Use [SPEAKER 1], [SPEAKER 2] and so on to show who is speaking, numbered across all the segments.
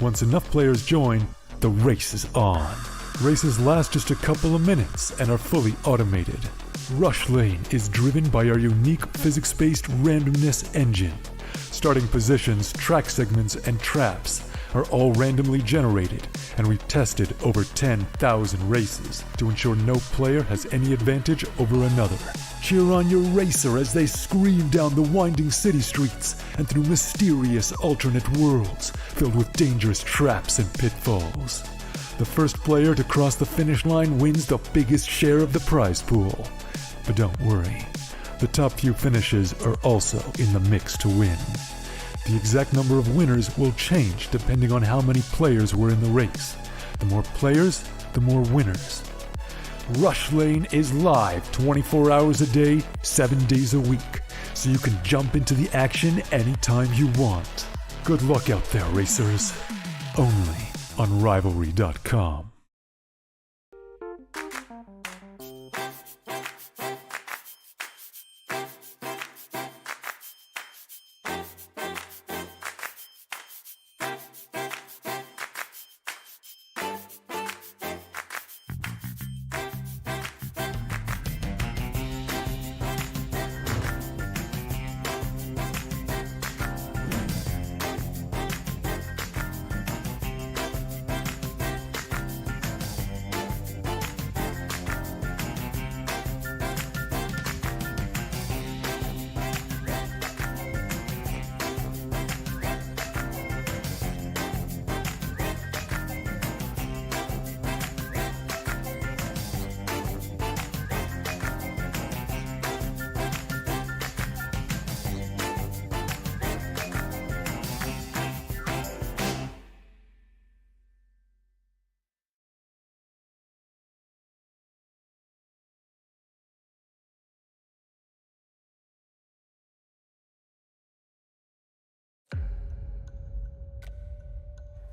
[SPEAKER 1] Once enough players join, the race is on. Races last just a couple of minutes and are fully automated. Rush Lane is driven by our unique physics-based randomness engine. Starting positions, track segments, and traps are all randomly generated, and we've tested over 10,000 races to ensure no player has any advantage over another. Cheer on your racer as they scream down the winding city streets and through mysterious alternate worlds filled with dangerous traps and pitfalls. The first player to cross the finish line wins the biggest share of the prize pool. But don't worry, the top few finishes are also in the mix to win. The exact number of winners will change depending on how many players were in the race. The more players, the more winners. Rush Lane is live 24 hours a day, 7 days a week, so you can jump into the action anytime you want. Good luck out there, racers. Only on Rivalry.com.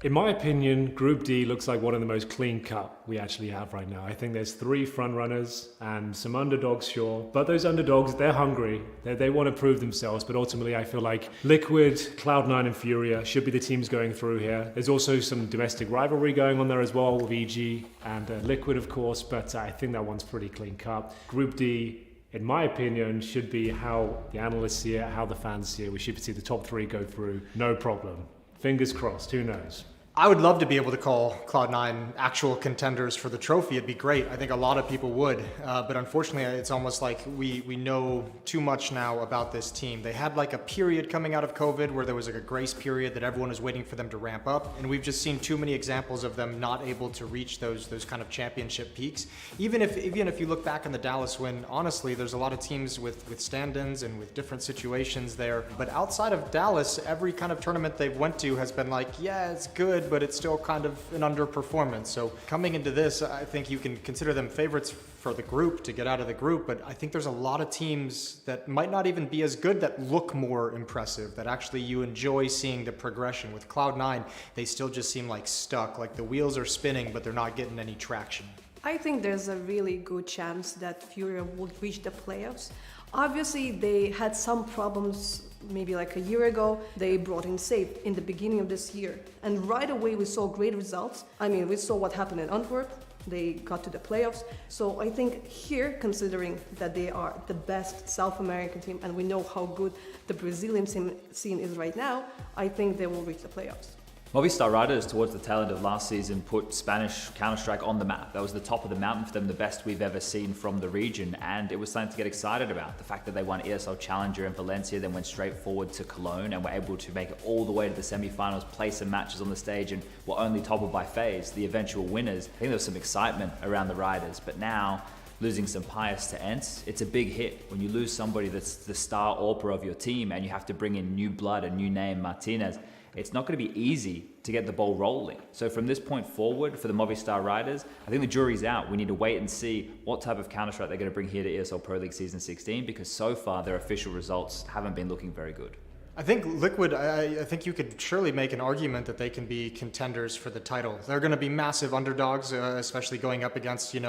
[SPEAKER 2] In my opinion, Group D looks like one of the most clean-cut we actually have right now. I think there's 3 front-runners and some underdogs, sure. But those underdogs, they're hungry. They want to prove themselves. But ultimately, I feel like Liquid, Cloud9 and Furia should be the teams going through here. There's also some domestic rivalry going on there as well with EG and Liquid, of course. But I think that one's pretty clean-cut. Group D, in my opinion, should be how the analysts see it, how the fans see it. We should see the top 3 go through, no problem. Fingers crossed, who knows?
[SPEAKER 3] I would love to be able to call Cloud9 actual contenders for the trophy. It'd be great. I think a lot of people would. But unfortunately, it's almost like we know too much now about this team. They had like a period coming out of COVID where there was like a grace period that everyone was waiting for them to ramp up. And we've just seen too many examples of them not able to reach those kind of championship peaks. Even if you look back on the Dallas win, honestly, there's a lot of teams with stand-ins and with different situations there. But outside of Dallas, every kind of tournament they've went to has been like, yeah, it's good, but it's still kind of an underperformance. So coming into this, I think you can consider them favorites for the group to get out of the group, but I think there's a lot of teams that might not even be as good that look more impressive, that actually you enjoy seeing the progression. With Cloud9, they still just seem like stuck, like the wheels are spinning, but they're not getting any traction.
[SPEAKER 4] I think there's a really good chance that Furia would reach the playoffs. Obviously, they had some problems maybe like a year ago. They brought in Safe in the beginning of this year. And right away, we saw great results. I mean, we saw what happened in Antwerp. They got to the playoffs. So I think here, considering that they are the best South American team, and we know how good the Brazilian scene is right now, I think they will reach the playoffs.
[SPEAKER 5] Movistar Riders, towards the tail end of last season, put Spanish Counter-Strike on the map. That was the top of the mountain for them, the best we've ever seen from the region, and it was something to get excited about. The fact that they won ESL Challenger in Valencia, then went straight forward to Cologne and were able to make it all the way to the semi-finals, play some matches on the stage, and were only toppled by FaZe, the eventual winners. I think there was some excitement around the Riders, but now, losing some Pius to Ents, it's a big hit. When you lose somebody that's the star AWPer of your team and you have to bring in new blood, a new name, Martinez, it's not going to be easy to get the ball rolling. So from this point forward, for the Movistar Riders, I think the jury's out. We need to wait and see what type of Counter-Strike they're going to bring here to ESL Pro League Season 16, because so far their official results haven't been looking very good.
[SPEAKER 3] I think Liquid, I think you could surely make an argument that they can be contenders for the title. They're going to be massive underdogs, especially going up against, a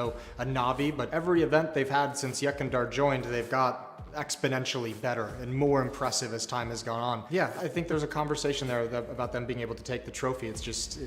[SPEAKER 3] Navi, but every event they've had since Yekindar joined, they've got exponentially better and more impressive as time has gone on. Yeah, I think there's a conversation there about them being able to take the trophy. It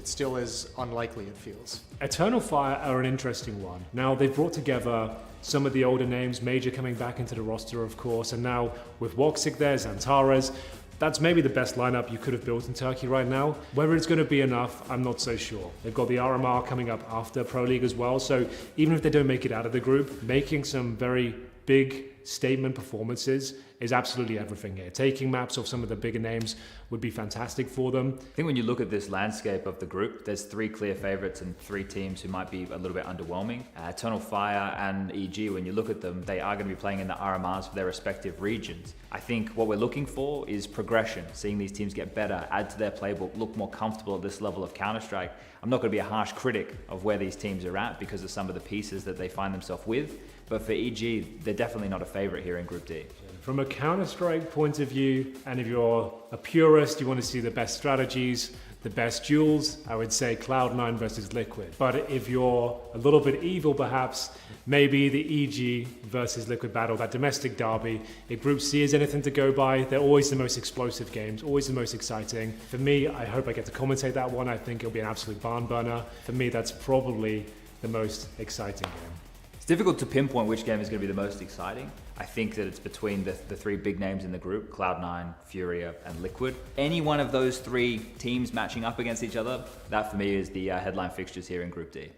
[SPEAKER 3] still is unlikely, it feels.
[SPEAKER 2] Eternal Fire are an interesting one. Now, they've brought together some of the older names, Major coming back into the roster, of course, and now with Woxic there, Xantares, that's maybe the best lineup you could have built in Turkey right now. Whether it's going to be enough, I'm not so sure. They've got the RMR coming up after Pro League as well, so even if they don't make it out of the group, making some very big statement performances is absolutely everything here. Taking maps off some of the bigger names would be fantastic for them.
[SPEAKER 5] I think when you look at this landscape of the group, there's 3 clear favorites and 3 teams who might be a little bit underwhelming. Eternal Fire and EG, when you look at them, they are going to be playing in the RMRs for their respective regions. I think what we're looking for is progression, seeing these teams get better, add to their playbook, look more comfortable at this level of Counter-Strike. I'm not going to be a harsh critic of where these teams are at because of some of the pieces that they find themselves with, but for EG, they're definitely not a favorite here in Group D.
[SPEAKER 2] From a Counter-Strike point of view, and if you're a purist, you want to see the best strategies, the best duels, I would say Cloud9 versus Liquid. But if you're a little bit evil perhaps, maybe the EG versus Liquid battle, that domestic derby. If Group C is anything to go by, they're always the most explosive games, always the most exciting. For me, I hope I get to commentate that one. I think it'll be an absolute barn burner. For me, that's probably the most exciting game.
[SPEAKER 5] It's difficult to pinpoint which game is going to be the most exciting. I think that it's between the 3 big names in the group, Cloud9, Furia, and Liquid. Any one of those 3 teams matching up against each other, that for me is the headline fixtures here in Group D.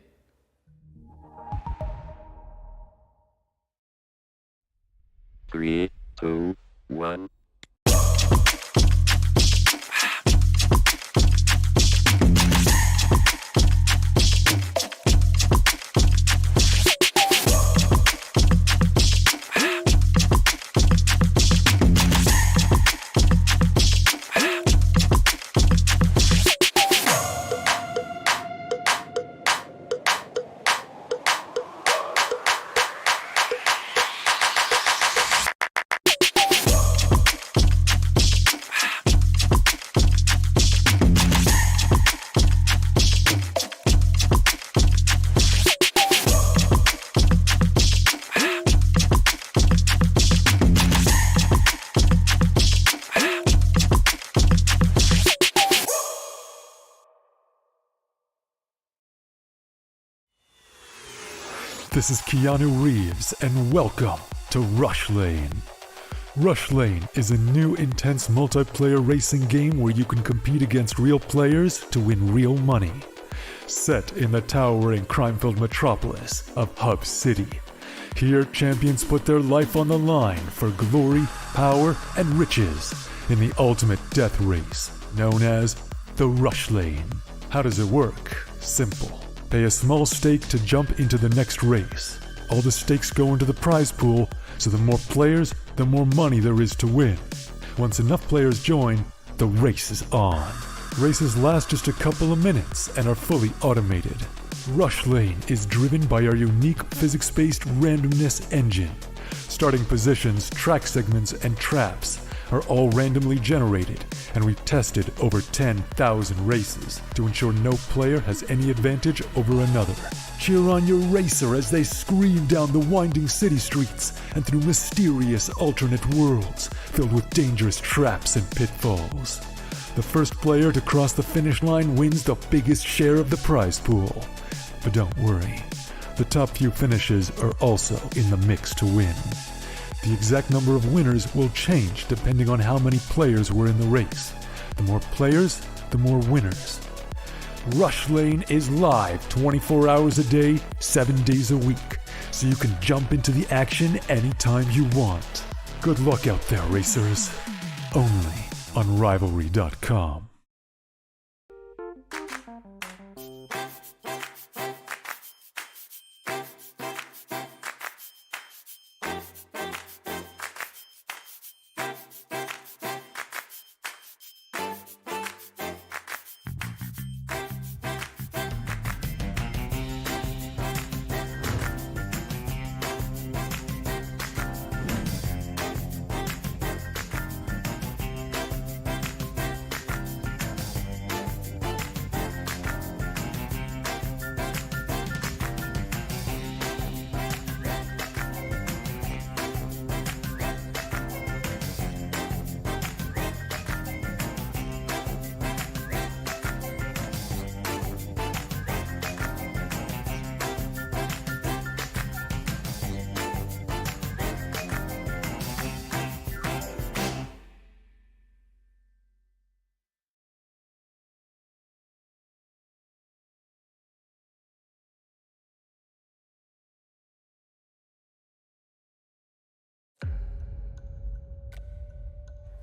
[SPEAKER 6] 3, 2, 1.
[SPEAKER 1] This is Keanu Reeves, and welcome to Rush Lane. Rush Lane is a new intense multiplayer racing game where you can compete against real players to win real money. Set in the towering crime-filled metropolis of Hub City. Here, champions put their life on the line for glory, power, and riches in the ultimate death race, known as the Rush Lane. How does it work? Simple. Pay a small stake to jump into the next race. All the stakes go into the prize pool, so the more players, the more money there is to win. Once enough players join, the race is on. Races last just a couple of minutes and are fully automated. Rush Lane is driven by our unique physics-based randomness engine. Starting positions, track segments, and traps are all randomly generated, and we've tested over 10,000 races to ensure no player has any advantage over another. Cheer on your racer as they scream down the winding city streets and through mysterious alternate worlds filled with dangerous traps and pitfalls. The first player to cross the finish line wins the biggest share of the prize pool. But don't worry, the top few finishes are also in the mix to win. The exact number of winners will change depending on how many players were in the race. The more players, the more winners. Rush Lane is live 24 hours a day, 7 days a week, so you can jump into the action anytime you want. Good luck out there, racers. Only on Rivalry.com.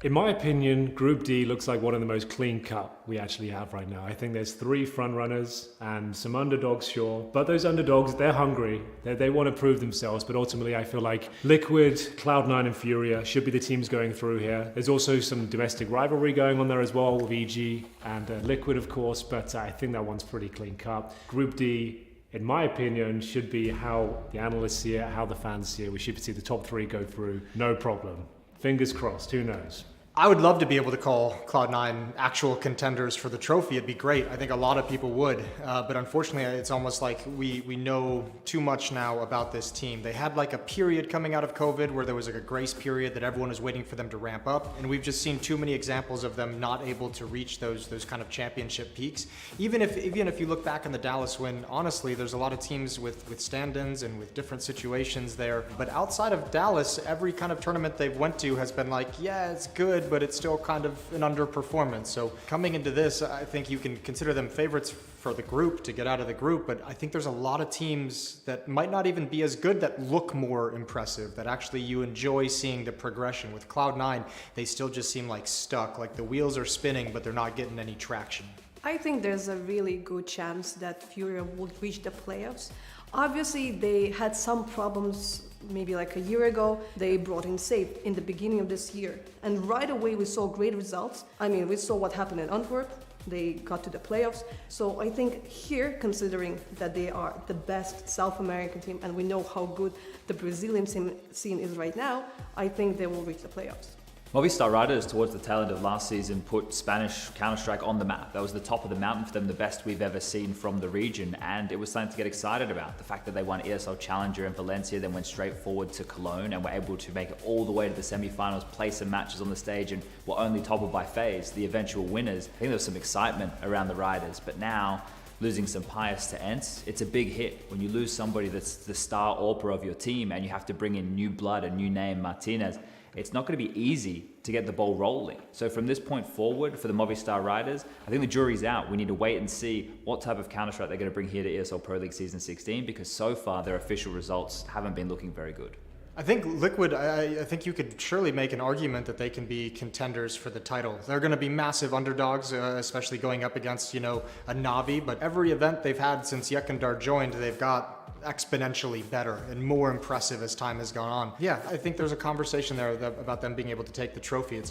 [SPEAKER 2] In my opinion, Group D looks like one of the most clean-cut we actually have right now. I think there's 3 front-runners and some underdogs, sure. But those underdogs, they're hungry. They want to prove themselves. But ultimately, I feel like Liquid, Cloud9 and Furia should be the teams going through here. There's also some domestic rivalry going on there as well with EG and Liquid, of course. But I think that one's pretty clean-cut. Group D, in my opinion, should be how the analysts see it, how the fans see it. We should see the top 3 go through, no problem. Fingers crossed, who knows?
[SPEAKER 3] I would love to be able to call Cloud9 actual contenders for the trophy. It'd be great. I think a lot of people would. But unfortunately, it's almost like we know too much now about this team. They had like a period coming out of COVID where there was like a grace period that everyone was waiting for them to ramp up. And we've just seen too many examples of them not able to reach those kind of championship peaks. Even if you look back in the Dallas win, honestly, there's a lot of teams with stand-ins and with different situations there. But outside of Dallas, every kind of tournament they've went to has been like, yeah, it's good, but it's still kind of an underperformance. So coming into this, I think you can consider them favorites for the group to get out of the group, but I think there's a lot of teams that might not even be as good that look more impressive, that actually you enjoy seeing the progression. With Cloud9, they still just seem like stuck, like the wheels are spinning, but they're not getting any traction.
[SPEAKER 4] I think there's a really good chance that Furia would reach the playoffs. Obviously, they had some problems maybe like a year ago. They brought in Safe in the beginning of this year. And right away, we saw great results. I mean, we saw what happened in Antwerp. They got to the playoffs. So I think here, considering that they are the best South American team, and we know how good the Brazilian scene is right now, I think they will reach the playoffs.
[SPEAKER 5] Movistar Riders, towards the tail end of last season, put Spanish Counter-Strike on the map. That was the top of the mountain for them, the best we've ever seen from the region, and it was something to get excited about. The fact that they won ESL Challenger in Valencia, then went straight forward to Cologne and were able to make it all the way to the semi-finals, play some matches on the stage, and were only toppled by FaZe, the eventual winners. I think there was some excitement around the Riders, but now, losing some Pius to Ents, it's a big hit. When you lose somebody that's the star AWPer of your team and you have to bring in new blood, a new name, Martinez, it's not going to be easy to get the ball rolling. So from this point forward, for the Movistar Riders, I think the jury's out. We need to wait and see what type of Counter-Strike they're going to bring here to ESL Pro League Season 16, because so far their official results haven't been looking very good.
[SPEAKER 3] I think Liquid, I think you could surely make an argument that they can be contenders for the title. They're going to be massive underdogs, especially going up against, a Navi, but every event they've had since Yekandar joined, they've got exponentially better and more impressive as time has gone on. Yeah, I think there's a conversation there about them being able to take the trophy. It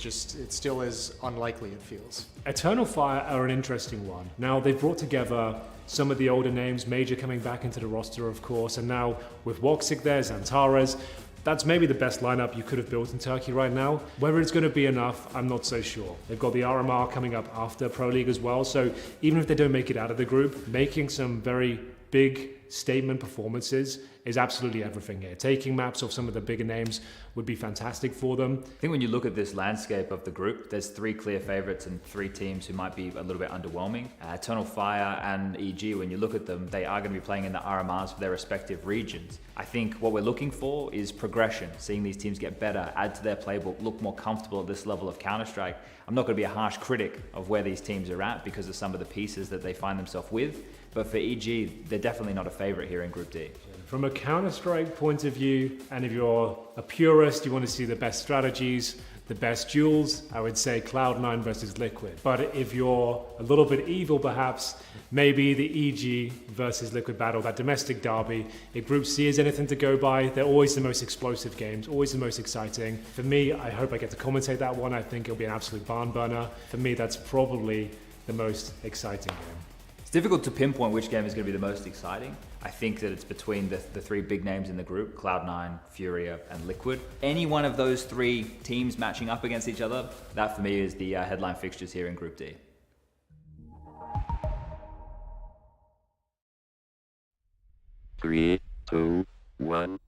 [SPEAKER 3] still is unlikely, it feels.
[SPEAKER 2] Eternal Fire are an interesting one. Now, they've brought together some of the older names, Major coming back into the roster, of course, and now with Woksik there, Zantares, that's maybe the best lineup you could have built in Turkey right now. Whether it's going to be enough, I'm not so sure. They've got the RMR coming up after Pro League as well, so even if they don't make it out of the group, making some very big statement performances is absolutely everything here. Taking maps off some of the bigger names would be fantastic for them.
[SPEAKER 5] I think when you look at this landscape of the group, there's 3 clear favorites and 3 teams who might be a little bit underwhelming. Eternal Fire and EG, when you look at them, they are going to be playing in the RMRs for their respective regions. I think what we're looking for is progression, seeing these teams get better, add to their playbook, look more comfortable at this level of Counter-Strike. I'm not going to be a harsh critic of where these teams are at because of some of the pieces that they find themselves with, but for EG, they're definitely not a favorite here in Group D.
[SPEAKER 2] From a Counter-Strike point of view, and if you're a purist, you want to see the best strategies, the best duels, I would say Cloud9 versus Liquid. But if you're a little bit evil perhaps, maybe the EG versus Liquid battle, that domestic derby. If Group C is anything to go by, they're always the most explosive games, always the most exciting. For me, I hope I get to commentate that one. I think it'll be an absolute barn burner. For me, that's probably the most exciting game.
[SPEAKER 5] It's difficult to pinpoint which game is going to be the most exciting. I think that it's between the 3 big names in the group, Cloud9, Furia, and Liquid. Any one of those 3 teams matching up against each other, that for me is the headline fixtures here in Group D.
[SPEAKER 6] 3, 2, 1.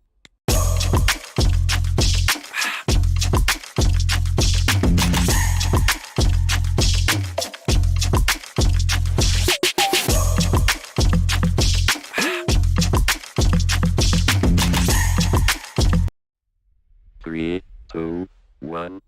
[SPEAKER 6] Three, two, one.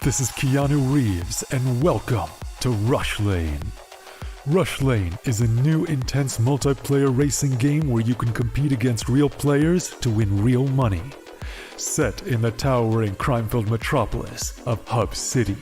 [SPEAKER 1] This is Keanu Reeves, and welcome to Rush Lane. Rush Lane is a new intense multiplayer racing game where you can compete against real players to win real money. Set in the towering crime-filled metropolis of Hub City.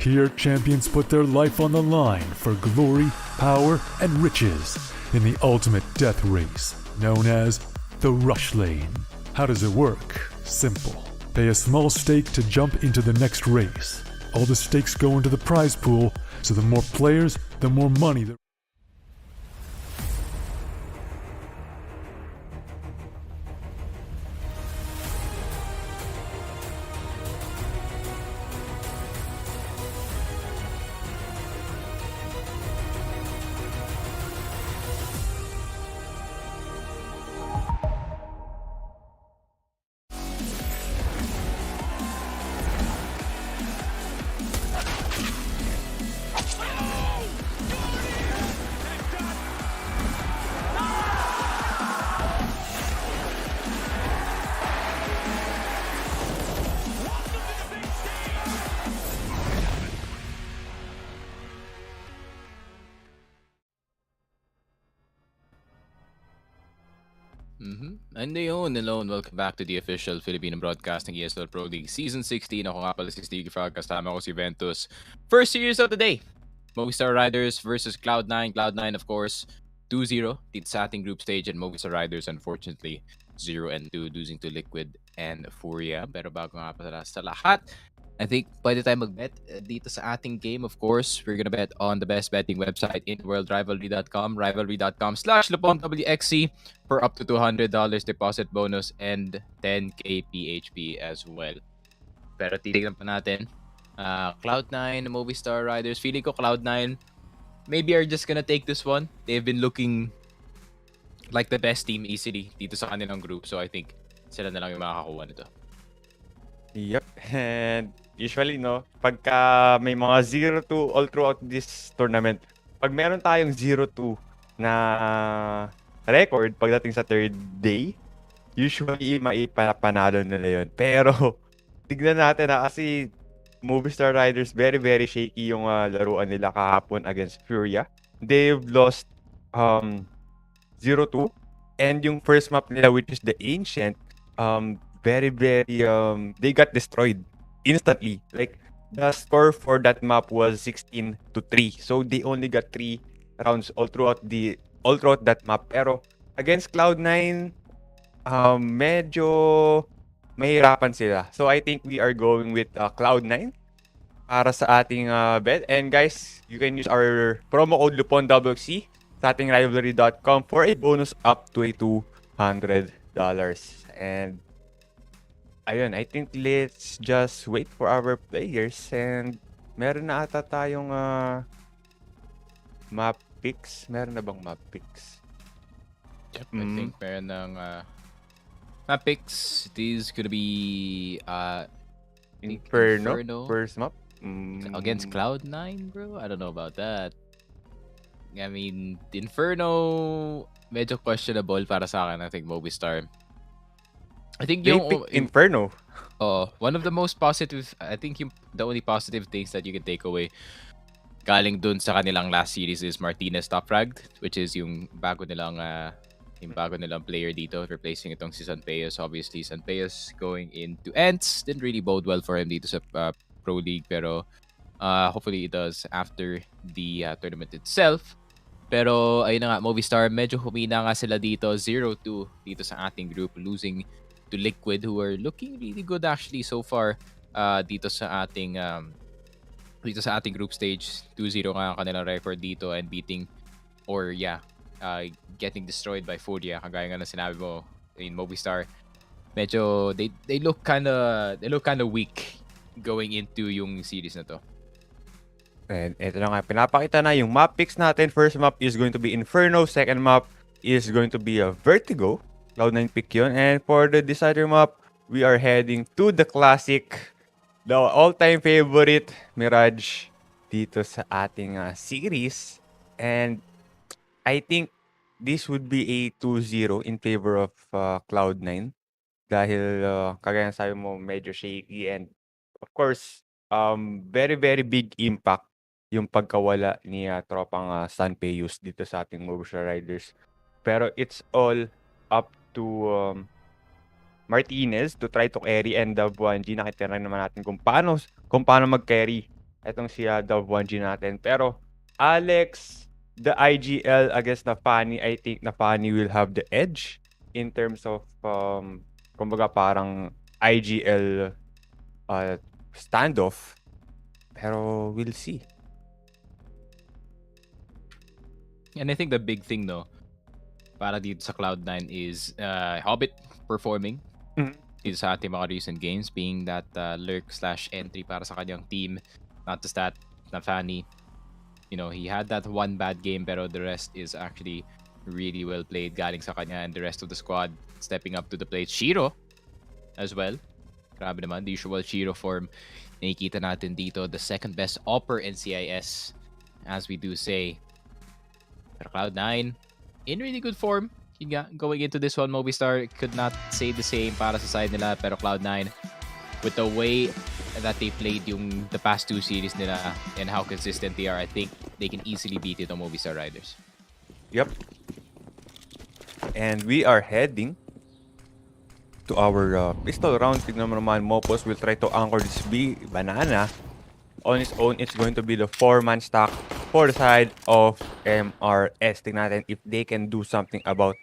[SPEAKER 1] Here, champions put their life on the line for glory, power, and riches in the ultimate death race, known as the Rush Lane. How does it work? Simple. Pay a small stake to jump into the next race. All the stakes go into the prize pool, so the more players, the more money.
[SPEAKER 7] And yun, hello and welcome back to the official Filipino Broadcasting ESL Pro League Season 16. Ako nga pala si Steve Frog, kasama ko si Ventus. First series of the day, Movistar Riders versus Cloud9. Cloud9 of course, 2-0 dito sa ating group stage, and Movistar Riders unfortunately 0-2 losing to Liquid and Furia. Pero bago nga pala sa lahat, I think pwede tayo mag-bet dito sa ating game. Of course, we're gonna bet on the best betting website in the world, rivalry.com, rivalry.com/LupongWXC for up to $200 deposit bonus and 10k PHP as well. Pero titignan pa natin. Cloud9, Movistar Riders. Feeling ko Cloud9 maybe are just gonna take this one. They've been looking like the best team easily dito sa kanilang group. So I think sila na lang yung makakakuha nito.
[SPEAKER 8] Yep, and usually, no, pagka may mga 0-2 all throughout this tournament, pag meron tayong 0-2 na record pagdating sa third day, usually maipapanalo nila yun. Pero, tignan natin na kasi Movistar Riders, very, very shaky yung laruan nila kahapon against Furia. They've lost 0-2, and yung first map nila, which is the Ancient, very, they got destroyed instantly. Like, the score for that map was 16-3. So, they only got 3 rounds all throughout that map. Pero, against Cloud9, medyo mahirapan sila. So, I think we are going with Cloud9 para sa ating bet. And guys, you can use our promo code LupongWXC sa ating rivalry.com for a bonus up to a $200. And ayun, I think let's just wait for our players, and meron na ata tayong map picks. Meron na bang map picks?
[SPEAKER 7] Yep, I think meron ng map picks. It is gonna be
[SPEAKER 8] Inferno. First map.
[SPEAKER 7] Against Cloud9, bro? I don't know about that. I mean, Inferno, medyo questionable para sa akin. I think Movistar. I think
[SPEAKER 8] They
[SPEAKER 7] yung
[SPEAKER 8] picked Inferno.
[SPEAKER 7] one of the most positive, I think the only positive things that you can take away galing dun sa kanilang last series is Martinez top fragged, which is yung bago nilang player dito, replacing itong si Sanpeos. Obviously, Sanpeos going into Ents didn't really bode well for him dito sa Pro League, pero hopefully it does after the tournament itself. Pero ayun na nga, Movistar medyo humina nga sila dito, 0-2 dito sa ating group, losing to Liquid, who are looking really good actually so far dito sa ating group stage. 2-0 nga ang kanilang record dito, and getting destroyed by Furia, kagaya nga na sinabi mo in Movistar. Medyo they look kind of weak going into yung series na to.
[SPEAKER 8] And ito na nga, pinapakita na yung map picks natin. First map is going to be Inferno. Second map is going to be a Vertigo. Cloud9 pick yun. And for the decider map, we are heading to the classic, the all-time favorite, Mirage, dito sa ating series. And I think this would be a 2-0 in favor of Cloud9. Dahil, kagaya sabi mo, medyo shaky. And of course, very, very big impact yung pagkawala ni tropang Sanpeyus dito sa ating Movistar Riders. Pero it's all up to Martinez to try to carry, and Dub1G nakita rin naman natin kung paano mag-carry itong si Dub1G natin. Pero Alex, the IGL against Nafani, I think Nafani will have the edge in terms of kumbaga parang IGL standoff. Pero we'll see.
[SPEAKER 7] And I think the big thing, no, para dito sa Cloud9 is Hobbit performing dito sa ating mga recent games, being that lurk/entry para sa kanyang team. Not just that, Nafani, you know, he had that one bad game, pero the rest is actually really well played galing sa kanya, and the rest of the squad stepping up to the plate. Shiro as well. Grabe naman, the usual Shiro form. Nakikita natin dito, the second best upper in CIS, as we do say. Pero Cloud9, in really good form. Yun nga, going into this one, Movistar could not say the same para sa side nila. Pero Cloud9, with the way that they played the past two series nila and how consistent they are, I think they can easily beat it on Movistar Riders.
[SPEAKER 8] Yep. And we are heading to our pistol round. Tignan mo naman, Mopos will try to anchor this banana. On its own, it's going to be the 4-man stack for the side of MRS. Tignan natin if they can do something about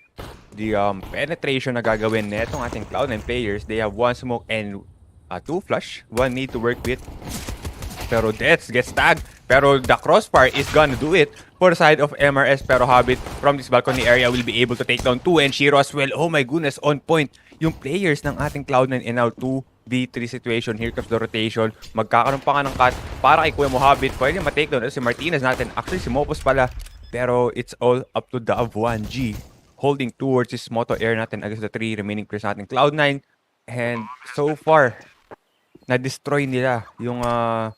[SPEAKER 8] the penetration na gagawin netong ating Cloud9 players. They have 1 smoke and 2 flash. 1 need to work with. Pero Deaths gets tagged. Pero the crossfire is gonna do it for the side of MRS. Pero Hobbit from this balcony area will be able to take down 2, and Shiro as well. Oh my goodness, on point yung players ng ating Cloud9, and now 2v3 situation. Here comes the rotation. Magkakaroon pa nga ng cut para kay Kuya mo Hobbit. Pwede ma-take down si Martinez natin. Actually, si Mopos pala. Pero it's all up to Dub1G holding towards his moto air natin against the 3 remaining players natin Cloud9. And so far, na-destroy nila yung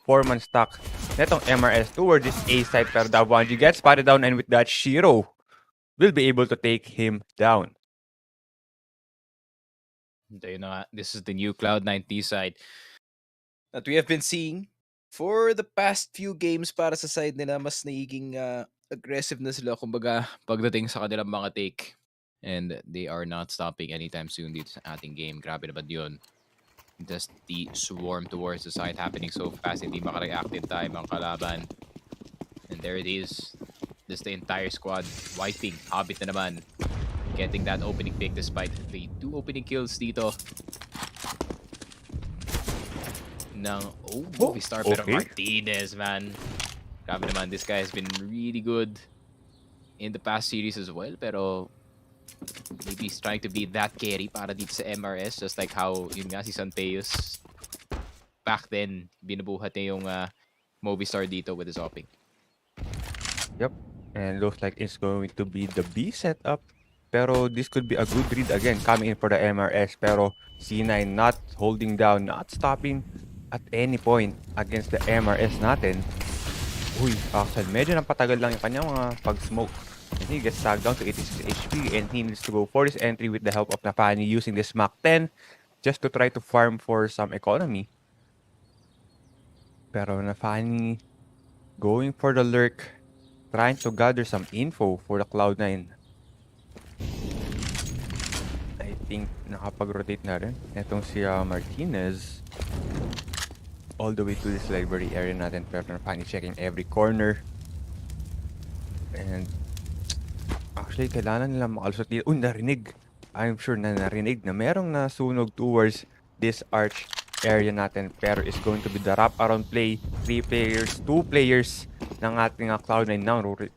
[SPEAKER 8] 4-man stack netong MRS towards this A side. Pero Dub1G gets spotted down, and with that, Shiro will be able to take him down.
[SPEAKER 7] You know, this is the new Cloud9 T side that we have been seeing for the past few games. Para sa side nila, mas nagiging aggressive na sila kumbaga pagdating sa kanilang mga take, and they are not stopping anytime soon dito sa ating game. Grabe naman yun. Just the swarm towards the side happening so fast, hindi makareact in time ang kalaban. And there it is. Just the entire squad wiping. Hobbit na naman, getting that opening pick despite the 2 opening kills dito ng Movistar. Pero Martinez, man, grabe naman, this guy has been really good in the past series as well, pero maybe he's trying to be that carry para dito sa MRS, just like how yun nga si Sanpeyus back then binubuhat niya yung Movistar dito with his hopping.
[SPEAKER 8] Yep, and looks like it's going to be the B setup. Pero this could be a good read again coming in for the MRS. Pero C9 not holding down, not stopping at any point against the MRS natin. Uy, Axel, medyo napatagal lang yung kanyang mga pag-smoke. And he gets tagged down to 86 HP, and he needs to go for this entry with the help of Nafani using this Mach 10 just to try to farm for some economy. Pero Nafani going for the lurk, trying to gather some info for the Cloud9. I think nakapag-rotate na rin itong si Martinez all the way to this library area natin. Pero Nafani checking every corner. And actually, kailangan nila makalusot dito. Narinig. I'm sure na narinig na merong nasunog towards this arch area natin. Pero it's going to be the wrap-around play. 3 players, 2 players ng ating Cloud9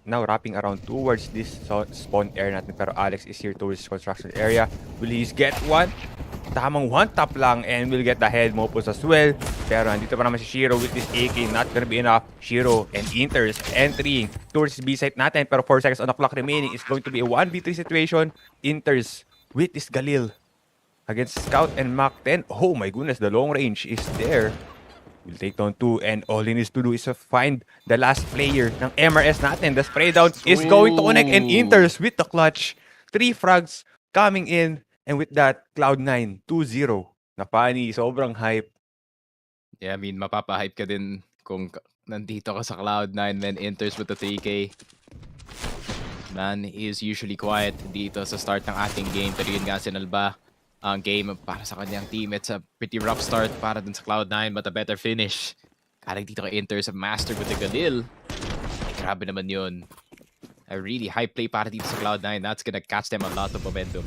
[SPEAKER 8] now wrapping around towards this spawn area natin. Pero Alex is here towards this construction area. Will he get one? Tamang 1 tap lang, and will get the head Mopos as well. Pero nandito pa naman si Shiro with this AK. Not gonna be enough. Shiro and Inters entering towards B site natin. Pero 4 seconds on the clock remaining. It's going to be a 1v3 situation. Inters with this Galil against Scout and Mach 10. Oh my goodness, the long range is there. Will take down 2, and all he needs to do is to find the last player ng MRS natin. The spray down is going to connect, and Inters with the clutch. 3 frags coming in, and with that, Cloud9 2-0. Nafani, sobrang hype.
[SPEAKER 7] Yeah, I mean, mapapahype ka din kung nandito ka sa Cloud9 then enters with the 3K. Man is usually quiet dito sa start ng ating game. Pero yun nga, sinalba ang game para sa kanyang team. It's a pretty rough start para dun sa Cloud9 but a better finish. Galing dito kay enters a master with the Galil. Ay, grabe naman yun. A really high play para dito sa Cloud9. That's gonna catch them a lot of momentum.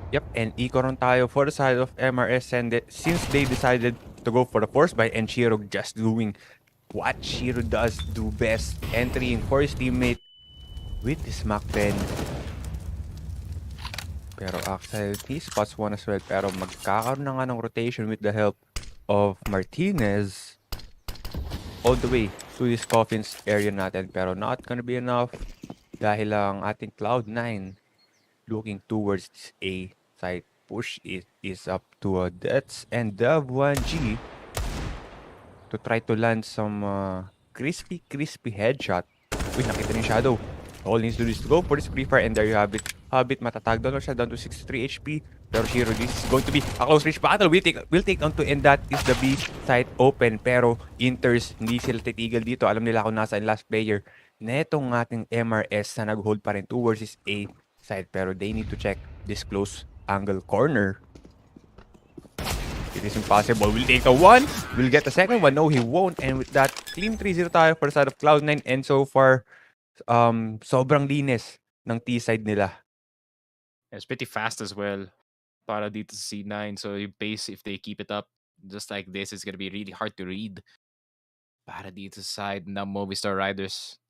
[SPEAKER 8] Yep, and eco ron tayo for the side of MRS, and since they decided to go for the force buy and Shiro just doing what Shiro does do best, entering for his teammate with his Mac pen. Pero Axel, he spots one as well, pero magkakaroon na nga ng rotation with the help of Martinez all the way to this coffins area natin, pero not gonna be enough dahil ang ating Cloud9 looking towards this A side push. It is up to Dets and Dev1G to try to land some crispy headshot. Uy, nakita ni Shadow. All needs to do is to go for this free fire, and there you have it. Habit matatag down siya down to 63 HP. Pero Shiro, this is going to be a close range battle. We'll take on to, and that is the B side open. Pero Inters, hindi sila titigil dito. Alam nila kung nasa last player. Netong ating MRS na nag-hold pa rin towards his A side, pero they need to check this close angle corner. It is impossible. We'll take a one. We'll get the second one. No, he won't. And with that, clean 3-0 tayo for the side of Cloud9. And so far, sobrang linis ng T side nila.
[SPEAKER 7] It's pretty fast as well para dito sa C9. So yung pace, if they keep it up just like this, it's gonna be really hard to read para dito sa side ng Movistar Riders.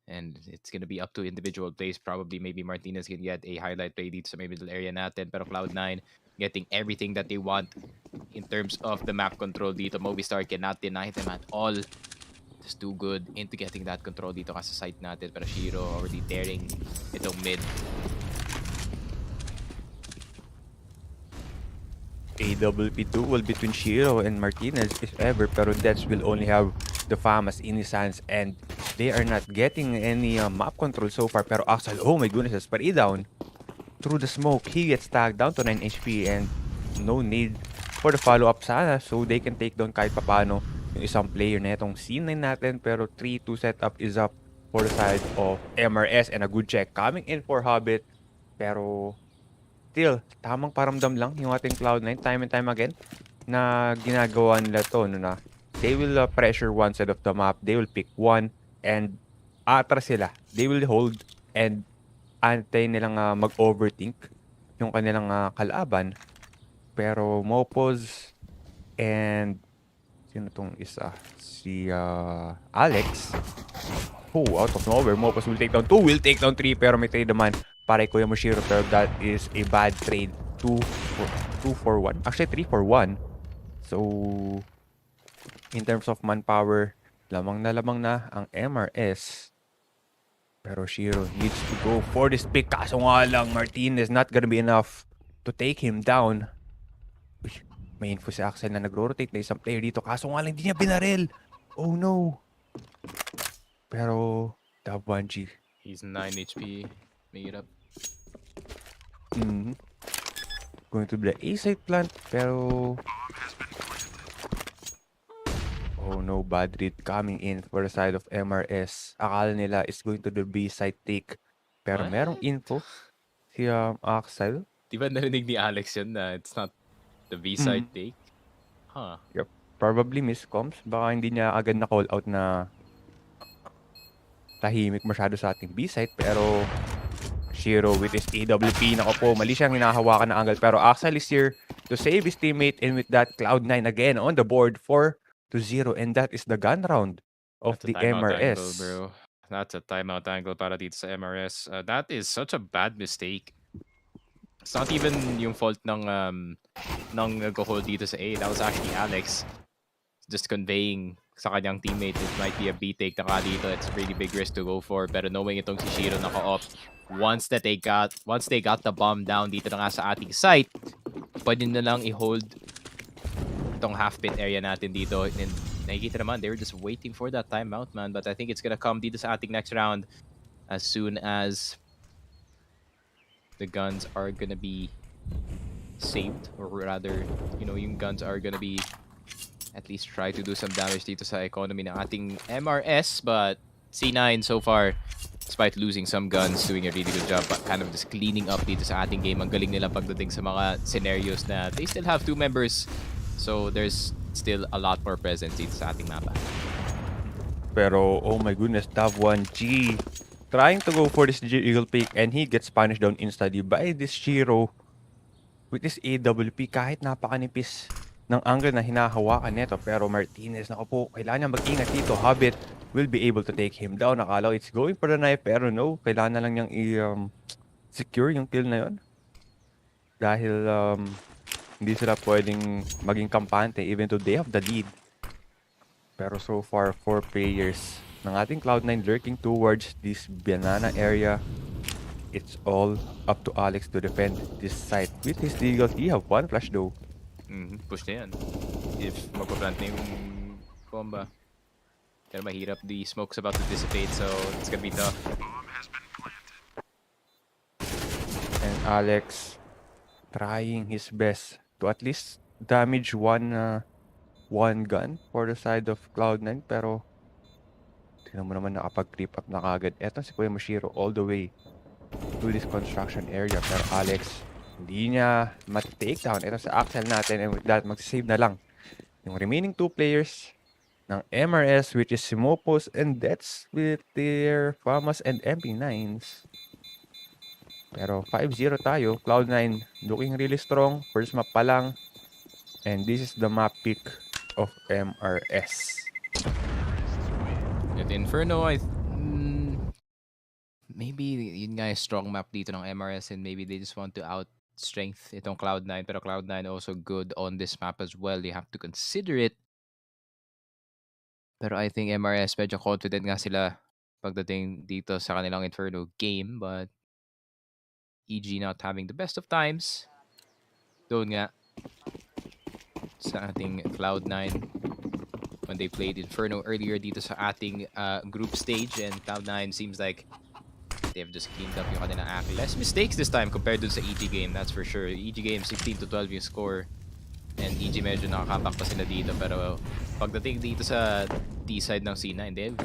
[SPEAKER 7] And it's gonna be up to individual plays. Probably maybe Martinez can get a highlight play dito sa may middle area natin. Pero Cloud9 getting everything that they want in terms of the map control dito. Movistar cannot deny them at all. Just too good into getting that control dito ka sa site natin. Pero Shiro already daring itong mid.
[SPEAKER 8] AWP duel between Shiro and Martinez if ever, pero Dets will only have the FAMAS in his hands, and they are not getting any map control so far. Pero Axel, oh my goodness, has Pari down through the smoke. He gets tagged down to 9 HP, and no need for the follow-up sana, so they can take down kahit papano yung isang player na itong C9 natin. Pero 3-2 setup is up for the side of MRS, and a good check coming in for Hobbit. Pero still, tamang paramdam lang yung ating Cloud9 time and time again na ginagawa nila to, no, na they will pressure one side of the map, they will pick one, and atras sila. They will hold and antay nilang mag-overthink yung kanilang kalaban. Pero Mopos and sino tong isa? Si Alex. Oh, out of nowhere, Mopos will take down 2, will take down 3, pero may trade naman para kay Kuya Moshiro, pero that is a bad trade. 2 for 1. Actually, 3 for 1. So, in terms of manpower, lamang na ang MRS. Pero Shiro needs to go for this pick. Kaso nga lang, Martinez not gonna be enough to take him down. Uy, may info si Axel na nagro-rotate na isang player dito. Kaso nga lang, hindi niya binaril. Oh no. Pero, Dab1G.
[SPEAKER 7] He's 9 HP. Make it up.
[SPEAKER 8] Going to be the A-side plant, pero oh no, bad read coming in for the side of MRS. Akala nila is going to the B-side take, pero merong info si Axel.
[SPEAKER 7] Di ba narinig ni Alex yun na it's not the B-side take? Huh.
[SPEAKER 8] Yep, probably miscoms. Baka hindi niya agad na call out na tahimik masyado sa ating B-side, pero Shiro with his AWP. Nako po, mali siyang hinahawakan na angle. Pero Axel is here to save his teammate. And with that, Cloud9 again on the board 4-0. And that is the gun round of the MRS.
[SPEAKER 7] Angle, bro. That's a timeout angle para dito sa MRS. That is such a bad mistake. It's not even yung fault ng nag-hold dito sa A. That was actually Alex just conveying sa kanyang teammate. It might be a B take na ka dito. It's a really big risk to go for. Pero knowing itong si Shiro naka-off, once they got the bomb down dito na nga sa ating site, pwede na lang i-hold itong half-pit area natin dito. And nakikita naman, they were just waiting for that timeout, man. But I think it's gonna come dito sa ating next round as soon as the guns are gonna be saved, or rather, yung guns are gonna be at least try to do some damage dito sa economy ng ating MRS, but C9 so far, despite losing some guns, doing a really good job kind of just cleaning up dito sa ating game. Ang galing nila pagdating sa mga scenarios na they still have 2 members, so there's still a lot more presence dito sa ating mapa.
[SPEAKER 8] Pero, oh my goodness, Dav1G trying to go for this Eagle pick and he gets punished down instantly by this Shiro with this AWP kahit napakanipis ng angle na hinahawakan nito. Pero Martinez, naku po, kailangan niya mag-ingat dito. Hobbit will be able to take him down. Nakala ko it's going for the knife pero no, kailangan na lang niyang secure yung kill na yun. Dahil hindi sila pwedeng maging kampante even though they have the lead. Pero so far, 4 players ng ating Cloud9 lurking towards this banana area. It's all up to Alex to defend this site. With his deagle, he have 1 flash though.
[SPEAKER 7] Push na yan. If magpa-plant na yung bomba. Pero mahirap, the smoke's about to dissipate, so it's gonna be tough.
[SPEAKER 8] And Alex trying his best to at least damage one gun for the side of Cloud9. Pero tingnan mo naman nakapag-creep up na kagad. Eto si Kuya Mashiro all the way to this construction area. Pero Alex, hindi niya mat-take down. Ito sa Axel natin, and with that, mag-save na lang yung remaining 2 players ng MRS, which is Simopos and Dets with their FAMAS and MP9s. Pero 5-0 tayo. Cloud9 looking really strong. First map pa lang. And this is the map pick of MRS.
[SPEAKER 7] At Inferno, maybe yun nga yung strong map dito ng MRS, and maybe they just want to out-strength itong Cloud9. Pero Cloud9 also good on this map as well. You have to consider it. Pero I think MRS medyo confident nga sila pagdating dito sa kanilang Inferno game, but EG not having the best of times. Doon nga sa ating Cloud9 when they played Inferno earlier dito sa ating group stage, and Cloud9 seems like they've just cleaned up yung kanilang act. Less mistakes this time compared to sa EG game, that's for sure. EG game 16-12 yung score, and EG medyo nakakapak pa sila dito, pero pagdating dito sa D-side ng C9, they've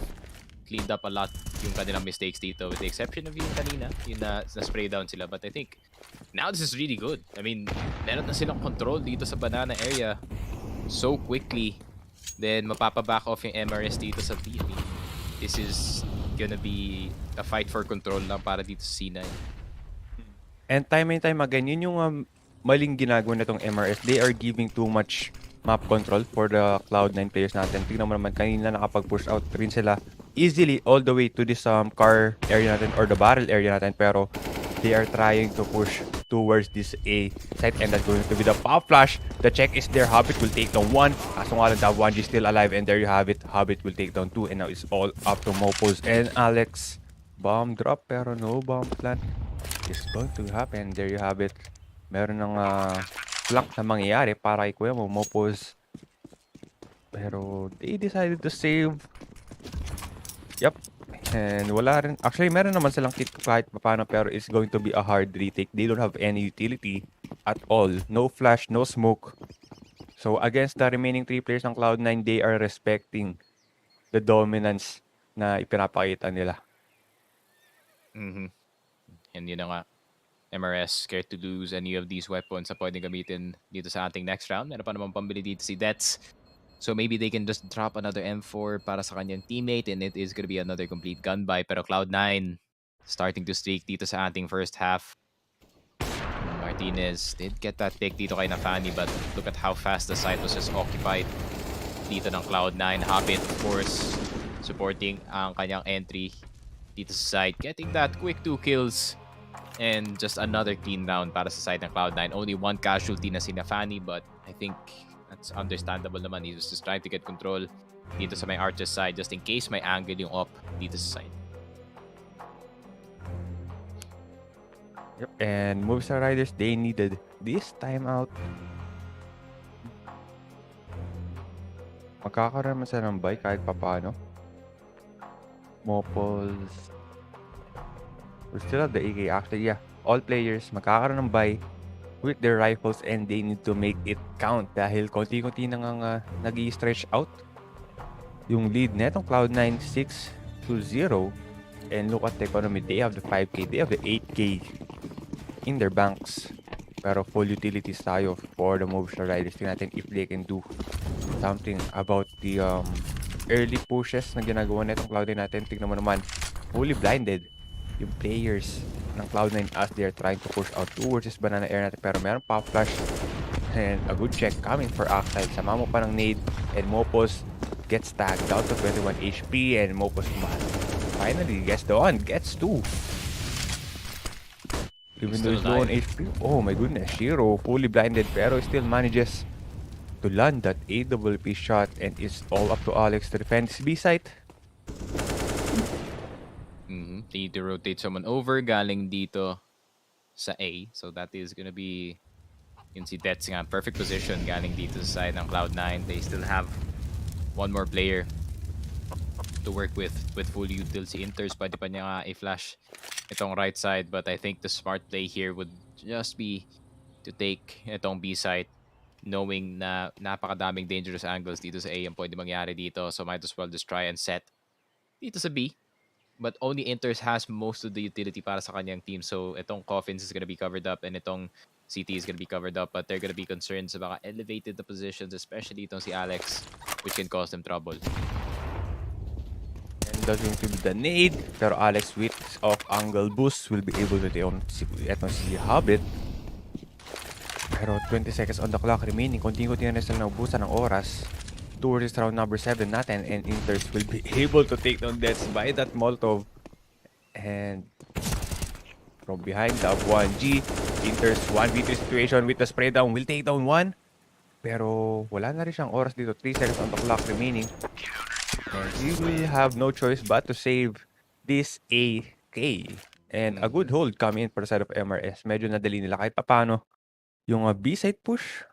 [SPEAKER 7] cleaned up a lot yung kanilang mistakes dito, with the exception of yung kanina, yung na-spray down sila. But I think now this is really good. I mean, meron na silang control dito sa banana area so quickly. Then mapapaback off yung MRS dito sa B. I mean, this is gonna be a fight for control lang para dito sa C9.
[SPEAKER 8] And time and time again, yun yung maling ginagawa na itong MRS. They are giving too much map control for the Cloud9 players natin. Tignan mo naman, kanina nakapag-push out rin sila easily all the way to this car area natin or the barrel area natin. Pero they are trying to push towards this A site, and that's going to be the pop flash. The check is there. Hobbit will take down 1. Kaso nga lang, Dav1G still alive, and there you have it. Hobbit will take down 2, and now it's all up to Mopos and Alex. Bomb drop, pero no bomb plant is going to happen. There you have it. Meron ng flank na mangyayari para kay Kuya mo, Mopos. Pero they decided to save. Yep. And wala rin. Actually, meron naman silang kit kahit paano, pero it's going to be a hard retake. They don't have any utility at all. No flash, no smoke. So against the remaining 3 players ng Cloud9, they are respecting the dominance na ipinapakita nila.
[SPEAKER 7] And yun na nga, MRS scared to lose any of these weapons na pwedeng gamitin dito sa ating next round. Meron pa naman pambili dito si Dets. So maybe they can just drop another M4 para sa kanyang teammate, and it is gonna be another complete gun buy. Pero Cloud9 starting to streak dito sa ating first half. Martinez did get that pick dito kay Nafani, but look at how fast the site was just occupied dito ng Cloud9. Hobbit, of course, supporting ang kanyang entry dito sa site, getting that quick 2 kills. And just another clean round para sa side ng Cloud9. Only 1 casualty na si Nafani, but I think that's understandable naman. He was just trying to get control dito sa may Archer's side just in case may angle yung op dito sa side.
[SPEAKER 8] Yep. And Movistar Riders, they needed this timeout. Magkakaroon naman sila ng buy kahit papaano. Mopos. We still have the AK. Actually, yeah. All players magkakaroon ng buy with their rifles and they need to make it count dahil konti-konti na nga nag-i-stretch out yung lead netong Cloud9 6-0. And look at the economy. They have the 5K, they have the 8K in their banks. Pero full utilities tayo for the Movistar Riders. Tingnan natin if they can do something about the early pushes na ginagawa netong Cloud9 natin. Tingnan mo naman, fully blinded yung players ng Cloud9 as they're trying to push out towards this banana air natin. Pero meron pop flash and a good check coming for Axel. Sama mo pa ng nade and Mopos gets tagged down to 21 HP and Mopos finally gets the one, gets two. Even though he's low on HP. Oh my goodness, Shiro fully blinded pero still manages to land that AWP shot and it's all up to Alex to defend his B site.
[SPEAKER 7] They need to rotate someone over galing dito sa A. So that is gonna be yun si Dets nga. Perfect position galing dito sa side ng Cloud9. They still have one more player to work with full util. Si Inters pwede pa niya nga i-flash itong right side, but I think the smart play here would just be to take itong B side knowing na napakadaming dangerous angles dito sa A ang pwede mangyari dito. So might as well just try and set dito sa B. But only Inters has most of the utility para sa kanyang team. So itong Coffins is gonna be covered up and itong CT is gonna be covered up, but they're gonna be concerned sa baka elevated the positions, especially itong si Alex, which can cause them trouble.
[SPEAKER 8] And that's going to be the nade. Pero Alex with off angle boost will be able to take on si Hobbit. Pero 20 seconds on the clock remaining. Konti-konti na sila naubusan ng oras towards this round number 7 natin. And Inters will be able to take down Deaths by that Molotov. And from behind the 1G, Inters 1v3 situation with the spray down will take down one. Pero wala na rin siyang oras dito. 3 seconds on the clock remaining. And he will have no choice but to save this AK. And a good hold coming in for the side of MRS. Medyo nadali nila kahit papano yung B-side push.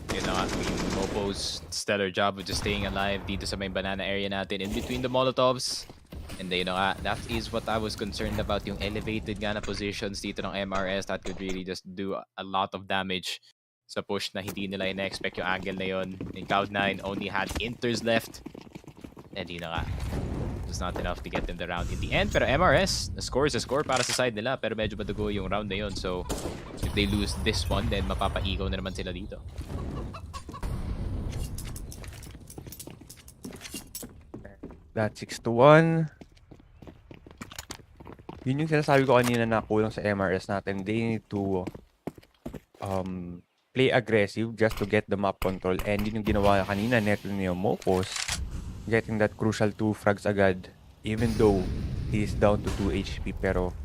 [SPEAKER 7] You know, I mean, Mopo's stellar job of just staying alive dito sa may banana area natin in between the Molotovs. And you know, that is what I was concerned about, yung elevated nga na positions dito ng MRS that could really just do a lot of damage sa push na hindi nila ina-expect yung angle na yun. And Cloud9 only had Inters left. And you know nga, it was not enough to get them the round in the end. Pero MRS, the score is a score para sa side nila. Pero medyo madugo yung round na yun. So, if they lose this one, then mapapaigaw na naman sila dito.
[SPEAKER 8] That's 6-1. Yun yung sinasabi ko kanina na kulang sa MRS natin. They need to play aggressive just to get the map control. And yun yung ginawa kanina neto ni Mopos. Getting that crucial 2 frags agad. Even though he is down to 2 HP. Pero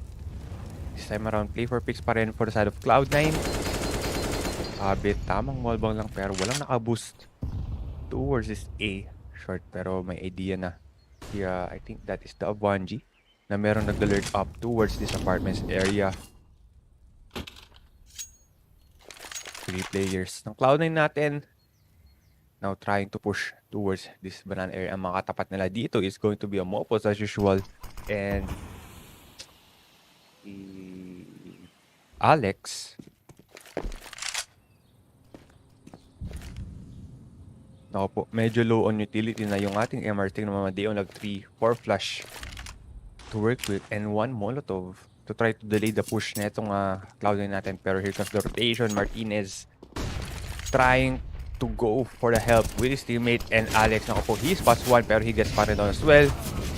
[SPEAKER 8] this time around, play for picks pa rin for the side of Cloud9. Habit, tamang wallbang lang pero walang nakaboost towards this A. Short pero may idea na. Yeah, I think that is the 1G na meron nag-alert up towards this apartments area. 3 players ng Cloud9 natin now trying to push towards this banana area. Ang mga katapat nila dito is going to be a Mopos as usual. And Alex Ako po, medyo low on utility na yung ating MRT na Mamadeo nag 3-4 flash to work with and 1 Molotov to try to delay the push na itong Cloud9 natin. Pero here comes the rotation. Martinez trying to go for the help with his teammate and Alex. Nako po, he spots 1 pero he gets spotted down as well.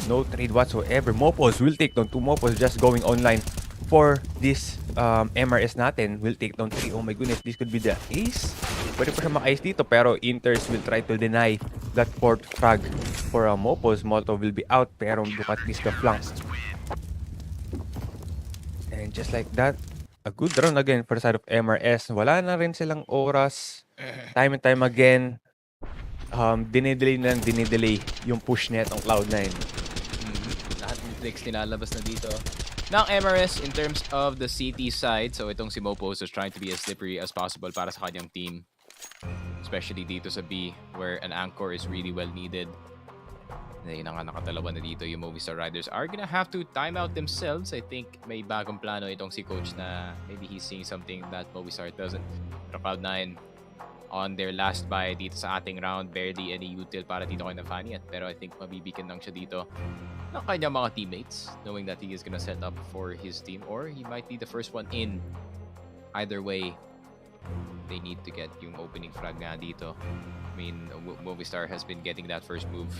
[SPEAKER 8] No trade whatsoever. Mopos will take down 2 Mopos just going online for this MRS natin. Will take down 3. Oh my goodness, this could be the ace. Pwede pa siya maka-ace dito pero Inters will try to deny that 4th frag for Mopos. Molotov will be out pero look at this, the flank. And just like that, a good round again for the side of MRS. Wala na rin silang oras. Time and time again, dinidelay yung push net ng Cloud9.
[SPEAKER 7] Lahat ng flicks nilalabas na dito ng MRS in terms of the CT side. So itong si Mopos is trying to be as slippery as possible para sa kanyang team. Especially dito sa B where an anchor is really well needed. Ngayon na nga nakatalawa na dito yung Movistar Riders are gonna have to time out themselves. I think may bagong plano itong si coach na maybe he's seeing something that Movistar doesn't. Pero Cloud9 on their last buy dito sa ating round, barely any util para dito kay Nafani. Pero I think mabibikin lang siya dito ng kanyang mga teammates, knowing that he is gonna set up for his team or he might be the first one in. Either way, they need to get yung opening frag nga dito. I mean, Movistar has been getting that first move.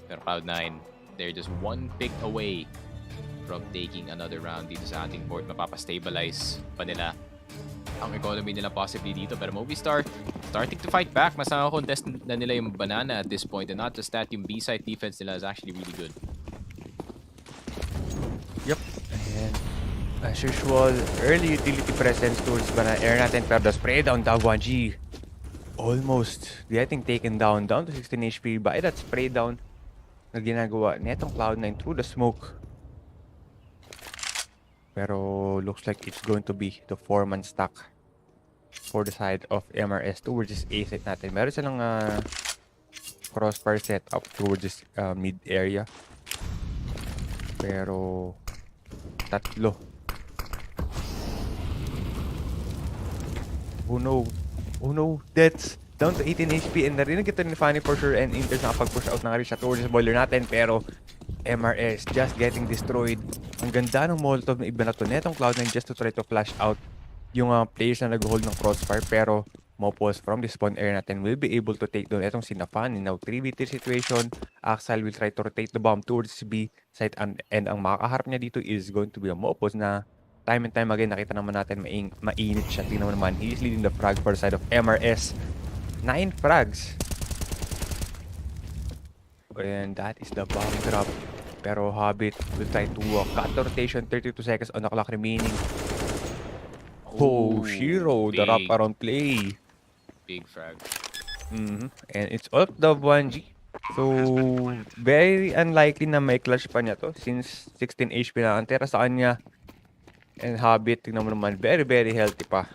[SPEAKER 7] Pero Cloud9, they're just one pick away from taking another round dito sa ating board. Mapapastabilize pa nila ang economy nila possibly dito. Pero Movistar starting to fight back. Mas nakakontest na nila yung banana at this point. And not just that, yung B-side defense nila is actually really good.
[SPEAKER 8] Yep. And as usual, early utility presence towards banana air natin. Pero the spray down, Dav1G almost getting taken down to 16 HP by that spray down na ginagawa netong Cloud9 through the smoke. Pero looks like it's going to be the 4-man stack for the side of MRS towards this A site natin. Meron silang crossfire setup towards this mid area. Pero tatlo. Oh no, that's down to 18 HP and narinig ito ni Fanny for sure, and Inters nakapag-push out na nga rin siya towards the boiler natin, pero MRS just getting destroyed. Ang ganda ng molotov na ibinato netong Cloud9 just to try to flash out yung players na nag-hold ng crossfire, pero Mopos from the spawn area natin will be able to take down etong si Nafani. Now 3v3 situation, Axel will try to rotate the bomb towards B side, and ang makakaharap niya dito is going to be a Mopos na time and time again nakita naman natin mainit siya. Tingnan mo naman, he is leading the frag for the side of MRS. 9 frags. And that is the bomb drop. Pero Hobbit will try to cut the rotation. 32 seconds on the clock remaining. Oh, Shiro, the wrap around play.
[SPEAKER 7] Big frag.
[SPEAKER 8] And it's all the 1G. So, very unlikely na may clutch pa niya to since 16 HP na ang tira sa kanya. And Hobbit, tingnan mo naman, very healthy pa.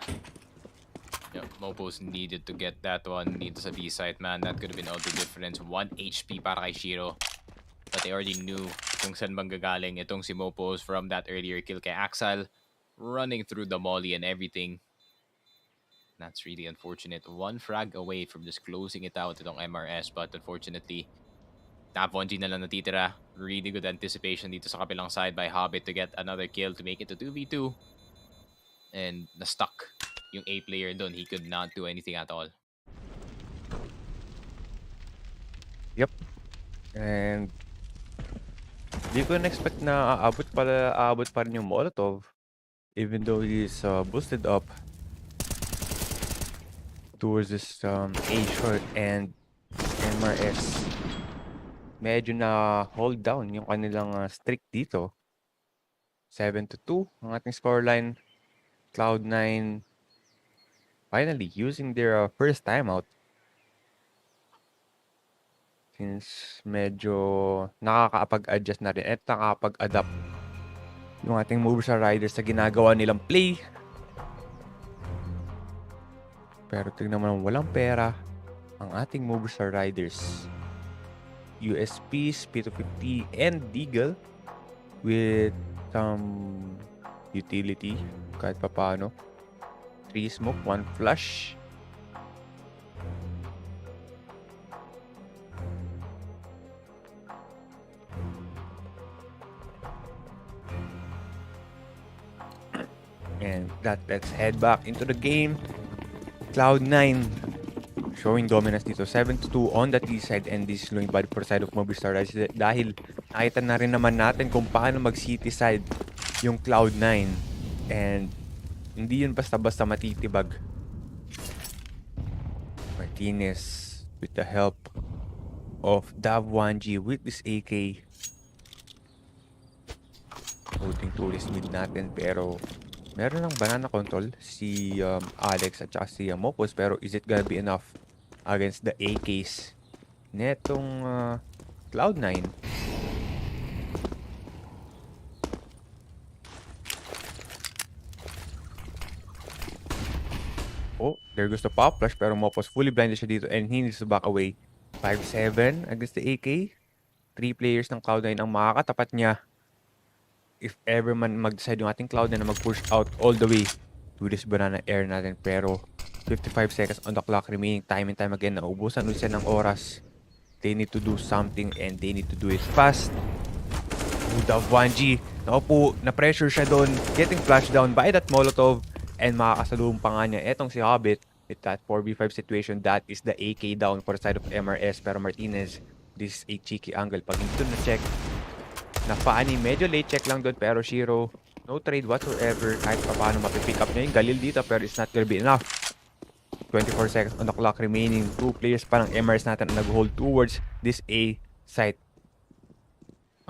[SPEAKER 7] Yeah, Mopos needed to get that one dito sa B-side, man. That could have been all the difference. 1 HP para kay Shiro. But they already knew kung saan bang gagaling itong si Mopos from that earlier kill kay Axel. Running through the molly and everything. That's really unfortunate. 1 frag away from just closing it out itong MRS. But unfortunately, Dav1G na lang natitira. Really good anticipation dito sa kapilang side by Hobbit to get another kill to make it to 2v2. And na-stuck yung A player doon. He could not do anything at all.
[SPEAKER 8] Yep. And di ko na-expect na aabot pa rin yung Molotov. Even though he's boosted up towards this A short, and MRS medyo na hold down yung kanilang streak dito. 7-2 ang ating scoreline. Cloud9 finally using their first timeout. Since medyo nakakapag-adjust na rin at nakakapag-adapt yung ating Movistar Riders sa ginagawa nilang play. Pero tingnan mo naman, walang pera ang ating Movistar Riders. USPs, P250, and Deagle with some utility kahit papano. 3 smoke, 1 flush. And let's head back into the game. Cloud9 showing dominance dito. 7-2 on the T side, and this is going bad for side of Movistar Riders dahil nakita na rin naman natin kung paano mag-city side yung Cloud9. And hindi yun basta-basta matitibag. Martinez with the help of Dav1G with this AK. Holding tourist mid natin, pero meron ng banana control si Alex at saka si Mopos, pero is it gonna be enough against the AKs netong Cloud9? Oh, there goes the pop flash, pero Mopos fully blinded siya dito and he needs to back away. 5-7 against the AK. 3 players ng Cloud9 ang makakatapat niya if ever man mag-decide yung ating Cloud9 na mag-push out all the way to this banana air natin. Pero 55 seconds on the clock remaining, time and time again, naubusan ulit sila ng oras. They need to do something and they need to do it fast. Good of 1G. Naku po, na-pressure siya doon, getting flashed down by that Molotov, and makakasalubong pa nga niya etong si Hobbit with that 4v5 situation. That is the AK down for the side of MRS. Pero Martinez, this is a cheeky angle. Pag hindi doon na-check, na Fanny, medyo late check lang doon, pero Shiro, no trade whatsoever. Kahit pa paano mapipick up niya yung Galil dito, pero it's not gonna be enough. 24 seconds on the clock remaining. 2 players pa ng MRS natin na nag-hold towards this A site.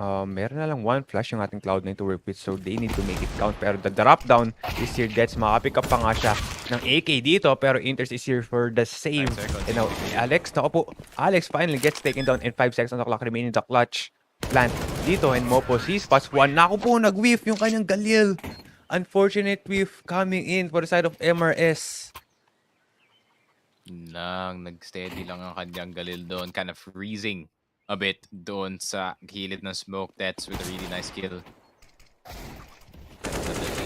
[SPEAKER 8] Meron na lang 1 flash yung ating Cloud9 to work with, so they need to make it count. Pero the drop down is here. Gets makapick up pa nga siya ng AK dito, pero Inters is here for the save. And now, Alex, naku po, Alex finally gets taken down in 5 seconds on the clock remaining. The clutch plant dito, and Mopo sees pass 1. Naku po, nag-whiff yung kanyang Galil. Unfortunate whiff coming in for the side of MRS.
[SPEAKER 7] Nag-steady lang ang kanyang Galil doon. Kind of freezing a bit doon sa gilid ng smoke. That's with a really nice kill.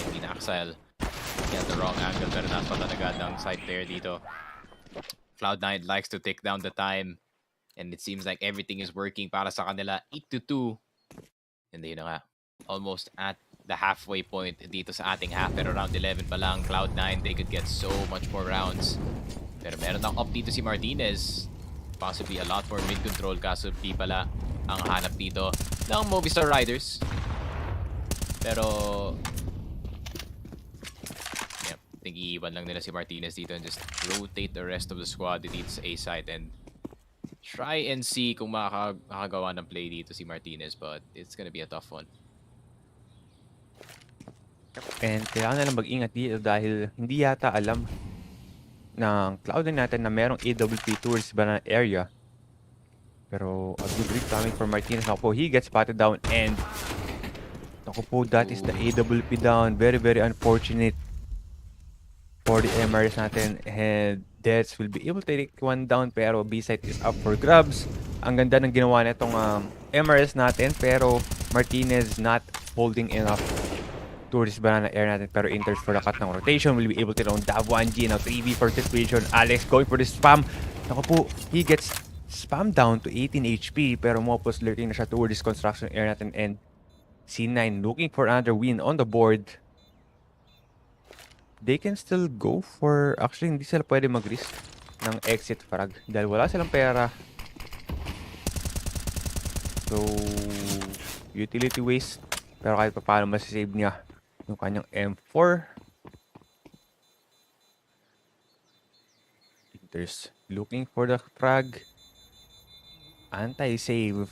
[SPEAKER 7] Hindi na-axile. He had the wrong angle, pero napatan agad ang side player dito. Cloud9 likes to take down the time, and it seems like everything is working para sa kanila. 8-2. And yun na nga, almost at the halfway point dito sa ating half, pero round 11 pa lang. Cloud9, they could get so much more rounds. Pero meron ng up dito si Martinez. Possibly a lot more mid-control, kaso di pala ang hanap dito ng Movistar Riders. Pero yep, I think iiwan lang nila si Martinez dito and just rotate the rest of the squad dito sa A side and try and see kung makakagawa ng play dito si Martinez, but it's gonna be a tough one.
[SPEAKER 8] And kailangan na lang mag-ingat dito dahil hindi yata alam ng Cloud9 natin na merong AWP towards banana area. Pero a good read coming from Martinez. Naku po, he gets spotted down, and naku po, that is the AWP down. Very, very unfortunate for the MRS natin, and Deaths will be able to take one down, pero B-site is up for grabs. Ang ganda ng ginawa na itong MRS natin, pero Martinez not holding enough towards banana air natin, pero Inters for the cut ng rotation will be able to down Dav 1G. Now 3v4 situation. Alex going for the spam. Naku po, he gets spam down to 18 HP, pero Mopos lurking na siya towards this construction air natin, and C9 looking for another win on the board. They can still go for, actually hindi sila pwede mag-risk ng exit frag dahil wala silang pera. So utility waste, pero kahit pa paano masasave niya yung kanyang M4. There's looking for the frag. Anti-save.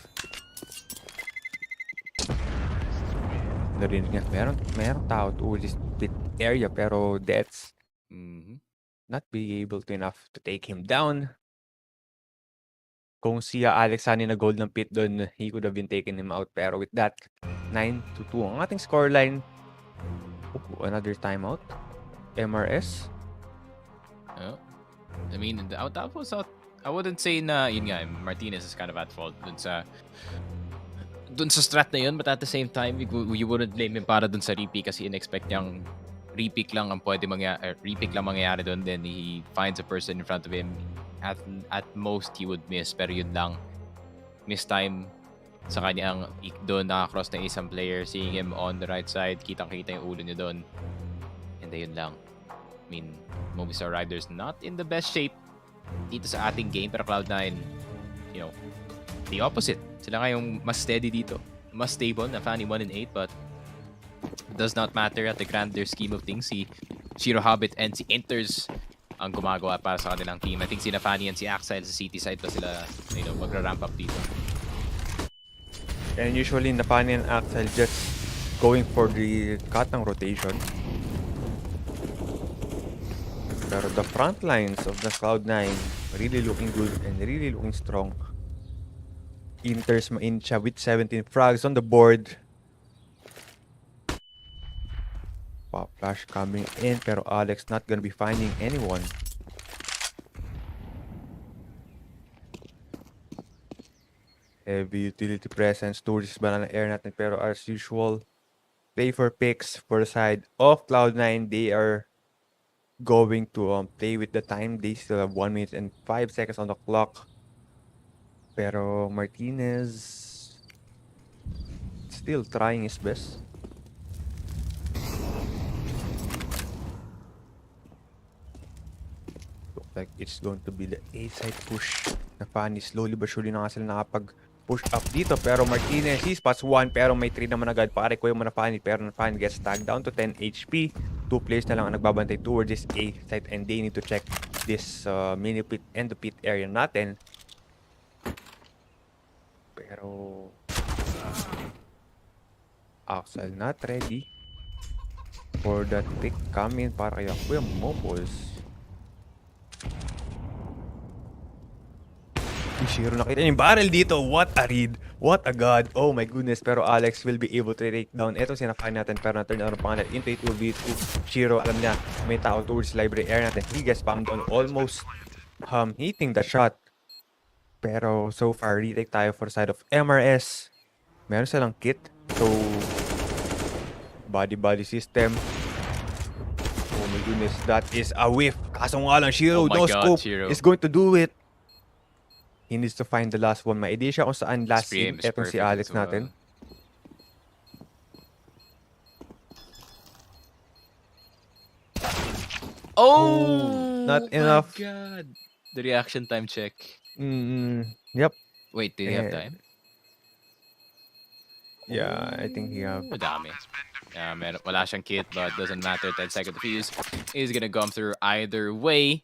[SPEAKER 8] Narinig niya, meron tao towards this pit area, pero that's not be able to enough to take him down. Kung siya Alex Hani na gold ng pit doon, he could have been taken him out. Pero with that, 9-2 ang ating scoreline. Another timeout. MRS.
[SPEAKER 7] Oh. I mean, tapos I wouldn't say na yun nga, Martinez is kind of at fault dun sa strat na yun, but at the same time, you wouldn't blame him para dun sa repick kasi in-expect niyang repick lang ang pwede mangyayari dun. Then he finds a person in front of him. At most, he would miss, pero yun lang. Miss time sa kanyang peak doon, nakakross ng isang player, seeing him on the right side, kitang-kita yung ulo niya doon. And yun lang. I mean, Movistar Riders not in the best shape dito sa ating game, pero Cloud9, you know, the opposite. Sila nga yung mas steady dito, mas stable na Fanny 1-8, but it does not matter at the grander scheme of things. Si Shiro Hobbit and si Inters ang gumagawa para sa kanilang team. I think si Fanny and si Axile sa city side pa sila, you know, magra-ramp up dito.
[SPEAKER 8] And usually Fanny and Axile just going for the cut ng rotation. Pero the front lines of the Cloud9 really looking good and really looking strong. Inters ma-incha with 17 frags on the board. Pop flash coming in, pero Alex not gonna be finding anyone. Heavy utility presence towards banana air natin. Pero as usual, play for picks for the side of Cloud9. They are going to play with the time. They still have 1 minute and 5 seconds on the clock. Pero Martinez still trying his best. Look like it's going to be the A-side push na Fanny. Slowly but surely na nga sila nakapag-push up dito. Pero Martinez, he spots 1 pero may 3 naman agad. Pare ko yung Fanny pero Fanny gets tagged down to 10 HP. 2 players na lang ang nagbabantay towards this A-side and they need to check this mini pit and the pit area natin. Pero Axel not ready for that pick. Come in para kay Kuya Mopos. Shiro nakita niya yung barrel dito. What a read. What a god. Oh my goodness. Pero Alex will be able to take down. Ito sinakain natin. Pero na-turn out ang pangalan. Into 2v2. Shiro, alam niya, may tao towards library air natin. He gets spammed on almost hitting the shot. Pero so far, retake tayo for side of MRS. Meron silang kit. So, body system. Oh my goodness. That is a whiff. Kaso nga lang, Shiro,
[SPEAKER 7] Oh my
[SPEAKER 8] no
[SPEAKER 7] God,
[SPEAKER 8] scope
[SPEAKER 7] Shiro.
[SPEAKER 8] is going to do it. He needs to find the last one. May idea siya kung saan last
[SPEAKER 7] Spray
[SPEAKER 8] scene.
[SPEAKER 7] aim is
[SPEAKER 8] Etong si
[SPEAKER 7] perfect
[SPEAKER 8] Alex
[SPEAKER 7] as well.
[SPEAKER 8] natin.
[SPEAKER 7] Oh!
[SPEAKER 8] Not
[SPEAKER 7] my
[SPEAKER 8] enough.
[SPEAKER 7] God. The reaction time check.
[SPEAKER 8] Yep.
[SPEAKER 7] Wait, did he have
[SPEAKER 8] Eh,
[SPEAKER 7] time?
[SPEAKER 8] Yeah, I think he have.
[SPEAKER 7] Madami. Wala siyang kit, but doesn't matter. 10 second defuse is gonna come through either way.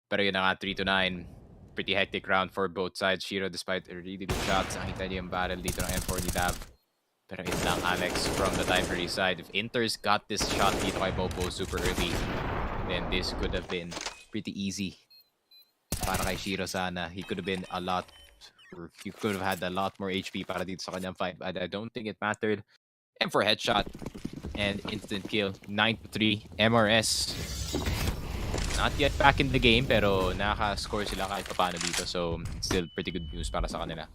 [SPEAKER 7] Pero yun na nga, 3-9. Pretty hectic round for both sides. Shiro, despite a really good shots, nakita niyo yung barrel dito ng M4 ni Dav. Pero it lang Alex from the Library side. If Inter's got this shot dito kay Bobo super early, then this could have been pretty easy. Para kay Shiro sana. He could have been a lot, or he could have had a lot more HP para dito sa kanyang fight. But I don't think it mattered. M4 headshot and instant kill. 9-3 MRS. Not yet back in the game, pero nakaka-score sila kahit paano dito. So, still pretty good news para sa kanila.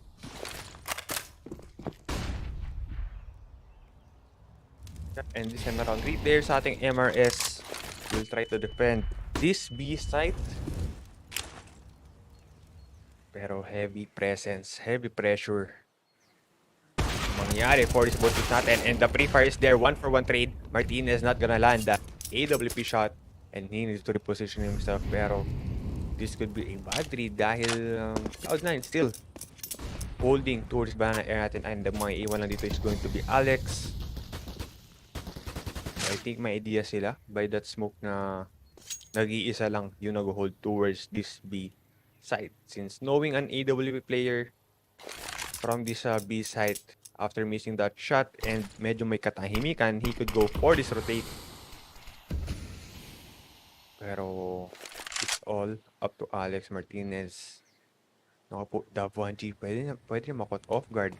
[SPEAKER 8] And this time around, 3 players sa ating MRS will try to defend this B site. Pero heavy presence, heavy pressure. Mangyari for this both teams natin. And the pre-fire is there. 1-for-1 trade. Martinez not gonna land that AWP shot. And he needs to reposition himself. Pero this could be a bad read dahil Cloud9 still holding towards banana air natin. And the mga iwan lang dito is going to be Alex. I think may idea sila by that smoke na nag-iisa lang yung nag-hold towards this B side. Since knowing an AWP player from this B side after missing that shot and medyo may katahimikan, he could go for this rotate. Pero it's all up to Alex Martinez. Naku po, Dav1G, pwede niya makot off guard.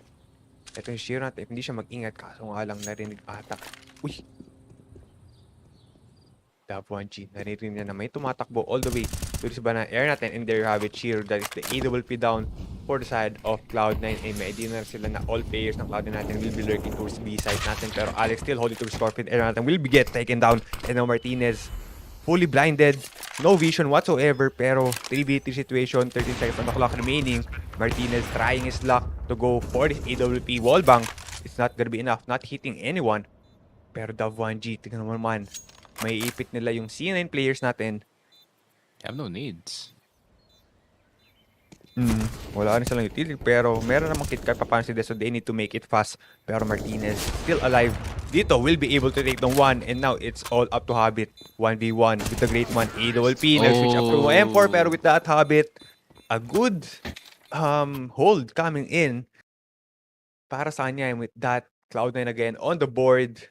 [SPEAKER 8] Ito yung Shiro natin, if hindi siya mag-ingat, kaso nga lang narinig ata. Uy! Dav1G, narinig niya na may tumatakbo all the way to this banana air natin, and there you have it, Shiro. That is the AWP down for the side of Cloud9. Ay may idea na sila na all players ng Cloud9 natin will be lurking towards B side natin. Pero Alex still holding to the scorpion air natin will be get taken down. And now Martinez fully blinded, no vision whatsoever, pero 3v3 situation, 13 seconds on the clock remaining. Martinez trying his luck to go for this AWP wallbang. It's not gonna be enough, not hitting anyone. Pero Dav1G, tingnan mo naman, may ipit nila yung C9 players natin.
[SPEAKER 7] I have no needs.
[SPEAKER 8] Wala rin silang utility, pero meron namang kit kahit paano sila, so they need to make it fast. Pero Martinez still alive. Dito will be able to take the one, and now it's all up to Habit. 1v1 with the great one, AWP. Switch up to M4, pero with that Habit, a good hold coming in para sa kanya. And with that, Cloud9 again on the board.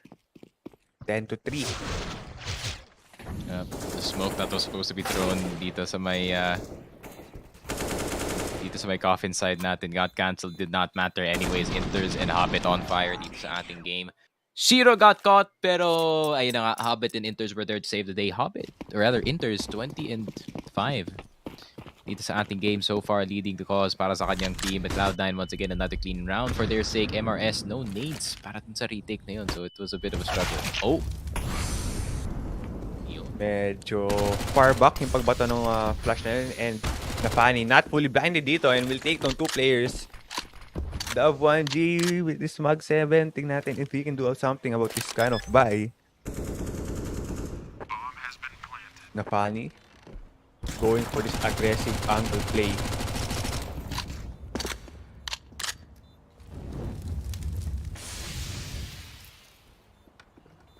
[SPEAKER 8] 10-3.
[SPEAKER 7] The smoke that was supposed to be thrown dito sa may coffin side natin got cancelled. Did not matter anyways. Inters and Hobbit on fire dito sa ating game. Shiro got caught, pero ayun na nga, Hobbit and Inters were there to save the day. Hobbit, or rather Inters, 20-5. dito sa ating game so far, leading the cause para sa kanyang team. But Cloud9 once again another clean round for their sake. MRS no nades para dun sa retake na yun, so it was a bit of a struggle. Oh! Yun.
[SPEAKER 8] Medyo far back yung pagbato ng flash na yun. And Nafani not fully blinded dito and will take down 2 players. The 1G with this Mag 7. Tingnan natin if he can do something about this kind of buy. Nafani going for this aggressive angle play.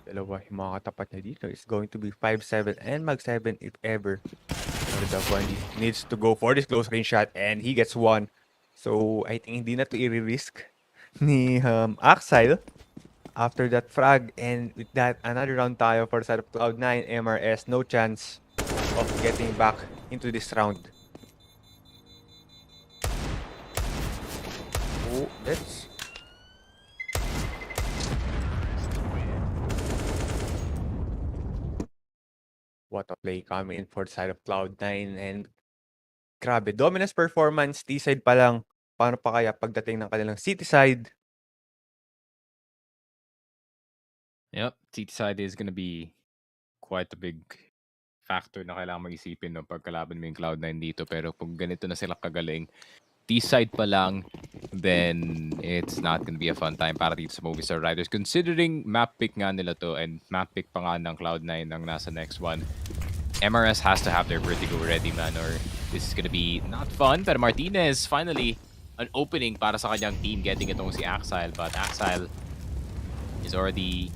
[SPEAKER 8] Dalawa yung mga katapat niya dito is going to be 5-7 and Mag 7 if ever. The 1G needs to go for this close range shot and he gets one. So I think hindi na to i-risk ni Axile after that frag, and with that another round tayo for the side of Cloud9. MRS no chance of getting back into this round. Oh, that's what a play coming in for the side of Cloud9, and grabe, dominance performance, T-side pa lang. Paano pa kaya pagdating ng kanilang city side?
[SPEAKER 7] Yep, city side is gonna be quite a big factor na kailangan mag-isipin no, pag kalaban mo yung Cloud9 dito. Pero kung ganito na sila kagaling, T-side pa lang, then it's not gonna be a fun time para dito sa Movistar Riders. Considering map pick nga nila to, and map pick pa nga ng Cloud9 ang nasa next one, MRS has to have their vertigo ready, man, or this is gonna be not fun. Pero Martinez, finally, an opening para sa kanyang team, getting itong si Axile. But Axile is already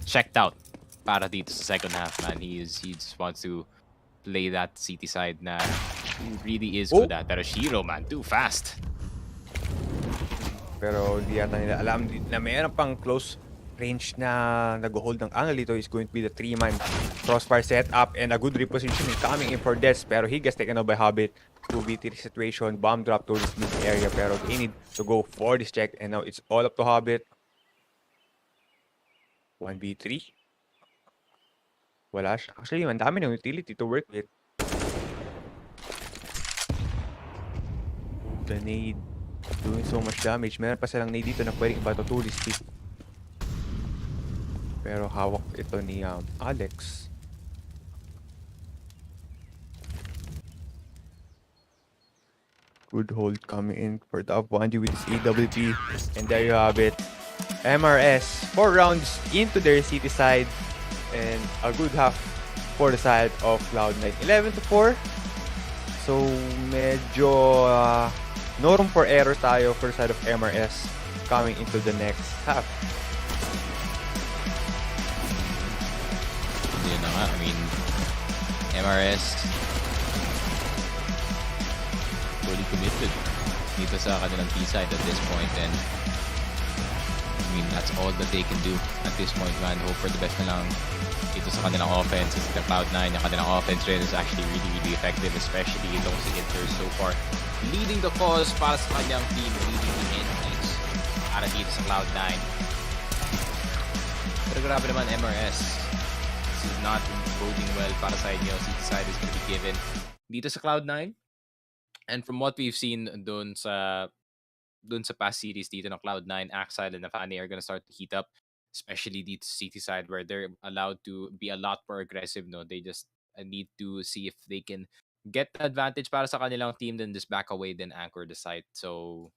[SPEAKER 7] checked out para dito sa second half, man. He just wants to play that city side na he really is good at. Pero Shiro, man, too fast.
[SPEAKER 8] Pero hindi yata nila alam na mayroon pang close range na nag-hold ng angle dito is going to be the 3-man crossfire setup and a good repositioning coming in for Des, pero he gets taken out by Hobbit. 2v3 situation, bomb drop to this mid area, pero they need to go for this check and now it's all up to Hobbit. 1v3. Wala siya. Actually, ang dami ng utility to work with. The nade doing so much damage. Meron pa silang nade dito na pwedeng ibato to this team. Pero hawak ito ni Alex. Good hold coming in for the 1G with his AWP. And there you have it. MRS, 4 rounds into their city side. And a good half for the side of Cloud9. 11-4. So, medyo no room for error tayo for the side of MRS coming into the next half.
[SPEAKER 7] Yun na nga, I mean, MRS fully committed dito sa kanilang T-side at this point, and I mean, that's all that they can do at this point, man. Hope for the best na lang dito sa kanilang offense. It's the Cloud9, yung kanilang offense rin is actually really, really effective, especially itong si Inter so far. Leading the cause para sa kanyang team, leading the enemies para dito sa Cloud9. Pero grabe naman, MRS. This is not boding well para sa inyo. City side is going to be given dito sa Cloud9. And from what we've seen dun sa past series dito ng Cloud9, Axile and Nafani are gonna start to heat up, especially dito sa city side where they're allowed to be a lot more aggressive, no? They just need to see if they can get the advantage para sa kanilang team, then just back away, then anchor the site. So,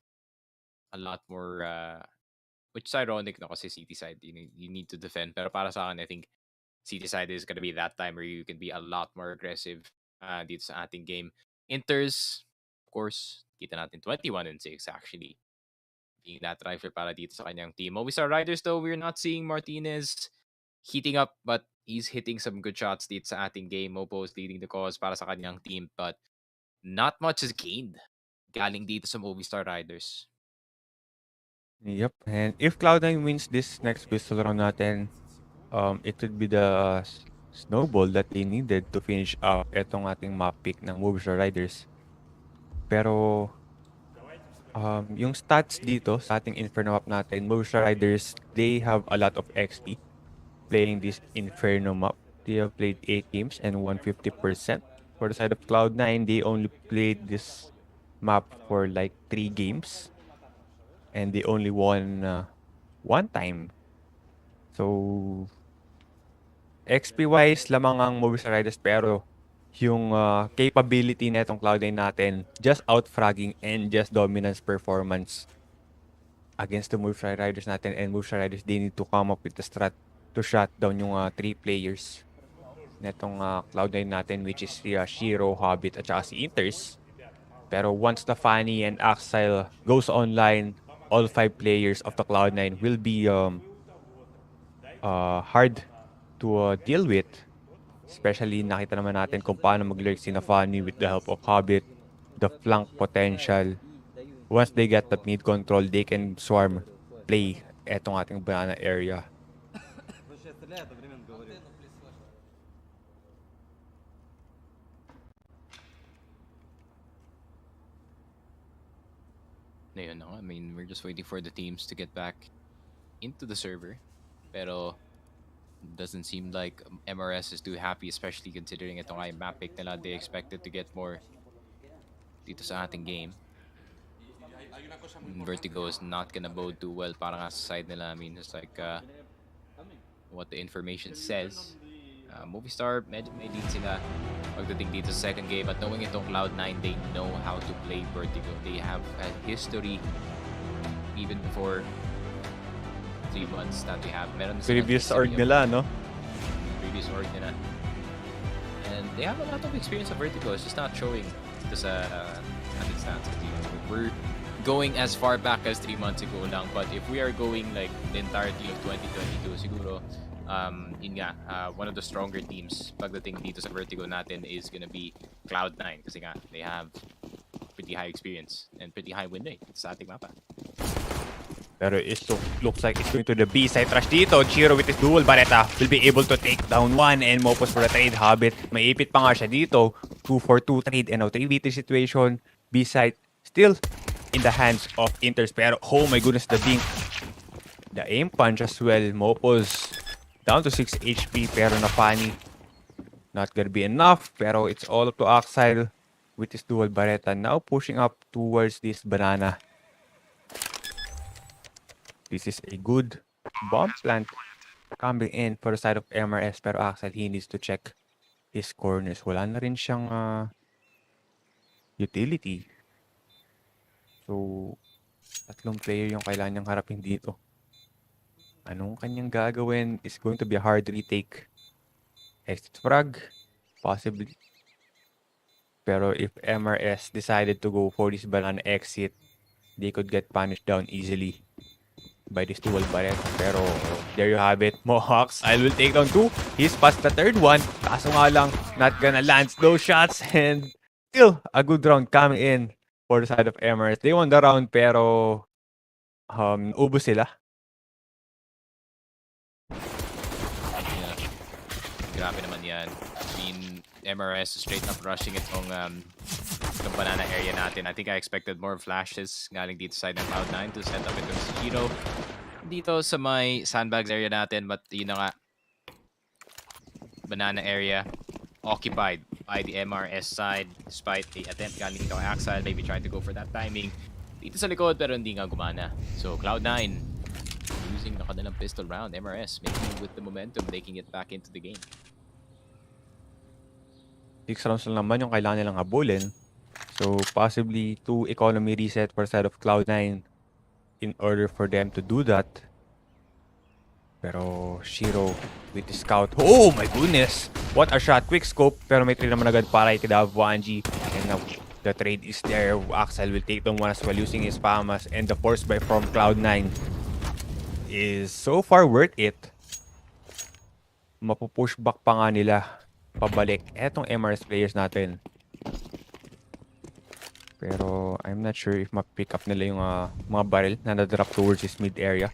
[SPEAKER 7] a lot more, which is ironic, no? Kasi city side, you need to defend. Pero para sa akin, I think city side is gonna be that time where you can be a lot more aggressive dito sa ating game. Inters, of course, kita natin 21-6 actually being that rifle para dito sa kanyang team. Movistar Riders though, we're not seeing Martinez heating up, but he's hitting some good shots dito sa ating game. Mopo is leading the cause para sa kanyang team, but not much is gained galing dito sa Movistar Riders.
[SPEAKER 8] Yep, and if Cloud9 wins this next pistol round natin, it would be the snowball that they needed to finish up etong ating map pick ng Movistar Riders. Pero yung stats dito sa ating Inferno map natin, Movistar Riders, they have a lot of XP playing this Inferno map. They have played 8 games and won 50%. For the side of Cloud9, they only played this map for like 3 games. And they only won 1 time. So, XP-wise, lamang ang Movistar Riders pero yung capability na itong Cloud9 natin, just out-fragging and just dominance performance against the Movistar Riders natin. And Movistar Riders, they need to come up with a strat to shut down yung 3 players netong Cloud9 natin, which is si Shiro, Hobbit, at saka si Inters. Pero once the Fanny and Axile goes online, all 5 players of the Cloud9 will be hard to deal with. Especially, nakita naman natin kung paano mag-lurk si Fanny with the help of Hobbit, the flank potential. Once they get the mid control, they can swarm play etong ating banana area.
[SPEAKER 7] Ayun na nga. I mean, we're just waiting for the teams to get back into the server. Pero doesn't seem like MRS is too happy, especially considering itong ay map pick nila. They expected to get more dito sa ating game. Vertigo is not gonna bode too well para nga sa side nila. I mean, it's like what the information says. Movistar, medyo may lead sila pagdating dito sa second game. At knowing itong Cloud9, they know how to play Vertigo. They have a history even before 3 months that we have. Meron
[SPEAKER 8] Previous org nila, no?
[SPEAKER 7] Previous org nila. And they have a lot of experience of Vertigo. It's just not showing dito sa ating stats. We're going as far back as 3 months ago lang. But if we are going like the entirety of 2022, siguro yun nga, one of the stronger teams pagdating dito sa Vertigo natin is gonna be Cloud9 kasi nga they have pretty high experience and pretty high win rate sa ating mapa.
[SPEAKER 8] Pero it looks like it's going to the B side rush dito. Chiro with his dual Barretta will be able to take down one and Mopos for the trade. Hobbit, maipit pa nga siya dito. 2-4-2 trade and now 3v3 situation. B side still in the hands of Inters. Pero oh my goodness, the dink. The aim punch as well. Mopos down to 6 HP pero na Fanny. Not gonna be enough pero it's all up to Axile with his dual Barretta. Now pushing up towards this banana. This is a good bomb plant coming in for the side of MRS pero Axel, he needs to check his corners. Wala na rin siyang utility. So, 3 player yung kailangan niyang harapin dito. Anong kanyang gagawin is going to be a hard retake. Exit frag, possibly. Pero if MRS decided to go for this banana exit, they could get punished down easily by this dual Barretta. Pero there you have it. Mohawks, I will take down 2. He's past the 3rd one. Kaso nga lang, not gonna land those shots. And still, a good round coming in for the side of MRS. They won the round pero ubos sila.
[SPEAKER 7] Yeah. Grabe naman yan. I mean, MRS straight up rushing itong banana area natin. I think I expected more flashes galing dito side ng Cloud9 to set up itong Shiro dito sa may sandbags area natin. But yun na nga, banana area occupied by the MRS side despite the attempt galing dito kay Axel. Maybe trying to go for that timing dito sa likod pero hindi nga gumana. So Cloud9 using the kanilang pistol round. MRS making with the momentum, making it back into the game.
[SPEAKER 8] 6 rounds lang naman yung kailangan nilang habulin. So, possibly 2 economy reset for side of Cloud9 in order for them to do that. Pero, Shiro with the scout. Oh my goodness! What a shot! Quick scope. Pero may trade naman agad para ikidab 1G. And now, the trade is there. Axel will take them one as well using his Famas. And the force buy from Cloud9 is so far worth it. Mapupush back pa nga nila pabalik etong MRS players natin. Pero I'm not sure if ma-pick up nila yung mga barrel na na-drop towards this mid area.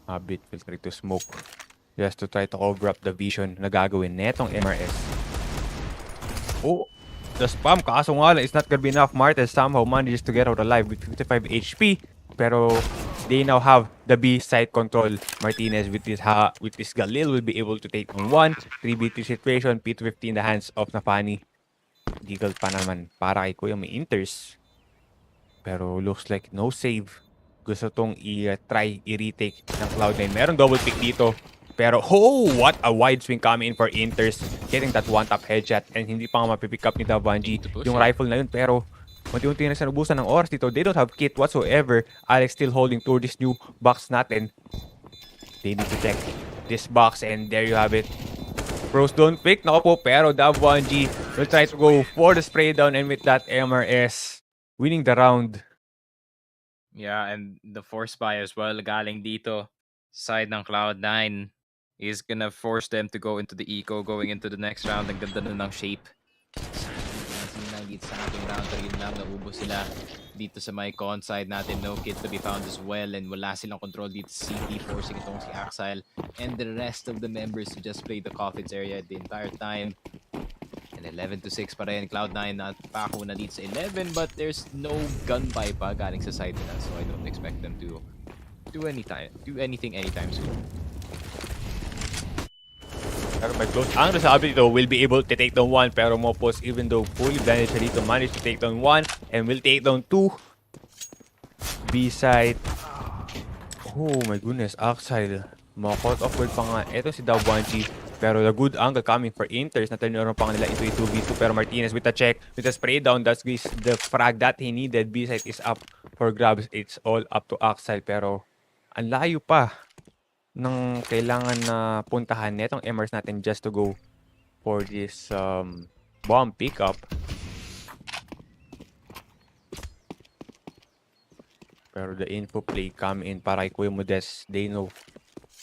[SPEAKER 8] A bit feel free to smoke just to try to cover up the vision na gagawin netong MRS. Oh, the spam kaso nga lang is not gonna be enough. Martes somehow manages to get out alive with 55 HP. Pero they now have the B side control. Martinez with this Galil will be able to take on 3v3 situation. P250 in the hands of Nafani. Deagle pa naman para kay Kuya, may inters. Pero looks like no save. Gusto tong i-try, i-retake ng Cloud9. Meron double pick dito. Pero, what a wide swing coming in for Inters. Getting that one-tap headshot and hindi pa nga mapipick up ni Davanji yung rifle na yun. Pero, unti-unti na siya nabusan ng oras dito. They don't have kit whatsoever. Alex still holding to this new box natin. They need to check this box and there you have it. Pros don't pick. Nako po, pero Davanji will try to go for the spray down and with that MRS winning the round.
[SPEAKER 7] Yeah, and the force buy as well galing dito side ng Cloud9 is gonna force them to go into the eco going into the next round. Ang ganda na ng shape. Sila dito sa ating round, pero yun lang, naubos sila dito sa my con side natin. No kid to be found as well and wala silang control dito sa CT, forcing itong si Axile and the rest of the members to just play the coffins area the entire time. And 11-6 pa rin. Cloud9 at pako na dito sa 11, but there's no gun buy pa galing sa side nila, so I don't expect them to do anything anytime soon.
[SPEAKER 8] Pero by close ang sabi dito will be able to take down 1, pero Mopos even though fully blinded siya dito managed to take down 1 and will take down 2. B side. Oh my goodness, Axile. Mga-caught off guard pa nga. Ito si Dawanji. Pero the good angle coming for Inters na turn around pa nila into a 2v2. Pero Martinez with a check, with a spray down. That's the frag that he needed. B side is up for grabs. It's all up to Axile. Pero ang layo pa ng kailangan na puntahan netong MRs natin just to go for this bomb pickup. Pero the info play come in para kay Kuya Modest. They know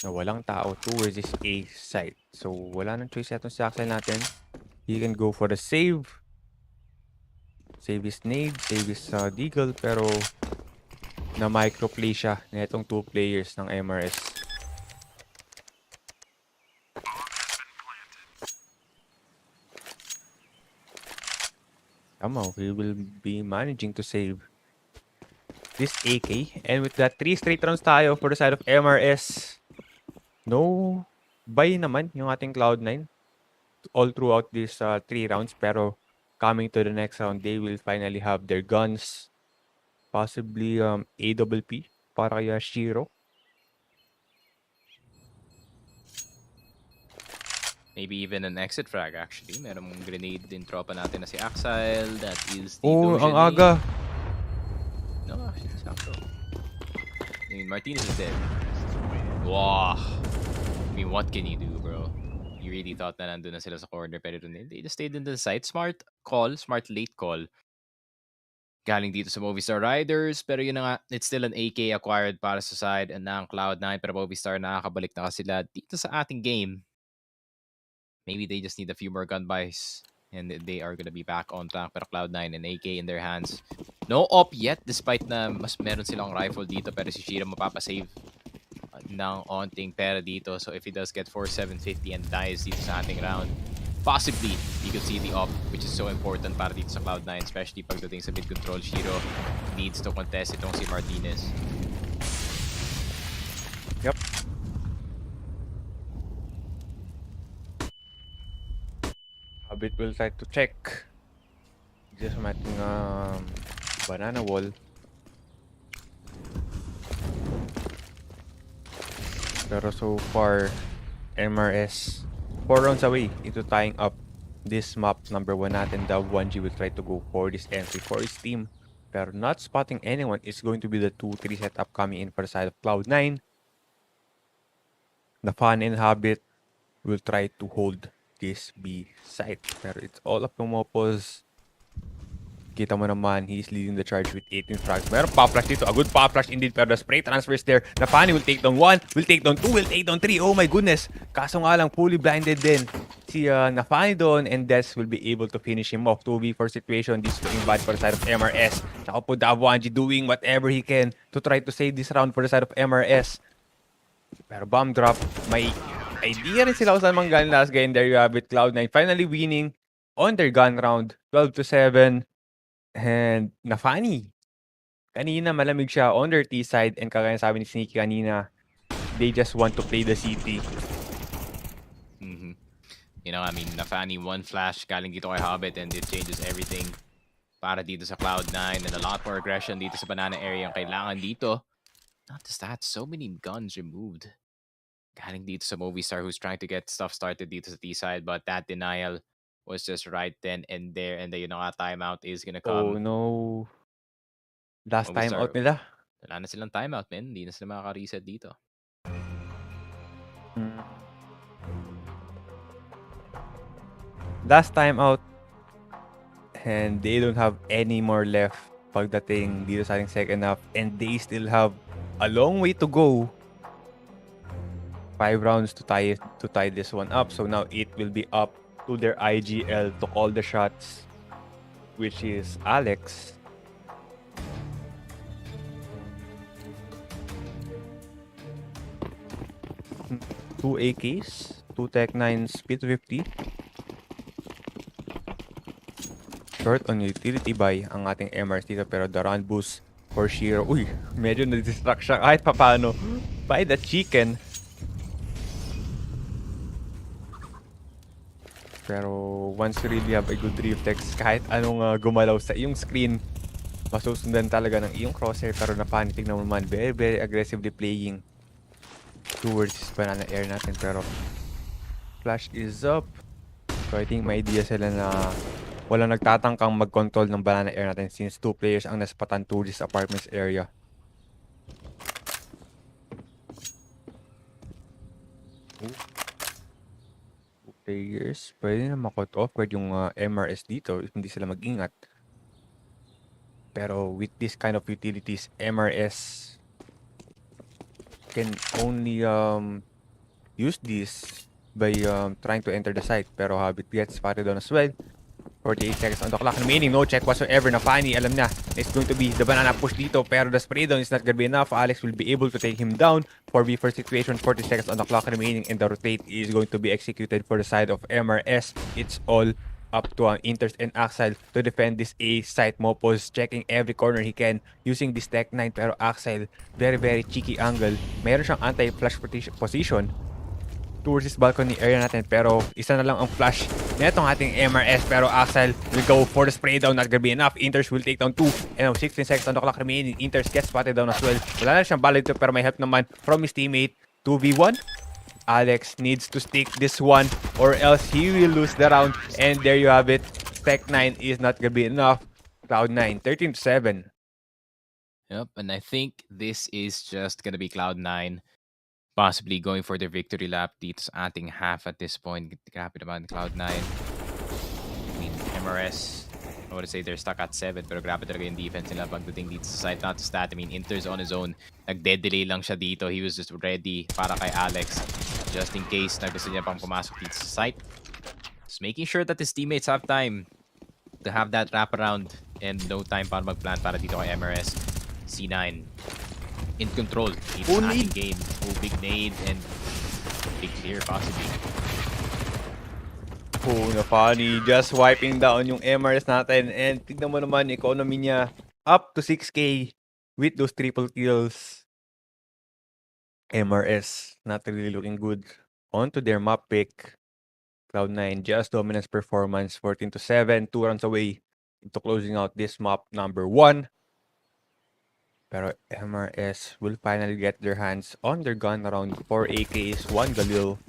[SPEAKER 8] na walang tao towards this A site. So wala nang choice itong si Axel natin. He can go for the save. Save his nade, save his deagle. Pero na microplay siya na itong 2 players ng MRS. Somehow, he will be managing to save this AK. And with that, 3 straight rounds tayo for the side of MRS. No buy naman yung ating Cloud9 all throughout these 3 rounds. Pero coming to the next round, they will finally have their guns. Possibly AWP para kay Shiro.
[SPEAKER 7] Maybe even an exit frag actually. Merong grenade din tropa natin na si Axile. That is the
[SPEAKER 8] ang aga.
[SPEAKER 7] No, actually, sakto. I mean, Martinez is dead. Wow. I mean, what can you do, bro? You really thought na nandun na sila sa corner, pero they just stayed in the side. Smart call, smart late call. Galing dito sa Movistar Riders, pero yun na nga, it's still an AK acquired para sa side and ng Cloud9, pero Movistar nakakabalik na sila dito sa ating game. Maybe they just need a few more gun buys and they are gonna be back on track, pero Cloud9 and AK in their hands. No op yet, despite na mas meron silang rifle dito, pero si Shiro mapapasave ng onting pera dito. So if he does get 4,750 and dies dito sa ating round, possibly you could see the op, which is so important para dito sa Cloud9, especially pagdating sa mid control. Shiro needs to contest itong si Martinez.
[SPEAKER 8] Yep. Habit will try to check just from ating banana wall. Pero so far, MRS 4 rounds away into tying up this map number 1 natin. The 1G will try to go for this entry for his team. Pero not spotting anyone. It's going to be the 2-3 setup coming in for the side of Cloud9. The Fan and Habit will try to hold this B site. Pero it's all up to Mopos. Kita mo naman, he's leading the charge with 18 frags. Meron pa-flash dito. A good pa-flash indeed. Pero the spray transfers there. Nafani will take down 1, will take down 2, will take down 3. Oh my goodness. Kaso nga lang, fully blinded din si Nafani doon. And Des will be able to finish him off. 2v4 situation. This is looking bad for the side of MRS. Saka po Davanji doing whatever he can to try to save this round for the side of MRS. Pero bomb drop. May idea rin sila kung saan manggaling last game. There you have it. Cloud9 finally winning on their gun round. 12-7. And Nafani Kanina malamig siya on their T side and kagaya sabi ni Sneaky kanina, they just want to play the CT.
[SPEAKER 7] Mhm. You know, I mean, Nafani one flash galing dito kay Hobbit and it changes everything para dito sa Cloud9 and a lot more aggression dito sa banana area ang kailangan dito. Not just that, so many guns removed. Galing dito sa Movistar who's trying to get stuff started dito sa T side, but that denial was just right then and there, and the timeout is gonna
[SPEAKER 8] Oh
[SPEAKER 7] come.
[SPEAKER 8] no. Last time
[SPEAKER 7] Movistar,
[SPEAKER 8] out nila.
[SPEAKER 7] wala na silang timeout, man. Hindi na sila makaka-reset dito.
[SPEAKER 8] Last time out. And they don't have any more left pagdating dito sa ating second half. And they still have a long way to go. 5 rounds to tie this one up. So now it will be up to their IGL to call the shots, which is Alex. Two AKs, two Tech 9 speed 50. Short on utility buy ang ating MRs dito pero the run boost for Shiro. Uy, medyo na-distract siya kahit papano by the chicken. Pero once you really have a good reflex, kahit anong gumalaw sa iyong screen, masusundan talaga ng iyong crosshair. Pero Nafani, tignan mo naman, very very aggressively playing towards banana air natin. Pero flash is up. So I think may idea sila na walang nagtatangkang mag-control ng banana air natin since 2 players ang nasapatan to this apartments area. Players, pwede na makot off guard yung MRS dito if hindi sila mag-ingat. Pero with this kind of utilities, MRS can only use this by trying to enter the site. Pero Habit gets spotted on as well. 48 seconds on the clock remaining. No check whatsoever. Nafani, alam na, it's going to be the banana push dito. Pero the spray down is not gonna be enough. Alex will be able to take him down. 4v4 situation, 40 seconds on the clock remaining. And the rotate is going to be executed for the side of MRS. It's all up to Inters and Axel to defend this A site. Mopos checking every corner he can using this Tech 9. Pero Axel, very very cheeky angle. Meron siyang anti-flash position towards this balcony area natin, pero isa na lang ang flash netong ating MRS. Pero Axel will go for the spray down, not gonna be enough. Inters will take down 2 and now 16 seconds on the clock remaining. Inters gets spotted down as well. Wala na siyang bala dito pero may help naman from his teammate. 2v1. Alex needs to stick this one or else he will lose the round. And there you have it. Tech 9 is not gonna be enough. Cloud9 13-7.
[SPEAKER 7] Yep, and I think this is just gonna be Cloud9 possibly going for their victory lap dito sa ating half at this point. Grabe naman Cloud9. I mean, MRS, I would say they're stuck at 7, pero grabe talaga yung defense nila pagdating dito sa site. Not just that, I mean, Inter's on his own. Nag-dead-delay lang siya dito. He was just ready para kay Alex. Just in case na gusto niya pang pumasok dito sa site. Just making sure that his teammates have time to have that wraparound and no time para mag-plan para dito kay MRS. C9 in control dito sa ating game. Oh, big nade and big clear possibly.
[SPEAKER 8] Oh, Nafani just wiping down yung MRS natin. And tignan mo naman, economy niya up to 6k with those triple kills. MRS not really looking good. On to their map pick. Cloud9 just dominance performance, 14-7, 2 rounds away into closing out this map number 1. Pero MRS will finally get their hands on their gun around 4 AKs, 1 Galil.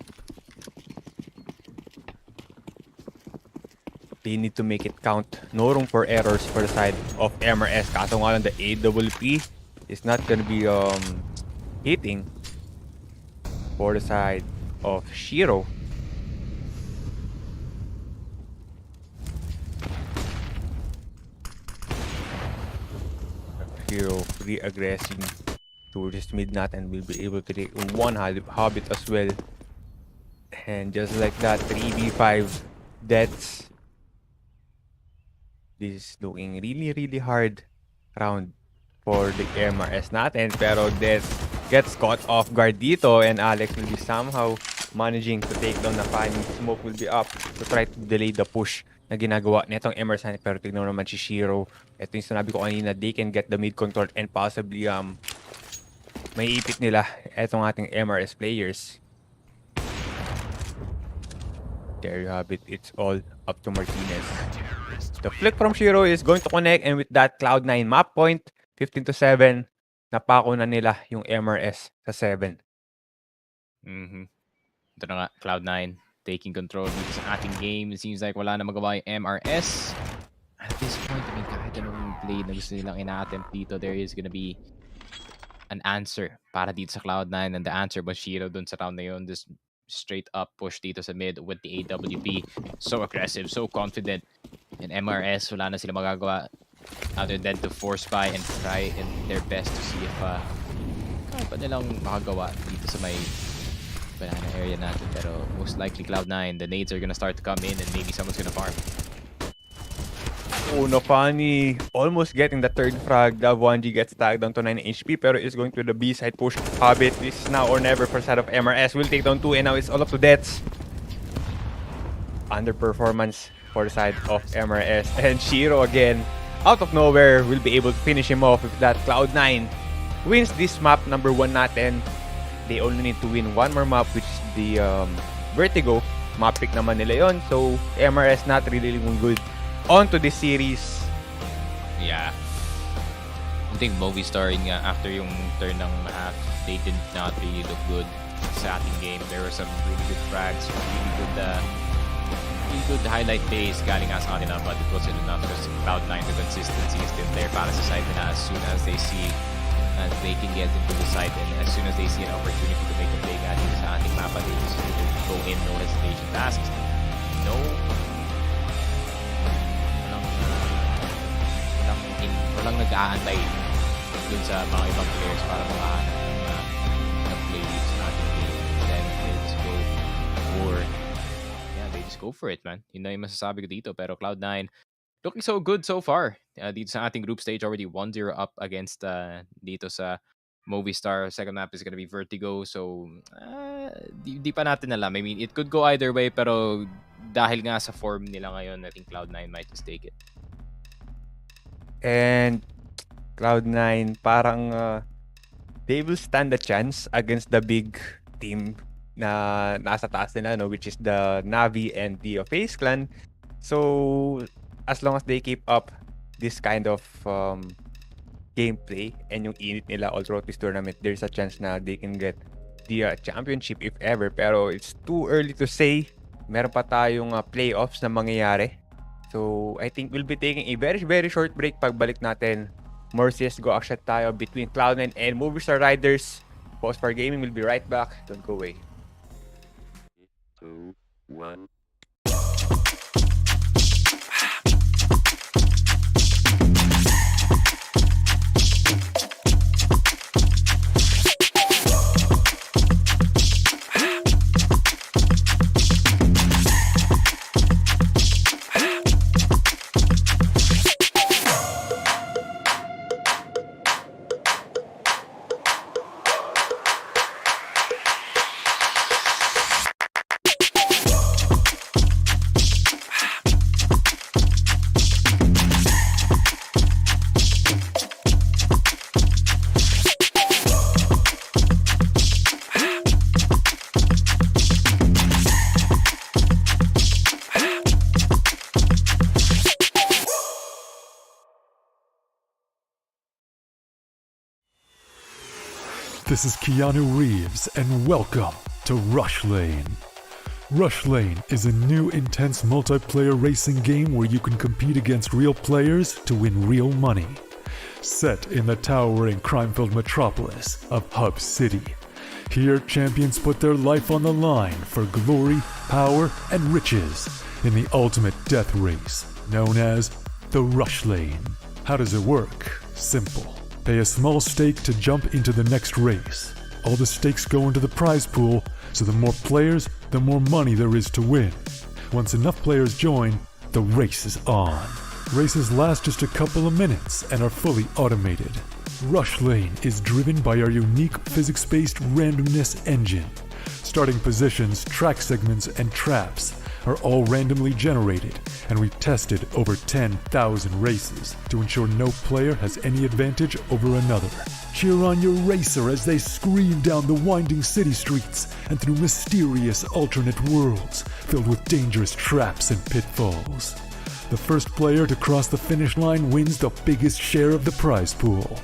[SPEAKER 8] They need to make it count. No room for errors for the side of MRS. Kaso nga lang, the AWP is not gonna be hitting for the side of Shiro. Hero re-aggressing towards mid natin will be able to take one Hobbit as well. And just like that, 3v5 deaths. This is looking really hard round for the MRS natin. Pero Death gets caught off guard dito and Alex will be somehow managing to take down Nafani. Smoke will be up to try to delay the push na ginagawa nitong Emerson. Pero tignan mo naman si Shiro. Ito yung sinabi ko kanina, they can get the mid control and possibly may ipit nila etong ating MRS players. There you have it. It's all up to Martinez. The flick from Shiro is going to connect, and with that Cloud9 map point, 15-7, napako na nila yung MRS sa 7.
[SPEAKER 7] Ito na nga, Cloud9 taking control dito sa ating game. It seems like wala na magawa yung MRS. At this point, I mean, kahit anong play na gusto nilang ina-attempt dito, there is gonna be an answer para dito sa Cloud9, and the answer was Shiro dun sa round na yun. This straight up push dito sa mid with the AWP. So aggressive, so confident. And MRS, wala na sila magagawa other than to force buy and try and their best to see if kaya pa nilang makagawa dito sa may banana area natin. Pero most likely Cloud9, the nades are gonna start to come in and maybe someone's gonna farm.
[SPEAKER 8] Oh, no funny. Almost getting the third frag. The 1G gets tagged down to 9 HP, pero is going to the B side push. Hobbit, this is now or never for side of MRS. Will take down 2, and now it's all up to Deaths. Underperformance for the side of MRS. And Shiro again, out of nowhere, will be able to finish him off with that. Cloud9 wins this map, number 1 natin. They only need to win one more map, which is the Vertigo. Map pick naman nila yon. So, MRS not really good on to this series.
[SPEAKER 7] Yeah. I think Movistar nga after yung turn ng half, they did not really look good sa ating game. There were some really good frags, really good highlight plays galing nga sa kanila, but it wasn't enough because Cloud9, the consistency is still there para sa side nila as soon as they see they can get into the side, and as soon as they see an opportunity to make a play nga dito sa ating mapa, they just go in, no hesitation tasks. Walang nag-aantay dun sa mga ibang players para makahanap ng play dito sa ating game. Then they just go for they just go for it, man. Yun na yung masasabi ko dito. Pero Cloud9 looking so good so far. Dito sa ating group stage, already 1-0 up against dito sa Movistar. Second map is gonna be Vertigo. So di pa natin alam. I mean, it could go either way, pero dahil nga sa form nila ngayon, I think Cloud9 might just take it.
[SPEAKER 8] And Cloud9 parang they will stand a chance against the big team na nasa taas nila, no, which is the Navi and the FaZe Clan. So as long as they keep up this kind of gameplay and yung init nila all throughout this tournament, there's a chance na they can get the championship if ever. Pero it's too early to say. Meron pa tayong playoffs na mangyayari. So, I think we'll be taking a very, very short break. Pagbalik natin, more CSGO action tayo between Cloud9 and Movistar Riders. Pause for gaming. We'll be right back. Don't go away.
[SPEAKER 6] 2, 1.
[SPEAKER 1] This is Keanu Reeves, and welcome to Rush Lane. Rush Lane is a new intense multiplayer racing game where you can compete against real players to win real money. Set in the towering crime-filled metropolis of Hub City. Here, champions put their life on the line for glory, power, and riches in the ultimate death race, known as the Rush Lane. How does it work? Simple. Pay a small stake to jump into the next race. All the stakes go into the prize pool, so the more players, the more money there is to win. Once enough players join, the race is on. Races last just a couple of minutes and are fully automated. Rush Lane is driven by our unique physics-based randomness engine. Starting positions, track segments, and traps are all randomly generated, and we've tested over 10,000 races to ensure no player has any advantage over another. Cheer on your racer as they scream down the winding city streets and through mysterious alternate worlds filled with dangerous traps and pitfalls. The first player to cross the finish line wins the biggest share of the prize pool.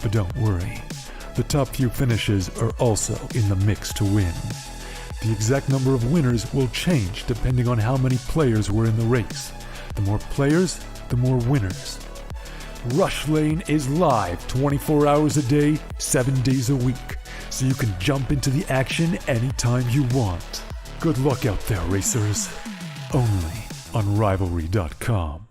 [SPEAKER 1] But don't worry, the top few finishes are also in the mix to win. The exact number of winners will change depending on how many players were in the race. The more players, the more winners. Rush Lane is live 24 hours a day, 7 days a week, so you can jump into the action anytime you want. Good luck out there, racers. Only on Rivalry.com.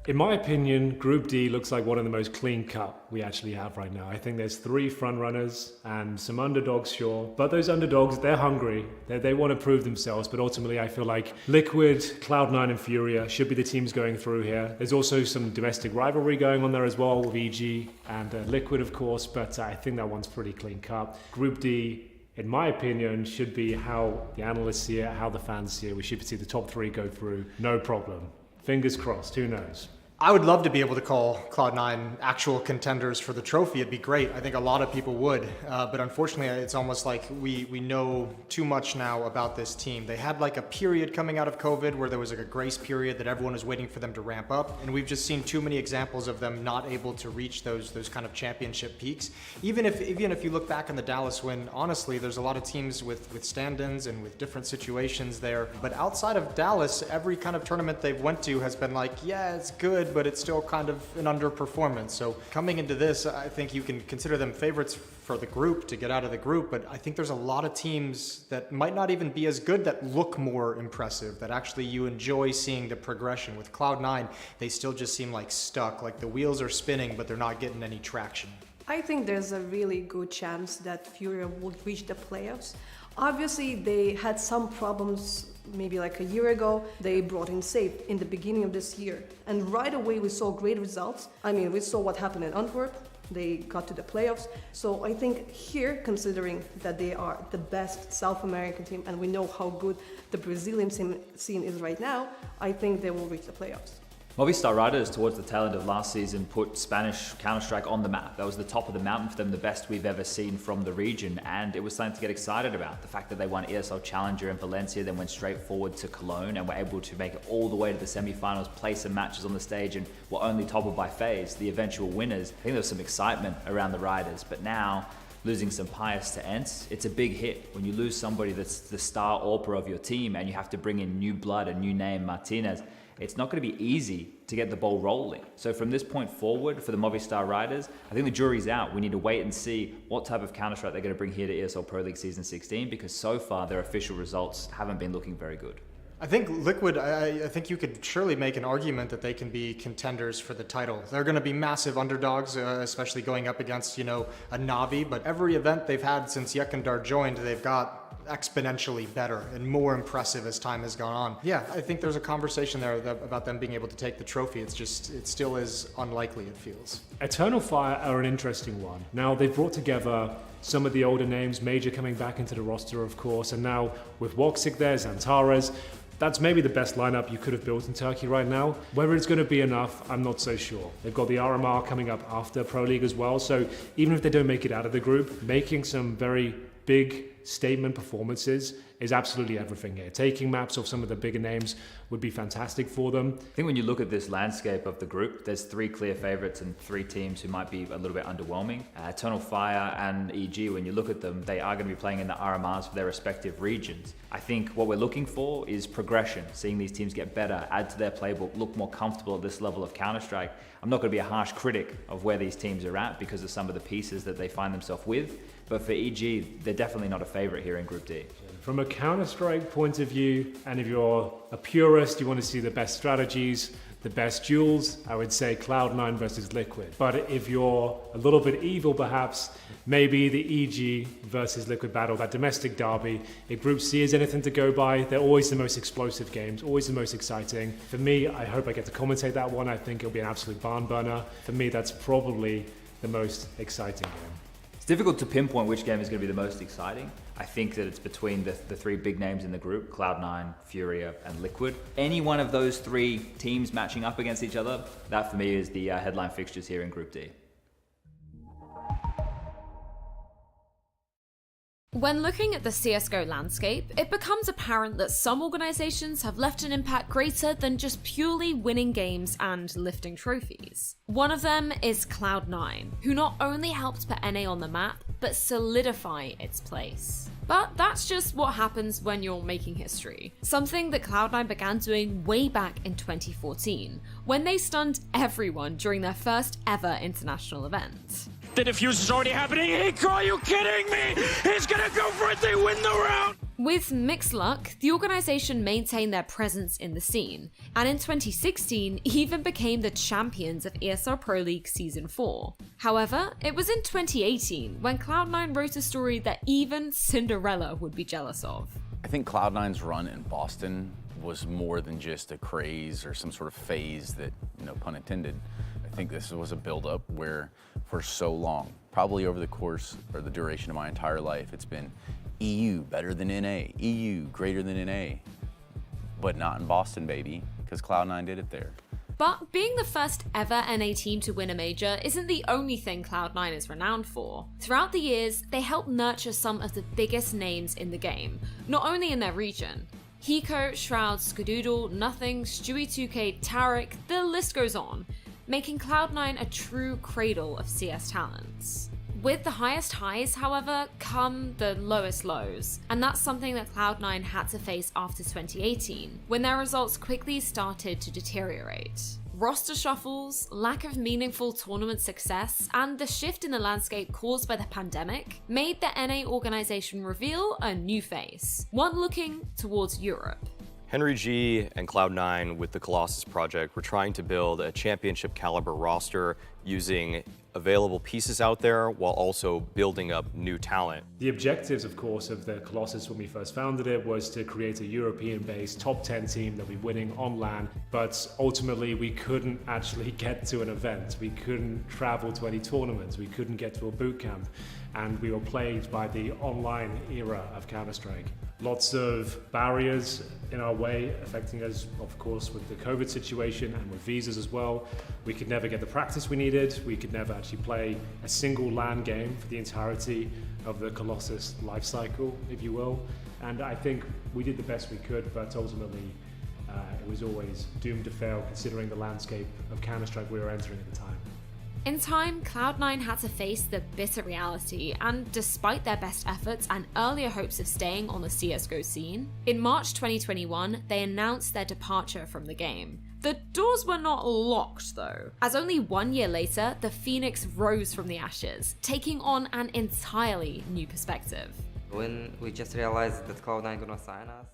[SPEAKER 2] In my opinion, Group D looks like one of the most clean-cut we actually have right now. I think there's 3 front-runners and some underdogs, sure. But those underdogs, they're hungry. They want to prove themselves. But ultimately, I feel like Liquid, Cloud9 and Furia should be the teams going through here. There's also some domestic rivalry going on there as well with EG and Liquid, of course. But I think that one's pretty clean-cut. Group D, in my opinion, should be how the analysts see it, how the fans see it. We should see the top 3 go through, no problem. Fingers crossed, who knows?
[SPEAKER 3] I would love to be able to call Cloud9 actual contenders for the trophy. It'd be great. I think a lot of people would. But unfortunately, it's almost like we know too much now about this team. They had like a period coming out of COVID where there was like a grace period that everyone was waiting for them to ramp up. And we've just seen too many examples of them not able to reach those kind of championship peaks. Even if you look back on the Dallas win, honestly, there's a lot of teams with stand-ins and with different situations there. But outside of Dallas, every kind of tournament they've went to has been like, yeah, it's good, but it's still kind of an underperformance. So coming into this, I think you can consider them favorites for the group to get out of the group, but I think there's a lot of teams that might not even be as good that look more impressive, that actually you enjoy seeing the progression. With Cloud9, they still just seem like stuck, like the wheels are spinning, but they're not getting any traction.
[SPEAKER 4] I think there's a really good chance that Furia would reach the playoffs. Obviously, they had some problems maybe like a year ago. They brought in Safe in the beginning of this year. And right away, we saw great results. I mean, we saw what happened in Antwerp. They got to the playoffs. So I think here, considering that they are the best South American team, and we know how good the Brazilian scene is right now, I think they will reach the playoffs.
[SPEAKER 5] Movistar Riders, towards the tail end of last season, put Spanish Counter-Strike on the map. That was the top of the mountain for them, the best we've ever seen from the region, and it was something to get excited about. The fact that they won ESL Challenger in Valencia, then went straight forward to Cologne, and were able to make it all the way to the semi-finals, play some matches on the stage, and were only toppled by FaZe, the eventual winners. I think there was some excitement around the Riders, but now, losing some Pius to Ents, it's a big hit. When you lose somebody that's the star AWPer of your team, and you have to bring in new blood, a new name, Martinez, it's not going to be easy to get the ball rolling. So from this point forward, for the Movistar Riders, I think the jury's out. We need to wait and see what type of Counter-Strike they're going to bring here to ESL Pro League Season 16, because so far their official results haven't been looking very good.
[SPEAKER 3] I think Liquid, I think you could surely make an argument that they can be contenders for the title. They're going to be massive underdogs, especially going up against, a Navi, but every event they've had since Yekindar joined, they've got exponentially better and more impressive as time has gone on. Yeah, I think there's a conversation there about them being able to take the trophy. It still is unlikely, it feels.
[SPEAKER 2] Eternal Fire are an interesting one. Now, they've brought together some of the older names, Major coming back into the roster, of course, and now with Woxic there, Xantares, That's maybe the best lineup you could have built in Turkey right now. Whether it's going to be enough, I'm not so sure. They've got the RMR coming up after Pro League as well, so even if they don't make it out of the group, making some very big statement performances is absolutely everything here. Taking maps off some of the bigger names would be fantastic for them.
[SPEAKER 5] I think when you look at this landscape of the group, there's 3 clear favorites and 3 teams who might be a little bit underwhelming. Eternal Fire and EG, when you look at them, they are going to be playing in the RMRs for their respective regions. I think what we're looking for is progression, seeing these teams get better, add to their playbook, look more comfortable at this level of Counter-Strike. I'm not going to be a harsh critic of where these teams are at because of some of the pieces that they find themselves with, but for EG, they're definitely not a favorite here in Group D.
[SPEAKER 2] From a Counter-Strike point of view, and if you're a purist, you want to see the best strategies, the best duels, I would say Cloud9 versus Liquid. But if you're a little bit evil perhaps, maybe the EG versus Liquid battle, that domestic derby. If Group C is anything to go by, they're always the most explosive games, always the most exciting. For me, I hope I get to commentate that one. I think it'll be an absolute barn burner. For me, that's probably the most exciting game.
[SPEAKER 5] It's difficult to pinpoint which game is going to be the most exciting. I think that it's between the 3 big names in the group, Cloud9, Furia, and Liquid. Any one of those 3 teams matching up against each other, that for me is the headline fixtures here in Group D.
[SPEAKER 9] When looking at the CSGO landscape, it becomes apparent that some organizations have left an impact greater than just purely winning games and lifting trophies. One of them is Cloud9, who not only helped put NA on the map, but solidify its place. But that's just what happens when you're making history. Something that Cloud9 began doing way back in 2014, when they stunned everyone during their first ever international event.
[SPEAKER 10] The defuse is already happening. Hiko, are you kidding me? He's gonna go for it. They win the round.
[SPEAKER 9] With mixed luck, the organization maintained their presence in the scene, and in 2016 even became the champions of ESL Pro League Season 4. However, it was in 2018 when Cloud9 wrote a story that even Cinderella would be jealous of.
[SPEAKER 11] I think Cloud9's run in Boston was more than just a craze or some sort of phase that, pun intended. I think this was a build-up where for so long, probably over the course or the duration of my entire life, it's been EU better than NA, EU greater than NA, but not in Boston, baby, because Cloud9 did it there.
[SPEAKER 9] But being the first ever NA team to win a major isn't the only thing Cloud9 is renowned for. Throughout the years, they helped nurture some of the biggest names in the game, not only in their region. Hiko, Shroud, Skadoodle, Nothing, Stewie2K, Tarek, the list goes on, making Cloud9 a true cradle of CS talents. With the highest highs, however, come the lowest lows, and that's something that Cloud9 had to face after 2018, when their results quickly started to deteriorate. Roster shuffles, lack of meaningful tournament success, and the shift in the landscape caused by the pandemic made the NA organization reveal a new face, one looking towards Europe.
[SPEAKER 12] Henry G and Cloud9 with the Colossus project were trying to build a championship caliber roster using available pieces out there while also building up new talent.
[SPEAKER 2] The objectives, of course, of the Colossus when we first founded it was to create a European-based top 10 team that would be winning on LAN, but ultimately we couldn't actually get to an event. We couldn't travel to any tournaments. We couldn't get to a boot camp, and we were plagued by the online era of Counter-Strike. Lots of barriers in our way, affecting us, of course, with the COVID situation and with visas as well. We could never get the practice we needed. We could never actually play a single LAN game for the entirety of the Colossus life cycle, if you will. And I think we did the best we could, but ultimately it was always doomed to fail considering the landscape of Counter-Strike we were entering at the time.
[SPEAKER 9] In time, Cloud9 had to face the bitter reality, and despite their best efforts and earlier hopes of staying on the CSGO scene, in March 2021, they announced their departure from the game. The doors were not locked though, as only 1 year later, the Phoenix rose from the ashes, taking on an entirely new perspective.
[SPEAKER 13] When we just realized that Cloud9 gonna sign us,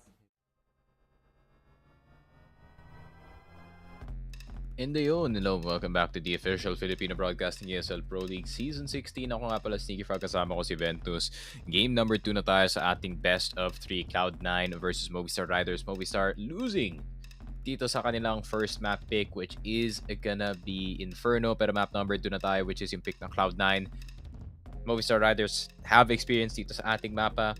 [SPEAKER 7] Hindi yun. Hello, welcome back to the official Filipino Broadcasting ESL Pro League Season 16. Ako nga pala, Sneaky Frog, kasama ko si Ventus. Game number 2 na tayo sa ating best of 3 Cloud9 versus Movistar Riders. Movistar losing dito sa kanilang first map pick, which is gonna be Inferno. Pero map number 2 na tayo, which is yung pick ng Cloud9. Movistar Riders have experience dito sa ating mapa.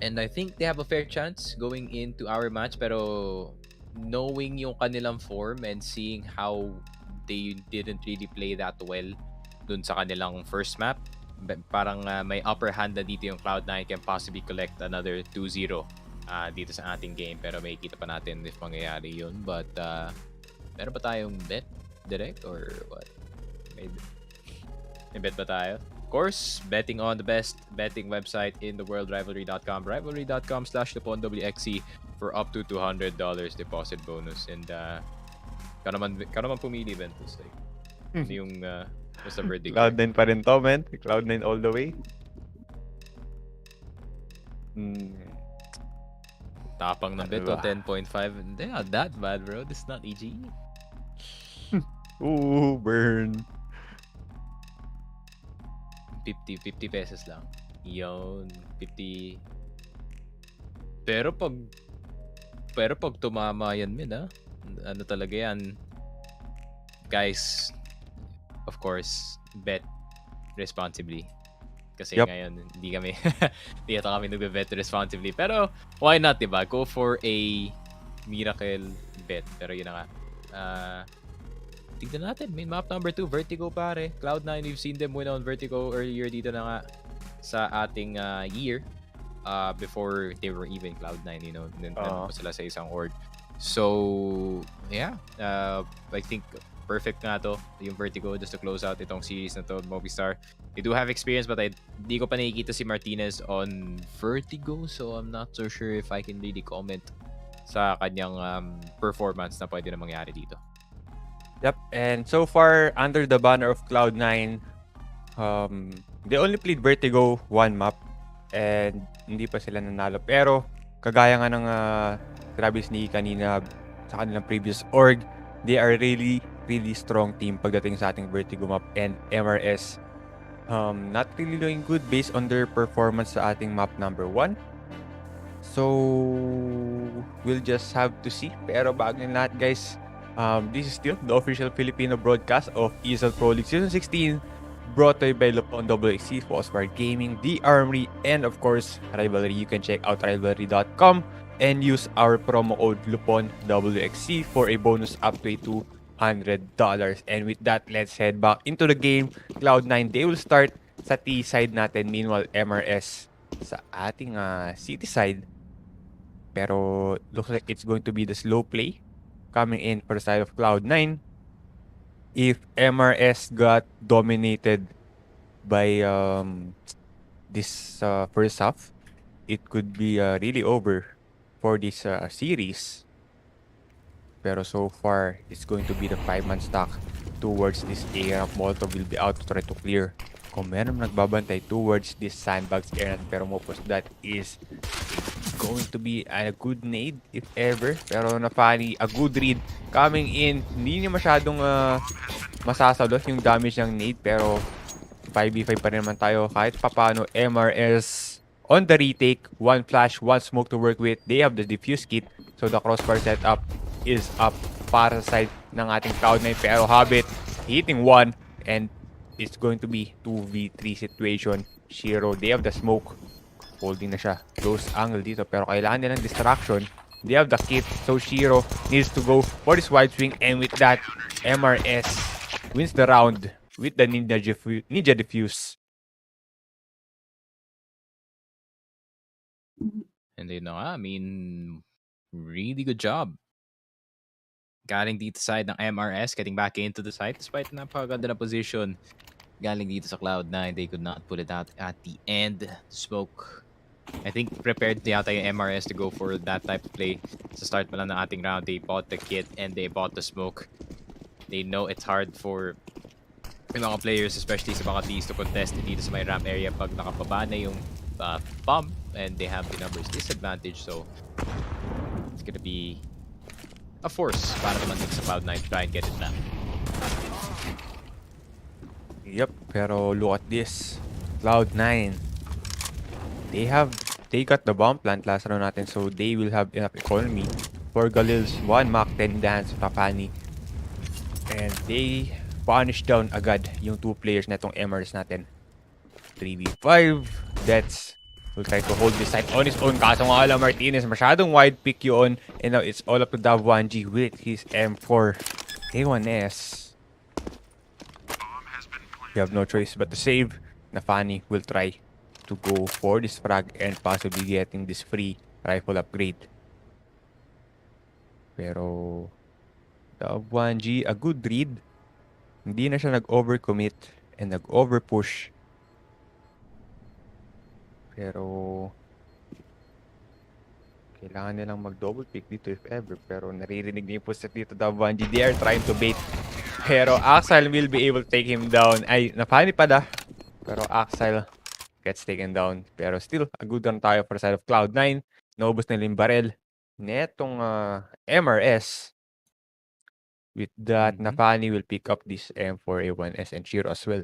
[SPEAKER 7] And I think they have a fair chance going into our match, pero knowing yung kanilang form and seeing how they didn't really play that well dun sa kanilang first map, parang may upper hand na dito yung Cloud9 can possibly collect another 2-0 dito sa ating game. Pero may kita pa natin if mangyayari yun. But meron ba tayong bet direct or what? May bet ba tayo? Of course, betting on the best betting website in the world, rivalry.com. Rivalry.com/LuponWXC for up to $200 deposit bonus. And ka naman pumili, Ventus. Like, ano yung what's the verdict?
[SPEAKER 8] Cloud9 pa rin to, man. Cloud9 all the way.
[SPEAKER 7] Tapang ng bet to 10.5. They're not that bad, bro. This is not EG.
[SPEAKER 8] Ooh, burn.
[SPEAKER 7] 50 pesos lang. Yun, 50. Pero pag tumama yan, ano talaga yan? Guys, of course, bet responsibly. Kasi ngayon, hindi kami nagbe-bet responsibly. Pero, why not, diba? Go for a miracle bet. Pero yun na nga. Tignan natin. Main map number 2, Vertigo, pare. Cloud9, we've seen them win on Vertigo earlier dito na nga sa ating year. Before they were even Cloud9, you know. Nandun pa sila sa isang org. So, yeah. I think perfect nga to, yung Vertigo, just to close out itong series na to, Movistar. They do have experience, but di ko pa nakikita si Martinez on Vertigo, so I'm not so sure if I can really comment sa kanyang performance na pwede na mangyari dito.
[SPEAKER 8] Yep, and so far, under the banner of Cloud9, they only played Vertigo one map, and hindi pa sila nanalo. Pero, kagaya nga ng Travis ni kanina sa kanilang previous org, they are really strong team pagdating sa ating Vertigo map, and MRS not really doing good based on their performance sa ating map number 1. So, we'll just have to see. Pero bago na lahat, guys, this is still the official Filipino broadcast of ESL Pro League Season 16, brought to you by LuponWXC, Phosphor Gaming, The Armory, and of course, Rivalry. You can check out rivalry.com and use our promo code LuponWXC for a bonus up to $200. And with that, let's head back into the game. Cloud9, they will start sa T side natin. Meanwhile, MRS sa ating city side. Pero looks like it's going to be the slow play coming in for the side of Cloud9. If MRS got dominated by this first half, it could be really over for this series. Pero so far, it's going to be the 5-man stack towards this area. Molotov will be out to try to clear. Kung meron nagbabantay towards this sandbags area, pero Mopos, that is going to be a good nade if ever. Pero na-funny, a good read coming in. Hindi niya masyadong masasagot yung damage ng nade, pero 5v5 pa rin naman tayo. Kahit papano, MRS on the retake. One flash, one smoke to work with. They have the defuse kit, so the crossbar setup is up para sa side ng ating Cloud9. Pero Habit hitting one, and it's going to be 2v3 situation. Shiro, they have the smoke. Holding na siya. Close angle dito, pero kailangan nilang distraction. They have the kit, so Shiro needs to go for this wide swing, and with that, MRS wins the round with the Ninja Defuse.
[SPEAKER 7] And you know, I mean, really good job. Galing dito side ng MRS, getting back into the side despite napakaganda na position. Galing dito sa Cloud9, they could not put it out at the end. Smoke, I think prepared yata yung MRS to go for that type of play. Sa start pa lang ng ating round, they bought the kit and they bought the smoke. They know it's hard for yung mga players, especially sa mga Ds, to contest dito sa may ramp area pag nakapaba na yung bomb and they have the numbers disadvantage. So, it's gonna be a force para naman sa Cloud9 to try and get it back.
[SPEAKER 8] Yep, pero look at this. Cloud9. They got the bomb plant last round natin, so they will have enough economy for Galil's 1 Mach 10 dance sa Tafani. And they punish down agad yung 2 players na itong MRS natin. 3v5. That's will try to hold this side on his own. Kaso nga lang, Martinez, masyadong wide pick yun. And now it's all up to Dav1G with his M4 A1S. You have no choice but to save. Nafani will try to go for this frag and possibly getting this free rifle upgrade. Pero Dav1G, a good read. Hindi na siya nag-overcommit and nag-overpush. Pero kailangan nilang mag-double pick dito if ever. Pero naririnig niyo po sa dito Dav1G. They are trying to bait. Pero Axel will be able to take him down. Ay, napani pa da. Pero Axel gets taken down. Pero still, a good run tayo for the side of Cloud9. Naubos nila yung barrel. Netong MRS. With that, Nafani will pick up this M4A1S and Shiro as well.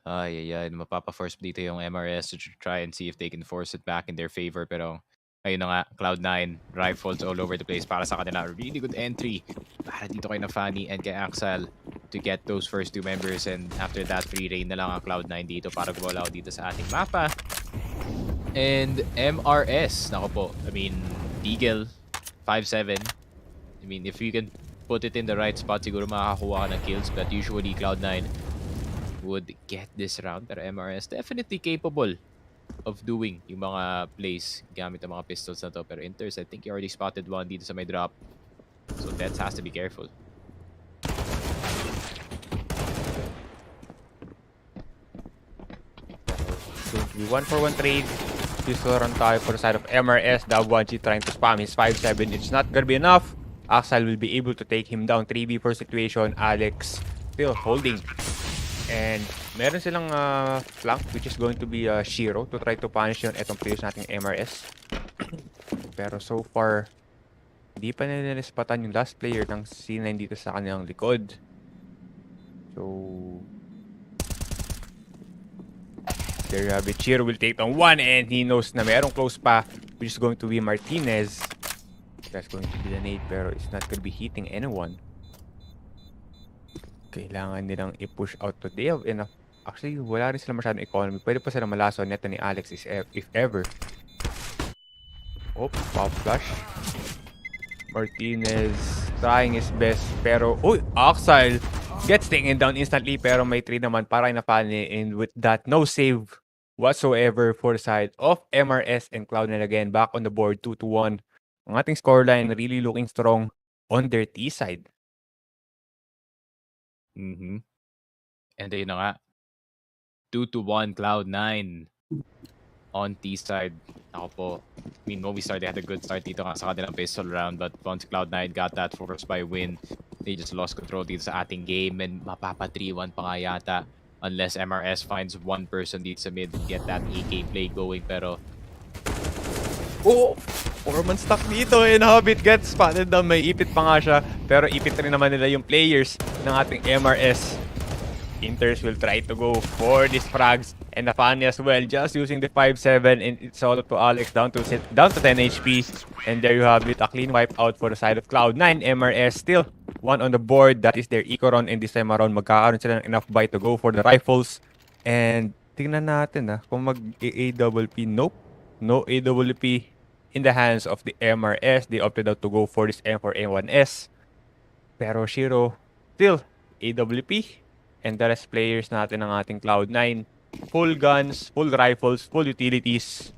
[SPEAKER 7] Mapapa-force dito yung MRS to try and see if they can force it back in their favor. Pero ayun na nga, Cloud9, rifles all over the place para sa kanila. Really good entry para dito kay Nafani and kay Axel to get those first two members. And after that, free reign na lang ang Cloud9 dito para gumalaw dito sa ating mapa. And MRS, nako po, I mean, Eagle, 5-7. I mean, if you can put it in the right spot, siguro makakakuha ka ng kills. But usually, Cloud9 would get this round. Pero MRS definitely capable of doing yung mga plays gamit ang mga pistols na to. Pero Inters, I think he already spotted one dito sa may drop. So Tets has to be careful.
[SPEAKER 8] Going to be 1-for-1 trade. Pistol run tayo for the side of MRS. Dav1G trying to spam his 5-7. It's not gonna be enough. Axel will be able to take him down. 3v4 situation. Alex still holding. And meron silang flank which is going to be Shiro to try to punish yun etong players nating MRS. Pero so far, hindi pa nila nispatan yung last player ng C9 dito sa kanilang likod. So, there you have it. Shiro will take down one and he knows na merong close pa which is going to be Martinez. That's going to be the nade pero it's not going to be hitting anyone. Kailangan nilang i-push out to. They have enough. Actually, wala rin sila masyadong economy. Pwede pa sila malaso neto ni Alex if ever. Oh, pop flash. Martinez trying his best. Pero, uy, Axel gets taken down instantly. Pero may 3 naman para Nafani. And with that, no save whatsoever for the side of MRS and Cloud9 again. Back on the board, 2-1. Ang ating scoreline really looking strong on their T side.
[SPEAKER 7] And ayun na nga, 2-1 Cloud9 on T side. Ako po, I mean, Movistar, they had a good start dito nga sa kanilang pistol round, but once Cloud9 got that forced by win, they just lost control dito sa ating game, and mapapa 3-1 pa nga yata unless MRS finds one person dito sa mid and get that AK play going. Pero
[SPEAKER 8] oh, 4-man stuck dito and Hobbit gets spotted down. May ipit pa nga siya, pero ipit rin naman nila yung players ng ating MRS. Inters will try to go for these frags and Nafani as well, just using the 5-7, and it's all up to Alex down to 10 HP. And there you have it, a clean wipe out for the side of Cloud9. MRS still one on the board. That is their eco run, and this time around magkakaroon sila ng enough buy to go for the rifles. And tingnan natin kung mag-AWP. Nope, no AWP in the hands of the MRS. They opted out to go for this M4A1S. Pero Shiro still AWP. And the rest players natin ng ating Cloud9. Full guns, full rifles, full utilities.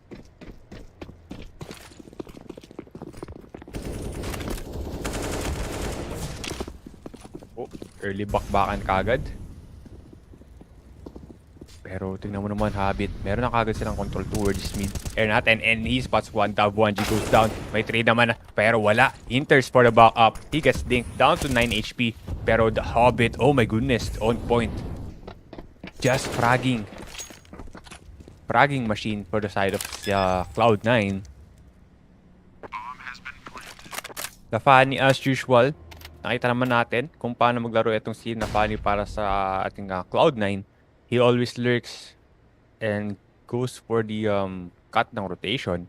[SPEAKER 8] Oh, early bakbakan kagad. Pero tingnan mo naman, Habit. Meron na kagad silang control towards mid. Air natin, and he spots one. Dav1G goes down. May trade naman pero wala. Inters for the back up. He gets dinked down to 9 HP. Pero the Hobbit, oh my goodness, on point. Just fragging. Fragging machine for the side of Cloud9. Nafani as usual. Nakita naman natin kung paano maglaro itong si Nafani para sa ating Cloud9. He always lurks and goes for the cut ng rotation.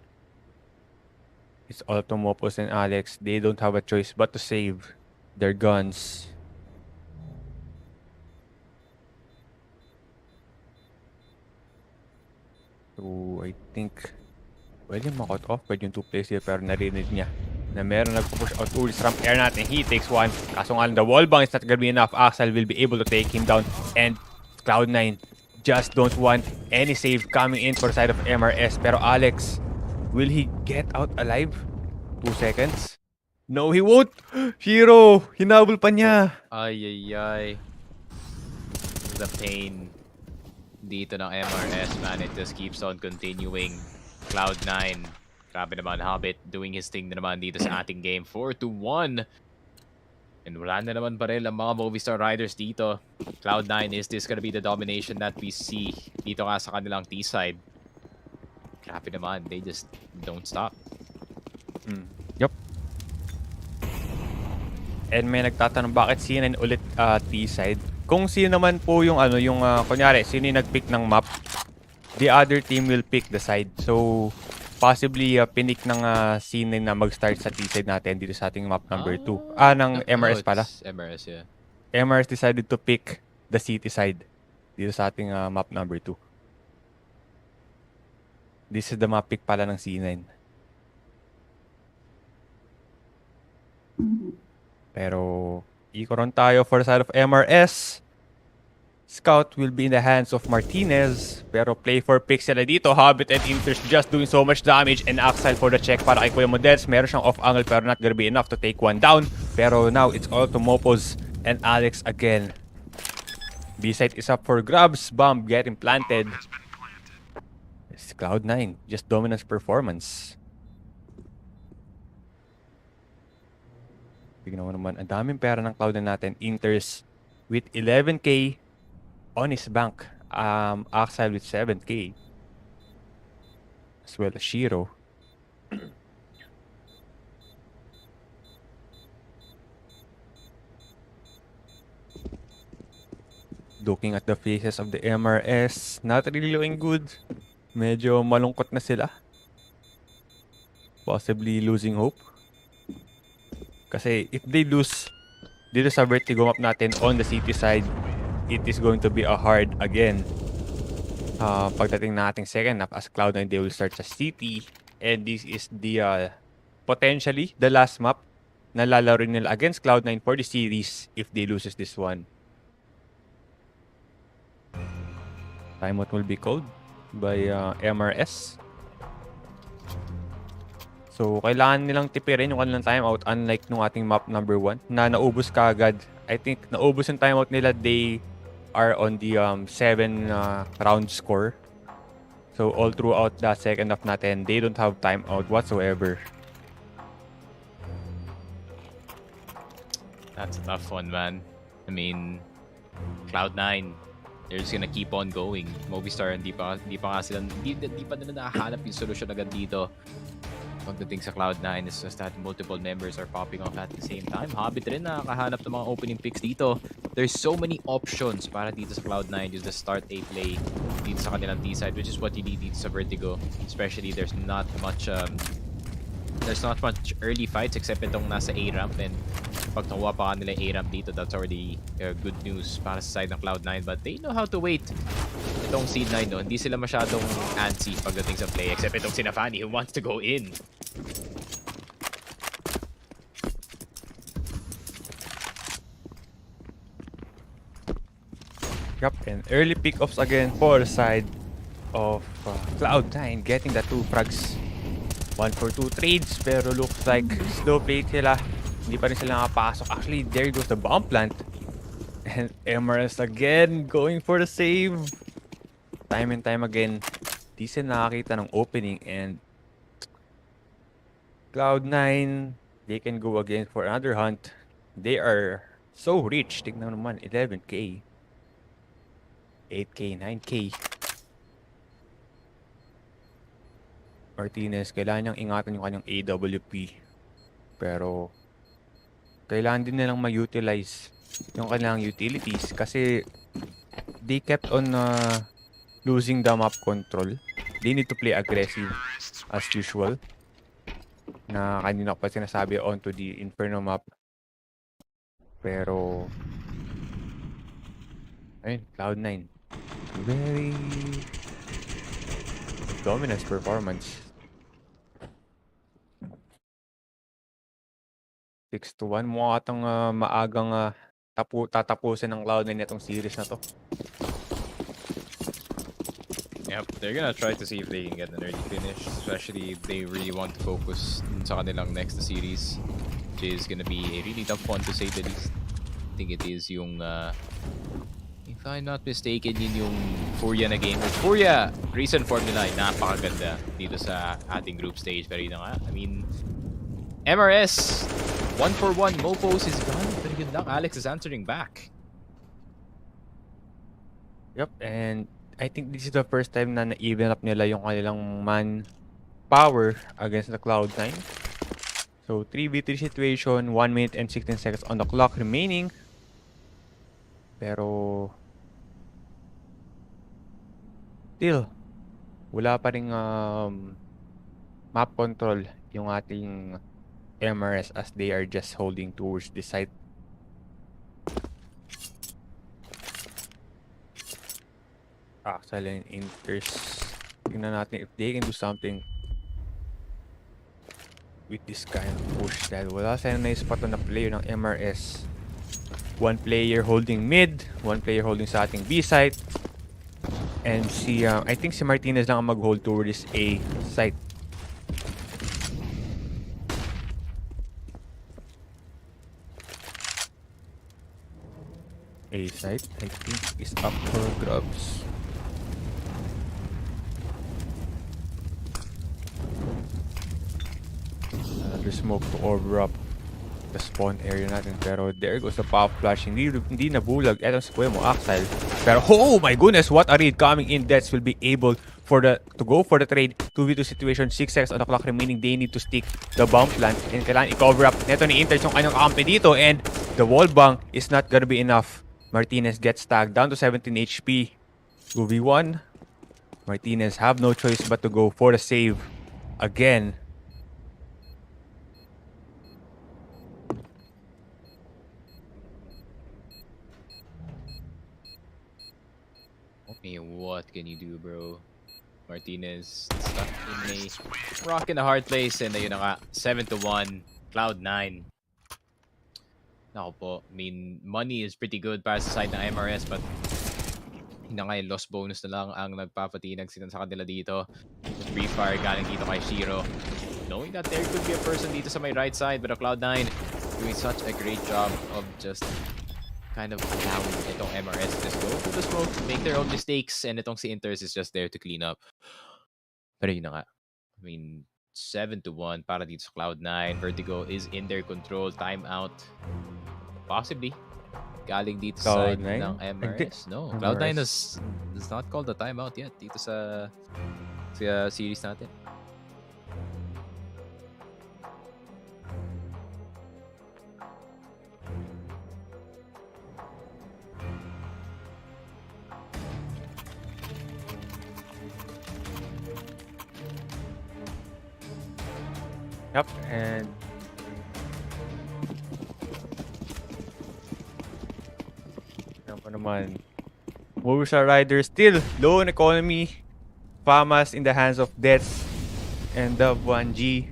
[SPEAKER 8] It's all to Mopos and Alex. They don't have a choice but to save their guns. So I think Pwede makot off, pwede yung 2 plays here, pero narinig niya na meron nagpo-push out ulit sa ramp air natin. He takes one. Kaso nga lang, the wall bang is not gonna be enough. Axel will be able to take him down. And Cloud9 just don't want any save coming in for the side of MRS. Pero Alex, will he get out alive? 2 seconds? No, he won't! Shiro! Hinabol pa niya!
[SPEAKER 7] Ay. The pain dito ng MRS, man. It just keeps on continuing. Cloud9. Grabe naman, Hobbit doing his thing na naman dito sa ating game. 4-1. And wala na naman pa rin ang mga Movistar Riders dito. Cloud9, is this gonna be the domination that we see dito nga sa kanilang T-side? Grabe naman, they just don't stop.
[SPEAKER 8] Yup. And may nagtatanong bakit C9 ulit T-side. Kung sino naman po yung kunyari, sino yung nag-pick ng map, the other team will pick the side. So, possibly pinik ng C9 na mag-start sa T-side natin dito sa ating map number 2. Ng MRS pala.
[SPEAKER 7] MRS, yeah.
[SPEAKER 8] MRS decided to pick the city side dito sa ating map number 2. This is the map pick pala ng C9. Pero, ikoron tayo for the side of MRS. Scout will be in the hands of Martinez. Pero play for picks sila dito. Hobbit and Inters just doing so much damage. And Axel for the check para kay Kuya Models. Meron siyang off angle pero not gonna be enough to take one down. Pero now it's all to Mopos and Alex again. B-side is up for grabs. Bomb getting planted. It's Cloud9. Just dominance performance. Tignan mo naman. Ang daming pera ng Cloud9 natin. Inters with 11k. On his bank, Axel with 7k. As well as Shiro. Looking at the faces of the MRS, not really looking good. Medyo malungkot na sila. Possibly losing hope. Kasi if they lose dito sa Vertigo map natin on the city side, it is going to be a hard again. Pagdating na ating second half as Cloud9, they will start sa city. And this is the potentially the last map na lalaro nila against Cloud9 for the series if they loses this one. Timeout will be called by MRS. So, kailangan nilang tipirin yung kanilang timeout unlike nung ating map number 1 na naubos kaagad. I think naubos yung timeout nila. They are on the 7 round score. So, all throughout the second half natin, they don't have timeout whatsoever.
[SPEAKER 7] That's a tough one, man. I mean, Cloud9, they're just gonna keep on going. Movistar, hindi pa nila nakahanap yung solusyon agad dito. Pagdating sa Cloud9 is just that multiple members are popping off at the same time. Hobbit rin nakakahanap ng mga opening picks dito. There's so many options para dito sa Cloud9 just to start a play dito sa kanilang T-side, which is what you need dito sa Vertigo. Especially there's not much early fights except itong nasa A-ramp, and pag nakuha pa kanila A-ramp dito, that's already good news para sa side ng Cloud9, but they know how to wait. Itong C9, no, hindi sila masyadong antsy pagdating sa play except itong Sinafani who wants to go in.
[SPEAKER 8] Yup, and early pickoffs again for the side of Cloud9, getting the 2 frags. 1 for 2 trades, pero looks like slow play sila. Hindi pa rin sila nakapasok. Actually, there goes the bomb plant. And Emeralds again going for the save. Time and time again, di sila nakakita ng opening, and Cloud9, they can go again for another hunt. They are so rich. Tignan naman, 11k. 8k, 9k. Martinez, kailangan niyang ingatan yung kanyang AWP. Pero, kailangan din nilang ma-utilize yung kanilang utilities kasi they kept on losing the map control. They need to play aggressive as usual. Na kanina ko pa sinasabi onto the Inferno map. Pero, ayun, Cloud9. Very dominance performance. 6-1. Mukha atang maagang tatapusin ng Cloud9 itong series na to.
[SPEAKER 7] Yep, they're gonna try to see if they can get an early finish, especially if they really want to focus sa kanilang next series, which is gonna be a really tough one to say the least. I think it is yung, if I'm not mistaken, yun yung Furia na game. Furia, recent form nila ay napakaganda dito sa ating group stage. Pero yun na nga, I mean, MRS, 1-for-1, Mopos is gone. Pero yun lang, Alex is answering back.
[SPEAKER 8] Yep, and I think this is the first time na na-even up nila yung kanilang man power against the Cloud9. So 3v3 situation, 1 minute and 16 seconds on the clock remaining. Pero still, wala pa ring map control yung ating MRS as they are just holding towards the site. Excellent Inters. Tingnan natin if they can do something with this kind of push dahil wala sa na-spot na player ng MRS. One player holding mid, one player holding sa ating B site. And I think si Martinez lang ang mag-hold toward this A site. A site, I think, is up for grabs. Another smoke to over up the spawn area natin. Pero there goes the pop flash. Hindi nabulag. Etong si Kuya mo, Axel. Pero oh my goodness, what a read coming in. Dets will be able to go for the trade. 2v2 situation, 6 seconds on the clock remaining. They need to stick the bomb plant. And kailangan i-cover up neto ni Inter yung kanyang kampi dito. And the wall bang is not gonna be enough. Martinez gets tagged down to 17 HP. 2v1. Martinez have no choice but to go for the save again.
[SPEAKER 7] What can you do, bro? Martinez stuck in a rock in a hard place, and ayun na nga, 7-1, Cloud9. Nako po, I mean, money is pretty good para sa side ng MRS, but hindi na nga yung loss bonus na lang ang nagpapatinag sa kanila dito. Free fire galing dito kay Shiro. Knowing that there could be a person dito sa my right side, but Cloud9 doing such a great job of just kind of allowing itong MRS to just go to the smoke, make their own mistakes, and itong si Inters is just there to clean up. Pero yun na nga. I mean, 7-1 para dito sa Cloud9. Vertigo is in their control. Timeout. Possibly. Galing dito sa side ng MRS. No, Cloud9 has not called the timeout yet dito sa series natin.
[SPEAKER 8] Yep, and naman, Movistar Rider still low in economy. Famas in the hands of Dets and the 1G.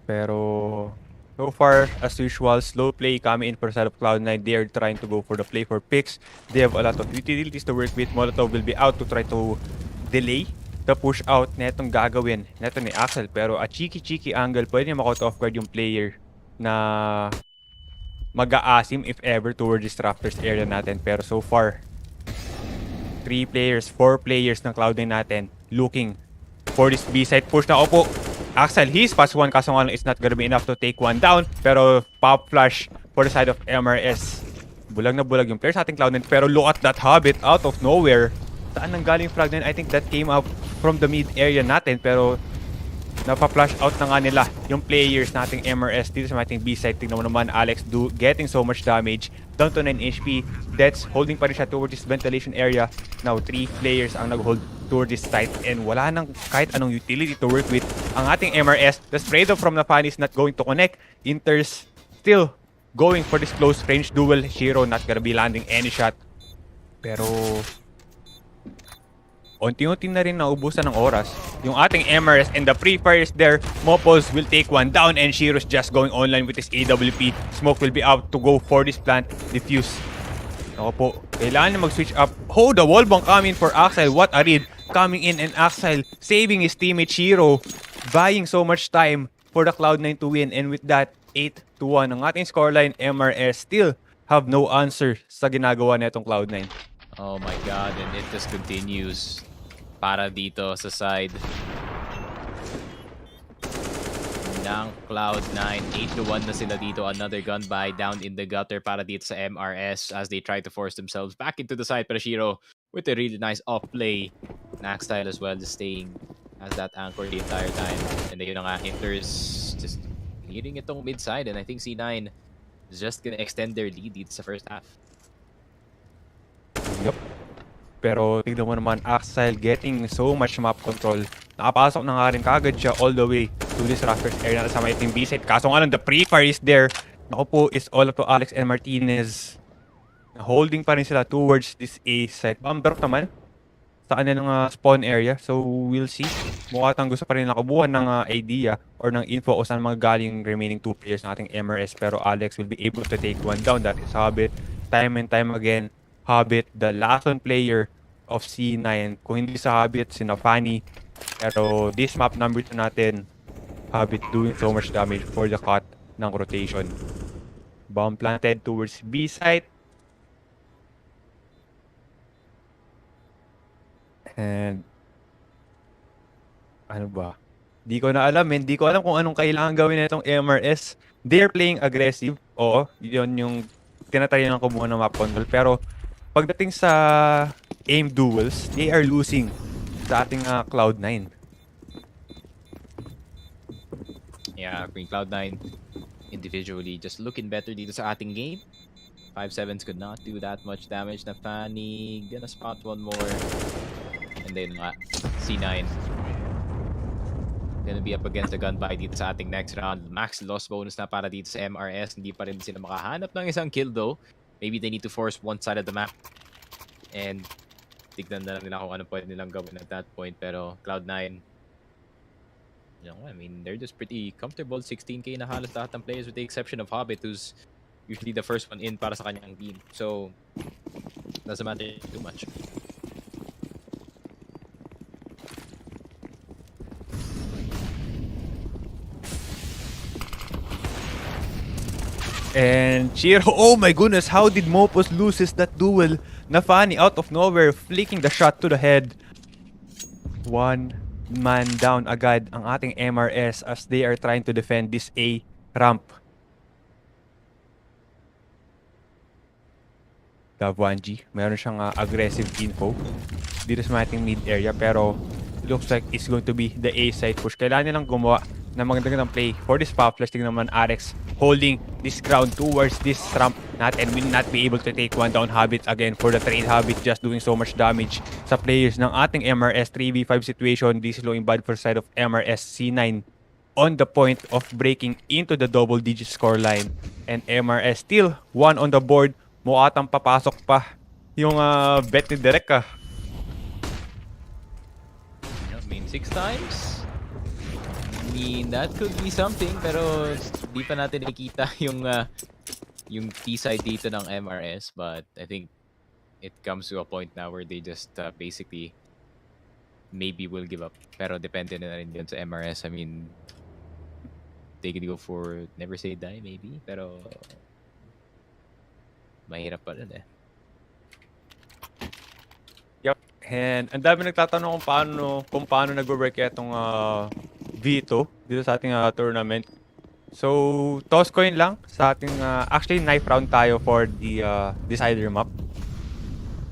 [SPEAKER 8] Pero so far, as usual, slow play coming in for the side of Cloud9. They are trying to go for the play for picks. They have a lot of utilities to work with. Molotov will be out to try to delay the push out na itong gagawin neto ni Axel. Pero a cheeky angle, pwede niya makaught off guard yung player na mag-aasim if ever towards this Raptors area natin. Pero so far, 4 players ng Cloud9 natin looking for this B-side push na. Opo, Axel, he's past one, kaso nga it's not gonna be enough to take one down. Pero pop flash for the side of MRS. Bulag na bulag yung players sa ating Cloud9. Pero look at that habit out of nowhere. Saan nang galing frag 9? I think that came up from the mid area natin. Pero napa-flash out na nga nila yung players nating MRS dito sa ating B-side. Tingnan mo naman, Alex getting so much damage. Down to 9 HP. That's holding pa rin siya towards this ventilation area. Now, 3 players ang nag-hold towards this site. And wala nang kahit anong utility to work with ang ating MRS. The spray though from Nafani is not going to connect. Inters still going for this close range duel. Shiro not gonna be landing any shot. Pero unti-unti na rin naubusan ng oras. Yung ating MRS and the pre-fire is there. Mopos will take one down and Shiro's just going online with his AWP. Smoke will be out to go for this plant. Defuse. Ako po, kailangan na mag-switch up. Oh, the wall bomb coming for Axel. What a read. Coming in and Axel saving his teammate Shiro. Buying so much time for the Cloud9 to win. And with that, 8-1 ang ating scoreline. MRS still have no answer sa ginagawa netong Cloud9.
[SPEAKER 7] Oh my god, and it just continues para dito sa side ng Cloud9. 8-1 na sila dito. Another gun buy down in the gutter para dito sa MRS as they try to force themselves back into the side. Pero Shiro with a really nice off play. Nax style as well, just staying as that anchor the entire time. And then yun nga, Inters just leading itong mid side. And I think C9 is just gonna extend their lead dito sa first half.
[SPEAKER 8] Yup. Pero tignan mo naman, Axel getting so much map control. Nakapasok na nga rin kagad siya all the way to this Raptors area na sa may team B-side. Kaso nga lang, the pre-fire is there. Naku po, is all up to Alex and Martinez. Holding pa rin sila towards this A-side. Bomb drop naman sa kanilang spawn area. So, we'll see. Mukhang gusto pa rin nakabuhan ng idea or ng info o saan mga galing remaining 2 players ng ating MRS. Pero Alex will be able to take one down. That is Habit. Time and time again. Habit, the last one player of C9. Kung hindi sa Habit, sina Fanny. Pero this map number 2 natin, Habit doing so much damage for the cut ng rotation. Bomb planted towards B site. And ano ba? Di ko na alam, Di ko alam kung anong kailangan gawin nitong MRS. They're playing aggressive. Oo, yun yung tinatry lang kumuha ng map control. Pero pagdating sa aim duels, they are losing sa ating Cloud9.
[SPEAKER 7] Yeah, Green Cloud9 individually just looking better dito sa ating game. 5-7s could not do that much damage na Fanny. Gonna spot one more. And then C9 gonna be up against the gun buy dito sa ating next round. Max loss bonus na para dito sa MRS. Hindi pa rin sila makahanap ng isang kill though. Maybe they need to force one side of the map. And tignan na lang nila kung ano pwede nilang gawin at that point. Pero Cloud9, you know, I mean, they're just pretty comfortable. 16k na halos lahat ng players with the exception of Hobbit, who's usually the first one in para sa kanyang team. So, doesn't matter too much.
[SPEAKER 8] And Shiro, oh my goodness, how did Mopos loses that duel? Na Fanny out of nowhere, flicking the shot to the head. One man down agad ang ating MRS as they are trying to defend this A ramp. Gavwanji, meron siyang aggressive info dito sa ating mid area, pero it looks like it's going to be the A side push. Kailangan nilang gumawa ng magandang play for this pop flash. Tingnan naman Arex holding this ground towards this ramp natin, will not be able to take one down. Habit again for the trade. Habit just doing so much damage sa players ng ating MRS. 3v5 situation. This is looking bad for side of MRS. C9 on the point of breaking into the double digit score line, and MRS still one on the board. Muatang papasok pa yung bet ni Derek I
[SPEAKER 7] mean, 6 times? I mean, that could be something, pero di pa natin nakikita yung T-side dito ng MRS, but I think it comes to a point now where they just basically maybe will give up. Pero depende na rin yun sa MRS. I mean, they could go for never say die maybe, pero mahirap pa rin
[SPEAKER 8] Yep. And ang dami nagtatanong kung paano nag-work itong V2 dito sa ating tournament. So, toss coin lang sa ating actually knife round tayo for the decider map.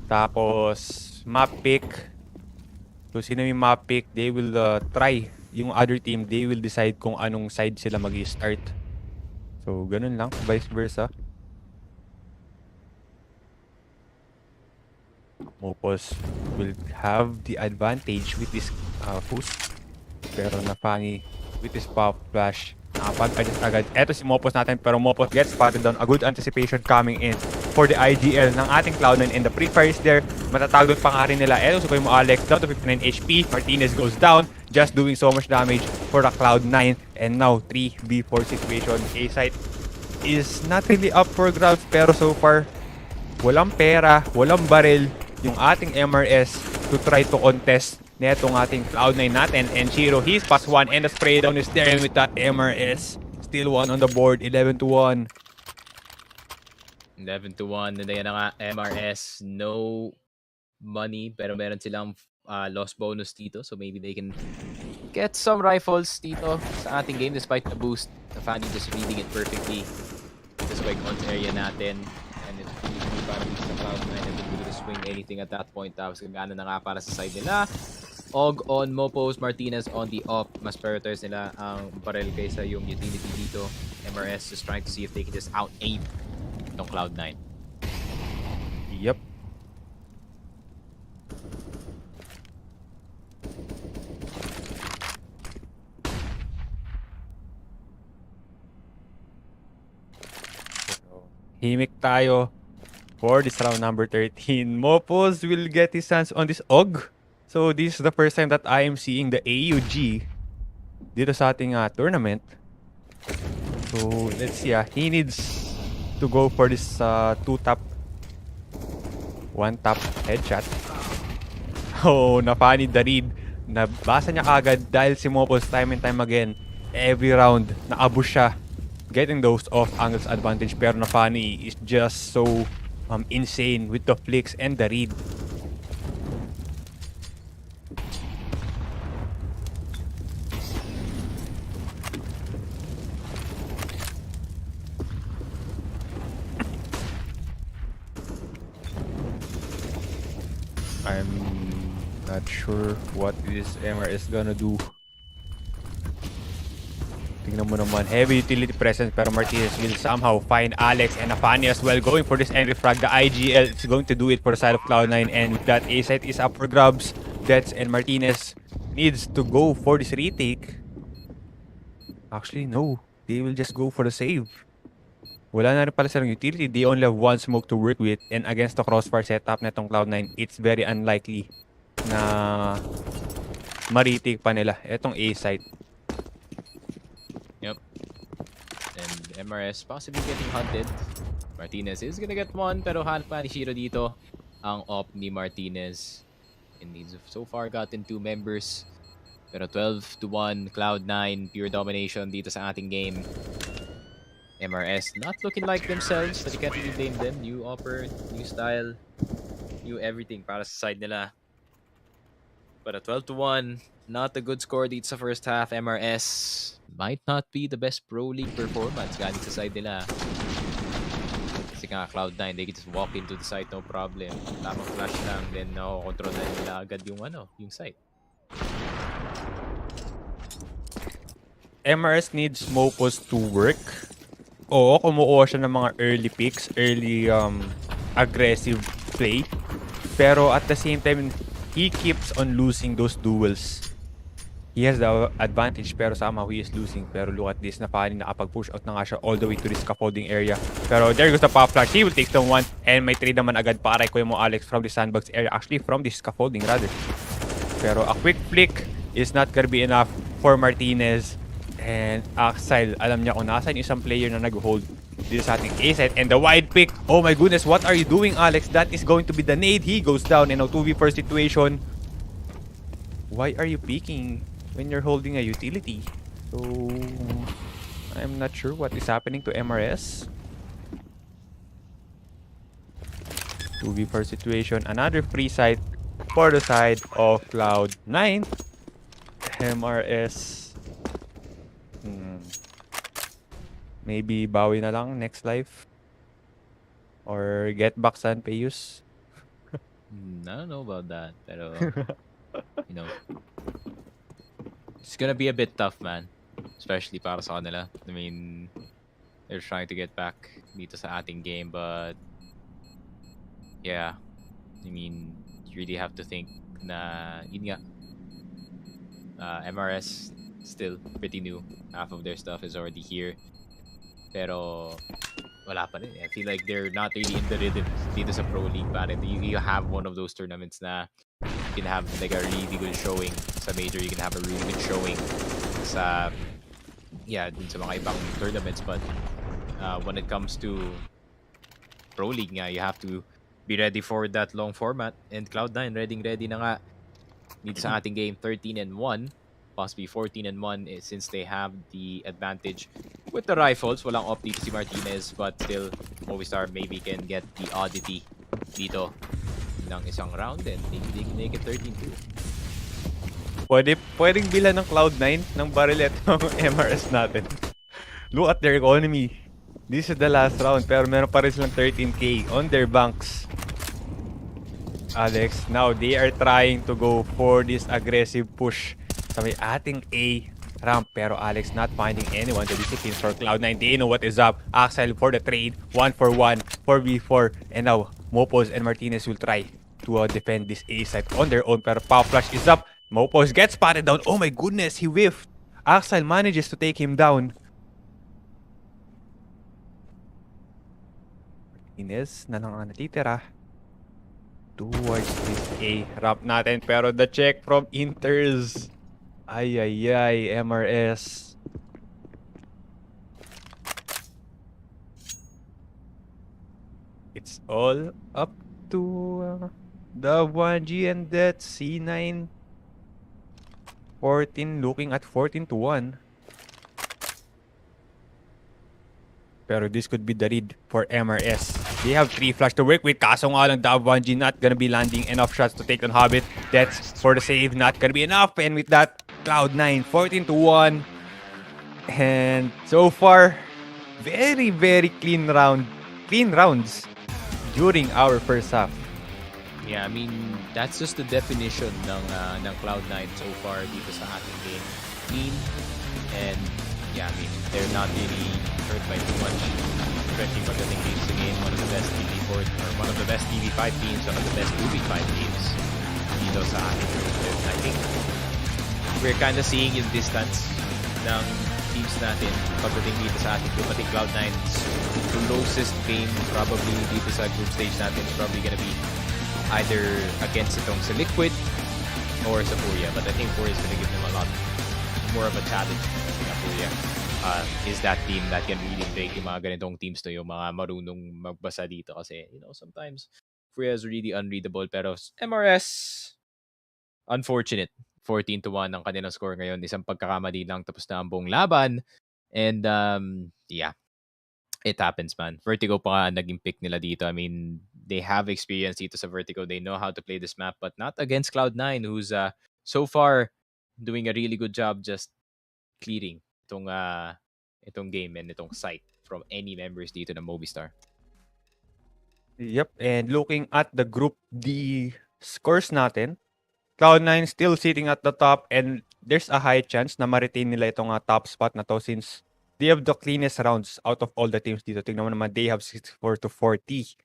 [SPEAKER 8] Tapos map pick. So, sino yung map pick, they will try yung other team, they will decide kung anong side sila mag-start. So, ganun lang, vice versa. Mopos will have the advantage with this boost. Pero Nafani with this pop flash, nakapag-adjust agad. Eto si Mopos natin, pero Mopos gets spotted down. A good anticipation coming in for the IGL ng ating Cloud9, and the pre-fire is there. Matatagod pa nga rin nila. Eto, sukoy mo Alex, down to 59 HP. Martinez goes down, just doing so much damage for the Cloud9. And now, 3v4 situation. A-site is not really up for grabs, pero so far, walang pera, walang baril yung ating MRS to try to contest netong ating Cloud9 natin. And Shiro, he's past 1, and the spray down is there with that MRS. Still 1 on the board, 11-1.
[SPEAKER 7] 11-1, and then nga, MRS, no money, pero meron silang loss bonus dito, so maybe they can get some rifles dito sa ating game despite the boost. The Fanny just reading it perfectly. This is like on area natin, and it's really para dito sa Cloud9 and they're going to swing anything at that point. Tapos gagana na nga para sa side nila. Og on Mopos, Martinez on the off. Mas prioritize nila ang barrel kaysa yung utility dito. MRS just trying to see if they can just out-aim itong Cloud9.
[SPEAKER 8] Yep. Himik tayo for this round number 13. Mopos will get his hands on this Og. So this is the first time that I am seeing the AUG dito sa ating tournament. So let's see, he needs to go for this 2-tap, 1-tap headshot. Oh, napani the read. Nabasa niya kagad dahil si Mopos time and time again, every round, naabush siya getting those off angles advantage. Pero napani is just so insane with the flicks and the read. I'm not sure what this MRS gonna do. Tingnan mo naman, heavy utility presence, pero Martinez will somehow find Alex and Afani as well, going for this entry frag. The IGL is going to do it for the side of Cloud9, and that A site is up for grabs. Dets and Martinez needs to go for this retake. Actually, no. They will just go for the save. Wala na rin pala silang utility. They only have one smoke to work with, and against the crossfire setup na itong Cloud9, it's very unlikely na ma-retake pa nila itong A site.
[SPEAKER 7] Yep. And MRS possibly getting hunted. Martinez is gonna get one, pero hanap pa ni Shiro dito ang op ni Martinez. And he's so far gotten 2 members. Pero 12-1, Cloud9, pure domination dito sa ating game. MRS not looking like themselves, but you can't really blame them. New offer, new style, new everything para sa side nila. But a 12-1, not a good score dito sa first half. MRS might not be the best pro league performance galing sa side nila. Kasi nga Cloud9, they can just walk into the site no problem. Tamang flash lang, then control na nila agad yung yung site.
[SPEAKER 8] MRS needs Mopos to work. Oo, kumukuha siya ng mga early picks, early aggressive play. Pero at the same time, he keeps on losing those duels. He has the advantage, pero somehow he is losing. Pero look at this, Nafani nakapag-push out na nga siya all the way to the scaffolding area. Pero there goes the pop flash. He will take the one, and may trade naman agad para kay mo Alex from the sandbox area. Actually, from the scaffolding rather. Pero a quick flick is not gonna be enough for Martinez. And Axile, alam niya kung nasaan isang player na nag-hold dito sa ating A-site. And the wide pick, oh my goodness, what are you doing, Alex? That is going to be the nade. He goes down in a 2v4 situation. Why are you peeking when you're holding a utility? So, I'm not sure what is happening to MRS. 2v4 situation, another free site for the side of Cloud9. MRS... maybe bawi na lang next life. Or get back San Payus.
[SPEAKER 7] I don't know about that, pero you know, it's gonna be a bit tough, man. Especially para sa kanila. I mean, they're trying to get back dito sa ating game, but yeah, I mean, you really have to think na yun nga, MRS still pretty new. Half of their stuff is already here. Pero wala pa rin. I feel like they're not really in the rhythm dito sa Pro League. Pare, you have one of those tournaments na you can have like a really good showing sa major. You can have a really good showing sa dun sa mga ibang tournaments. But when it comes to Pro League nga, you have to be ready for that long format. And Cloud9 ready na nga dito sa ating game. 13-1, possibly 14-1 since they have the advantage with the rifles. Walang off dito si Martinez, but still Movistar maybe can get the oddity dito ng isang round and maybe they can make it 13-2.
[SPEAKER 8] Pwedeng bilan ng Cloud9 ng barilet ng MRS natin. Look at their economy. This is the last round, pero meron pa rin silang 13k on their banks. Alex, now they are trying to go for this aggressive push sa may ating A ramp, pero Alex not finding anyone to discipline for Cloud9. They know what is up. Axel for the trade, 1-for-1, 4v4, and now Mopos and Martinez will try to defend this A side on their own, pero power flash is up. Mopos gets spotted down. Oh my goodness, he whiffed. Axel manages to take him down. Martinez na lang ang natitira towards this A ramp natin, pero the check from Inters. Ay, MRS. It's all up to the 1G and that C9. 14 looking at 14-1. Pero this could be the lead for MRS. They have 3 flash to work with. Kaso nga lang, the 1G not gonna be landing enough shots to take on Hobbit. That's for the save, not gonna be enough. And with that, Cloud9 14-1. And so far, very clean rounds during our first half.
[SPEAKER 7] Yeah, I mean, that's just the definition ng Cloud9 so far dito sa ating game. Clean, and yeah, I mean, they're not really hurt by too much. Especially pagdating dito sa game, one of the best TV4 or one of the best TV5 teams, one of the best 2v5 teams dito sa ating group. And I think we're kind of seeing yung distance ng teams natin pagdating dito sa ating group. I think Cloud9's closest game probably dito sa group stage natin is probably gonna be either against itong sa Liquid or sa Furia. But I think Furia is gonna give them a lot more of a challenge. Kasi nga Furia is that team that can really break yung mga ganitong teams to, yung mga marunong magbasa dito. Kasi, you know, sometimes Furia is really unreadable. Pero MRS, unfortunate. 14-1 ang kanilang score ngayon. Isang pagkakamali lang, tapos na ang buong laban. And, yeah. It happens, man. Vertigo pa nga naging pick nila dito. I mean, they have experience dito sa Vertigo. They know how to play this map, but not against Cloud9, who's so far doing a really good job just clearing itong game and itong site from any members dito ng Movistar.
[SPEAKER 8] Yep, and looking at the Group D scores natin, Cloud9 still sitting at the top, and there's a high chance na ma-retain nila itong top spot na to since they have the cleanest rounds out of all the teams dito. Tingnan mo naman, they have 64-40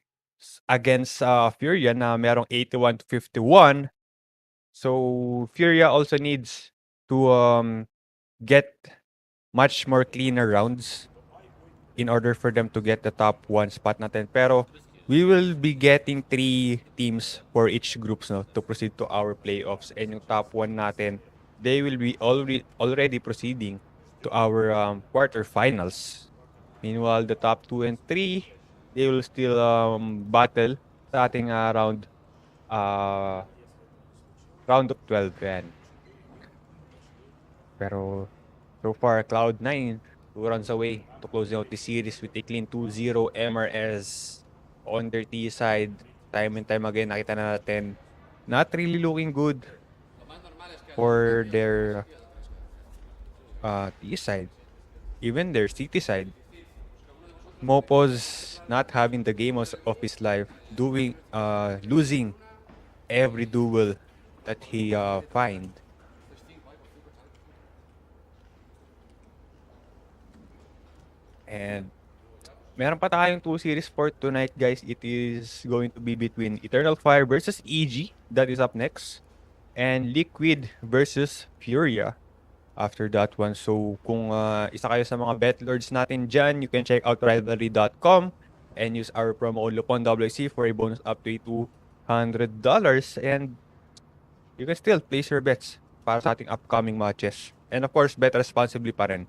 [SPEAKER 8] against Furia na merong 81-51. So Furia also needs to get much more cleaner rounds in order for them to get the top 1 spot natin. Pero we will be getting 3 teams for each groups to proceed to our playoffs. And yung top 1 natin, they will be already proceeding to our quarterfinals. Meanwhile, the top 2 and 3, they will still battle sa ating round of 12 yan. Pero so far, Cloud9 runs away to close out the series with a clean 2-0. MRS on their T side, time and time again, nakita na natin, not really looking good for their T side, even their City side. Mopos not having the game of his life, losing every duel that he find. And meron pa tayong 2 series for tonight, guys. It is going to be between Eternal Fire versus EG, that is up next, and Liquid versus Furia. after that one. So kung isa kayo sa mga bet lords natin dyan, you can check out rivalry.com and use our promo code LuponWC for a bonus up to $200. And you can still place your bets para sa ating upcoming matches. And of course, bet responsibly pa rin.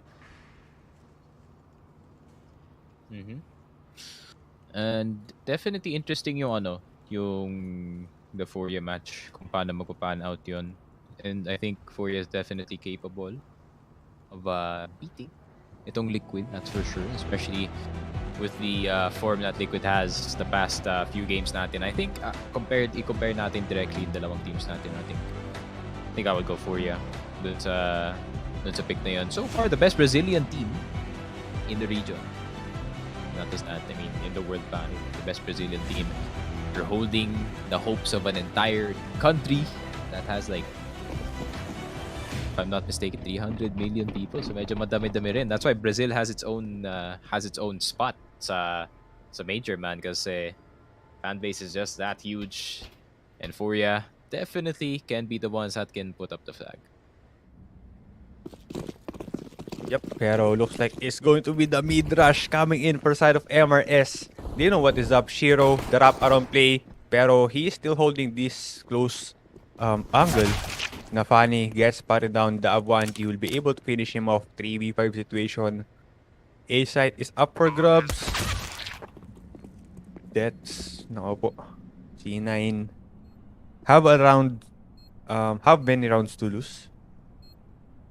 [SPEAKER 7] And definitely interesting yung the Furia match, kung paano magpapan out yun. And I think Furia is definitely capable of beating itong Liquid, that's for sure. Especially with the form that Liquid has the past few games natin. I think i-compare natin directly yung dalawang teams natin. I think I would go Furia dun sa pick na yun. So far, the best Brazilian team in the region. Not just that, I mean, in the world panel, the best Brazilian team. They're holding the hopes of an entire country that has like, if I'm not mistaken, 300 million people. So medyo madami-dami rin. That's why Brazil has its own spot sa major, man, kasi fan base is just that huge. And Furia definitely can be the ones that can put up the flag.
[SPEAKER 8] Yep, pero looks like it's going to be the mid-rush coming in for side of MRS. They know what is up. Shiro, the wrap-around play, pero he is still holding this close angle. Nafani gets spotted down. The Avanti will be able to finish him off. 3v5 situation. A site is up for grabs. That's no po. C9 have many rounds to lose.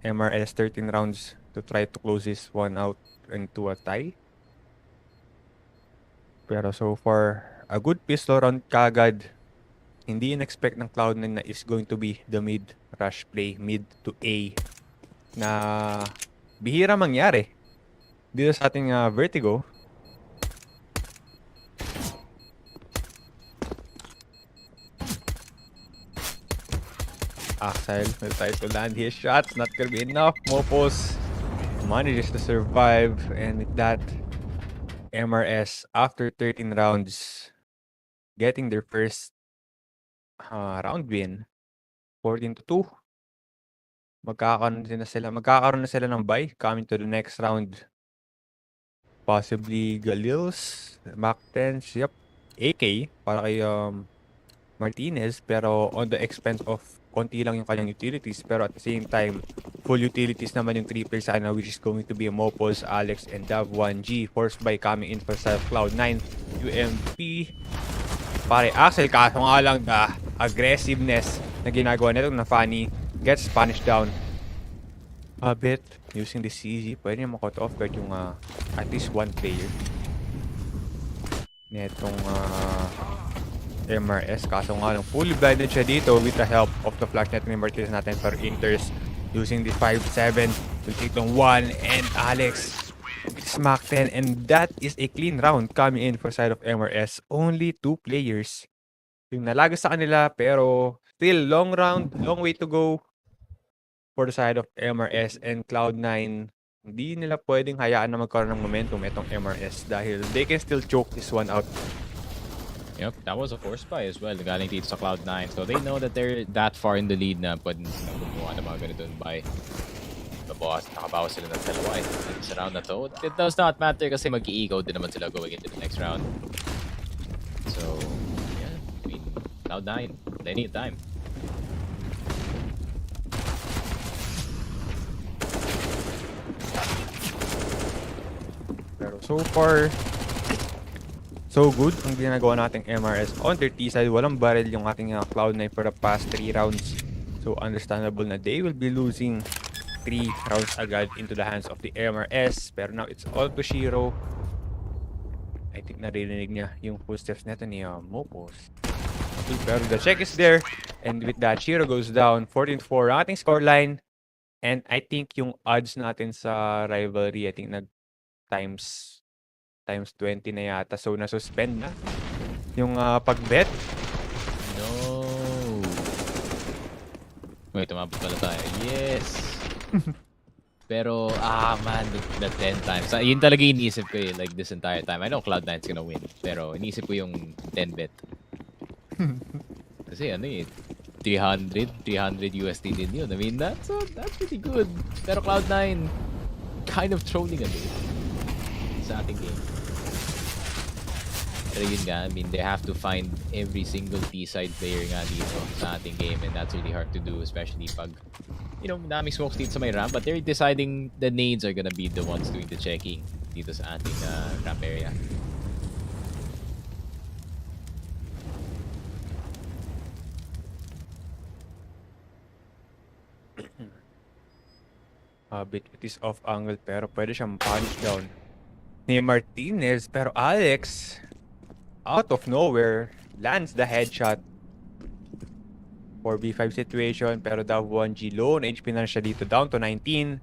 [SPEAKER 8] MRS 13 rounds to try to close this one out into a tie. Pero so far, a good pistol round kagad. Hindi in-expect ng Cloud9 na is going to be the mid-rush play, mid to A, na bihira mangyari dito sa ating Vertigo. Axel will try to land his shots, not gonna be enough. Mopos manages to survive, and with that, MRS after 13 rounds getting their first round win, 14-2. Magkakaroon na sila ng bye coming to the next round. Possibly Galils, Mac 10s, yep, AK para kay Martinez, pero on the expense of konti lang yung kanyang utilities, pero at the same time full utilities naman yung 3 players sana, which is going to be Mopos, Alex, and Dav1G, forced by coming in for Cloud9. UMP pare Axel, kaso nga lang the aggressiveness na ginagawa nito na Fanny gets punished down a bit using the CZ. Pwede niya makot off guard yung at least one player netong MRS, kaso nga lang fully blinded siya dito with the help of the flash net ni Martinez natin, pero Inters using the 5-7 will take long 1, and Alex smack 10, and that is a clean round coming in for side of MRS. Only 2 players yung nalaga sa kanila, pero still long round, long way to go for the side of MRS and Cloud9. Hindi nila pwedeng hayaan na magkaroon ng momentum itong MRS dahil they can still choke this one out.
[SPEAKER 7] Yep, that was a force buy as well. Galing dito sa Cloud9. So they know that they're that far in the lead na pwede silang gumawa ng mga ganitong buy. The boss, nakabawas sila ng dalawa sa round na to. It does not matter kasi mag-i-ego din naman sila going into the next round. So, yeah, I mean, Cloud9, plenty of time.
[SPEAKER 8] Pero so far, so good ang ginagawa nating MRS. On their T side, walang barrel yung ating Cloud9 for the past 3 rounds. So understandable na they will be losing 3 rounds agad into the hands of the MRS. Pero now it's all to Shiro. I think narinig niya yung footsteps nito ni Mopos. Pero the check is there. And with that, Shiro goes down 14-4 ang ating scoreline. And I think yung odds natin sa rivalry, I think times 20 na yata. So, na-suspend na yung pag-bet.
[SPEAKER 7] No. Wait, tumabot pala tayo. Yes! Pero, man, the 10 times. Yun talaga iniisip ko like this entire time. I know Cloud9's gonna win. Pero, iniisip ko yung 10 bet. Kasi, 300 USD din yun. I mean, that's pretty good. Pero Cloud9, kind of trolling a bit sa ating game. Pero yun nga, I mean, they have to find every single T-side player nga dito sa ating game, and that's really hard to do, especially pag, you know, daming smokes dito sa may ramp, but they're deciding the nades are gonna be the ones doing the checking dito sa ating ramp area.
[SPEAKER 8] Bit it is off angle pero pwede siyang punch down ni Martinez, pero Alex out of nowhere lands the headshot. 4v5 situation pero the 1G low na HP na siya dito, down to 19.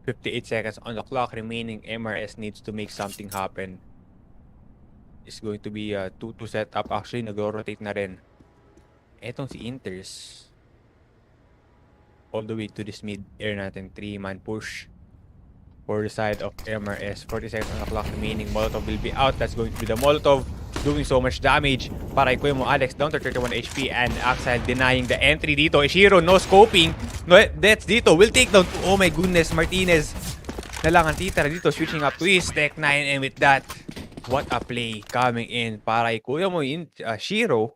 [SPEAKER 8] 58 seconds on the clock remaining. MRS needs to make something happen. It's going to be a 2-2 setup. Actually, nag-rotate na rin. Etong si Inters all the way to this mid-air natin. 3-man push for the side of MRS. 40 seconds on the clock remaining. Molotov will be out. That's going to be the Molotov doing so much damage. Para ikuha mo Alex down to 31 HP and Axel denying the entry dito. Ishiro no scoping. No deaths dito. Will take down. Oh my goodness. Martinez na lang ang titira dito. Switching up to his Tech 9 and with that, what a play coming in para ikuha mo in Shiro.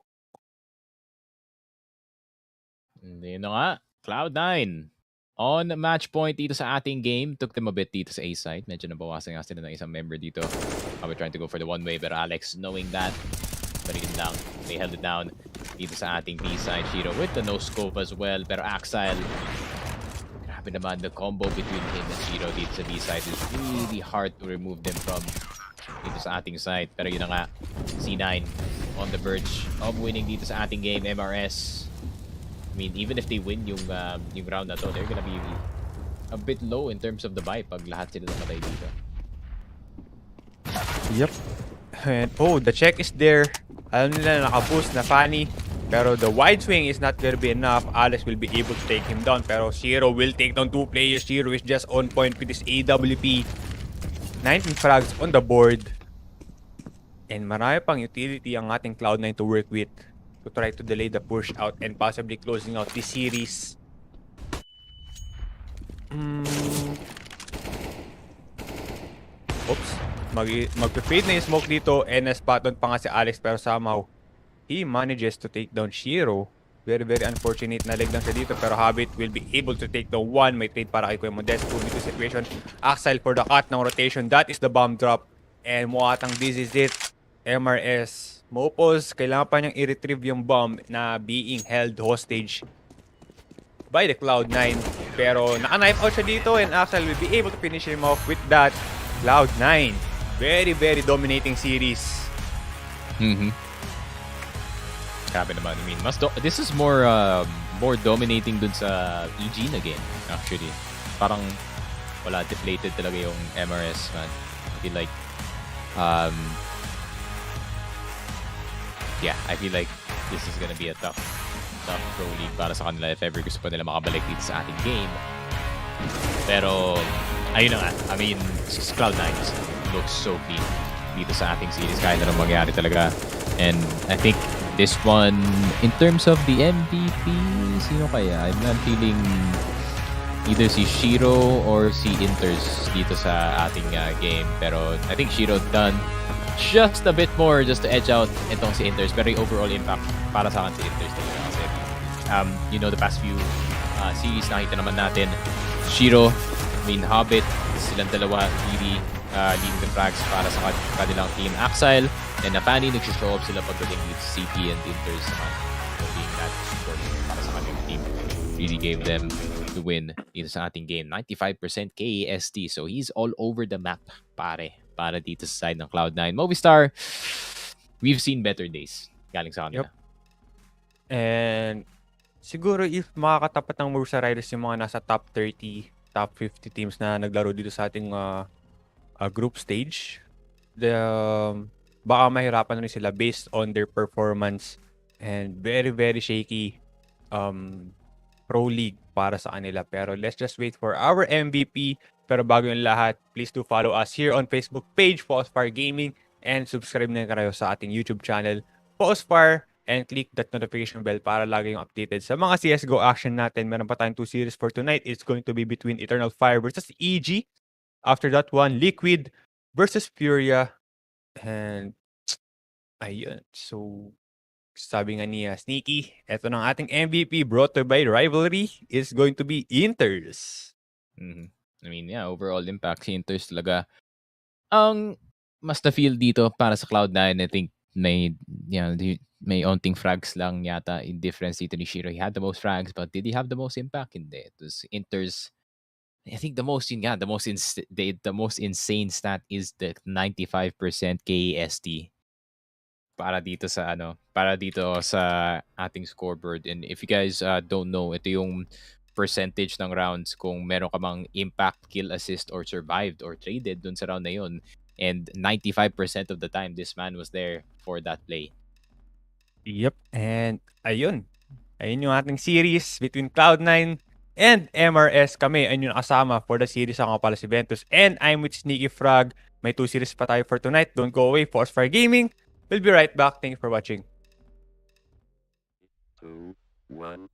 [SPEAKER 7] Hindi na nga. Cloud9 on match point dito sa ating game. Took them a bit dito sa A side. Medyo nabawasan nga sila ng isang member dito. We're trying to go for the one way, but Alex knowing that, but yun lang, they held it down dito sa ating B side. Shiro with the no scope as well, pero Axel, grabe naman the combo between him and Shiro dito sa B side is really hard to remove them from dito sa ating side. Pero yun na nga, C9 on the verge of winning dito sa ating game. MRS, I mean, even if they win yung round na to, they're gonna be a bit low in terms of the buy pag lahat sila namatay dito.
[SPEAKER 8] Yep. And oh, the check is there. Alam nila naka-boost na Fanny. Pero the wide swing is not gonna be enough. Alex will be able to take him down. Pero Shiro will take down 2 players. Shiro is just on point with his AWP. 19 frags on the board. And marami pang utility ang ating Cloud9 to work with to try to delay the push out and possibly closing out this series. Oops. Mag-fade na yung smoke dito and na-spot on pa nga si Alex pero somehow he manages to take down Shiro. Very, very unfortunate na leg lang siya dito pero Habit will be able to take down one. May trade para kay Kuya Modest. 2v2 situation. Axel for the cut ng rotation. That is the bomb drop. And muatang this is it. MRS. Mopos, kailangan pa niyang i-retrieve yung bomb na being held hostage by the Cloud9. Pero naka-knife out siya dito and Axel will be able to finish him off with that. Cloud9. Very, very dominating series.
[SPEAKER 7] Grabe naman. I mean, this is more dominating dun sa EG na game, actually. Parang wala, deflated talaga yung MRS, man. I feel like yeah, I feel like this is gonna be a tough pro league para sa kanila if ever gusto pa nila makabalik dito sa ating game. Pero ayun na nga, I mean, Cloud9 looks so clean dito sa ating series kahit anong mangyari talaga. And I think this one, in terms of the MVP, sino kaya? I'm not feeling either si Shiro or si Inters dito sa ating game. Pero I think Shiro done just a bit more just to edge out itong si Inters. Pero yung overall impact para sa akin si Inters talaga kasi you know, the past few series nakita naman natin Shiro, I mean Hobbit, silang dalawa really leading the frags para sa kanilang team. Axel and Nafani nag-show up sila pagdating with CP and Inters being that support para sa kanilang team. Really gave them the win dito sa ating game. 95% KAST, so he's all over the map para dito sa side ng Cloud9. Movistar, we've seen better days galing sa kanila.
[SPEAKER 8] Yep. And siguro if makakatapat ng Movistar Riders yung mga nasa top 30, top 50 teams na naglaro dito sa ating group stage, baka mahirapan rin sila based on their performance and very, very shaky pro league para sa kanila. Pero let's just wait for our MVP. Pero bago yung lahat, please do follow us here on Facebook page, Fosfar Gaming, and subscribe na kayo sa ating YouTube channel, Fosfar and click that notification bell para lagi yung updated sa mga CSGO action natin. Meron pa tayong 2 series for tonight. It's going to be between Eternal Fire versus EG. After that one, Liquid versus Furia. And ayun. So, sabi nga niya, Sneaky, eto ng ating MVP brought to by Rivalry is going to be Inters.
[SPEAKER 7] I mean, yeah, overall impact si Inters talaga. Ang mas na-feel dito para sa Cloud9, I think may onting frags lang yata in difference dito ni Shiro. He had the most frags, but did he have the most impact? Hindi. It was Inters. I think the most insane stat is the 95% KST para dito sa ating scoreboard. And if you guys don't know, ito yung percentage ng rounds kung meron ka mang impact, kill, assist, or survived or traded dun sa round na yun. And 95% of the time, this man was there for that play.
[SPEAKER 8] Yep. And ayun yung ating series between Cloud9 and MRS. Kami ayun yung kasama for the series. Ako pala si Ventus and I'm with Sneaky Frog. May 2 series pa tayo for tonight. Don't go away. Forcefire Gaming. We'll be right back. Thank you for watching.
[SPEAKER 6] 2, 1.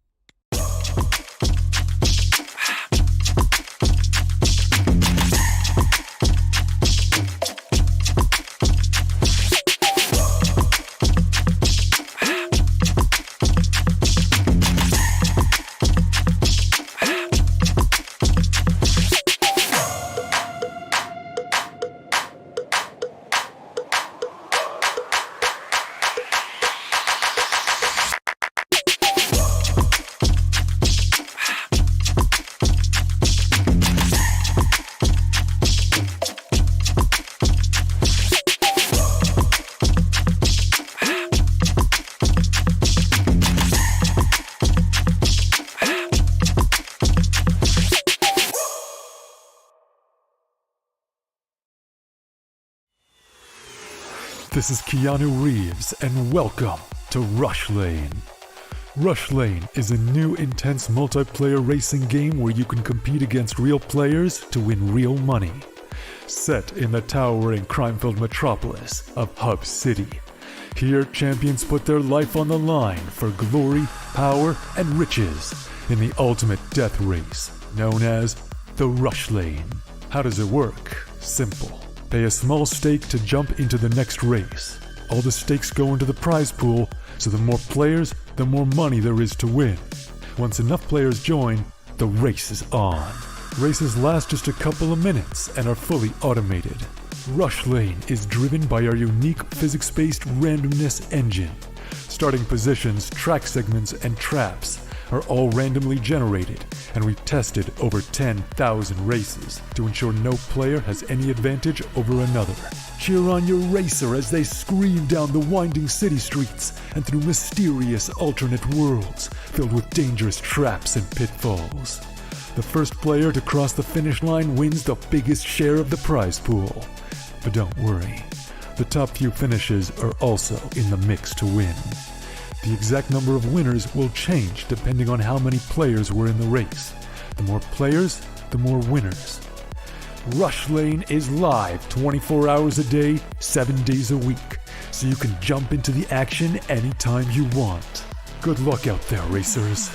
[SPEAKER 1] This is Keanu Reeves, and welcome to Rush Lane. Rush Lane is a new intense multiplayer racing game where you can compete against real players to win real money. Set in the towering crime-filled metropolis of Hub City, here champions put their life on the line for glory, power, and riches in the ultimate death race known as the Rush Lane. How does it work? Simple. Pay a small stake to jump into the next race. All the stakes go into the prize pool, so the more players, the more money there is to win. Once enough players join, the race is on. Races last just a couple of minutes and are fully automated. Rush Lane is driven by our unique physics-based randomness engine. Starting positions, track segments, and traps are all randomly generated, and we've tested over 10,000 races to ensure no player has any advantage over another. Cheer on your racer as they scream down the winding city streets and through mysterious alternate worlds filled with dangerous traps and pitfalls. The first player to cross the finish line wins the biggest share of the prize pool. But don't worry, the top few finishes are also in the mix to win. The exact number of winners will change depending on how many players were in the race. The more players, the more winners. Rush Lane is live 24 hours a day, 7 days a week, so you can jump into the action anytime you want. Good luck out there, racers.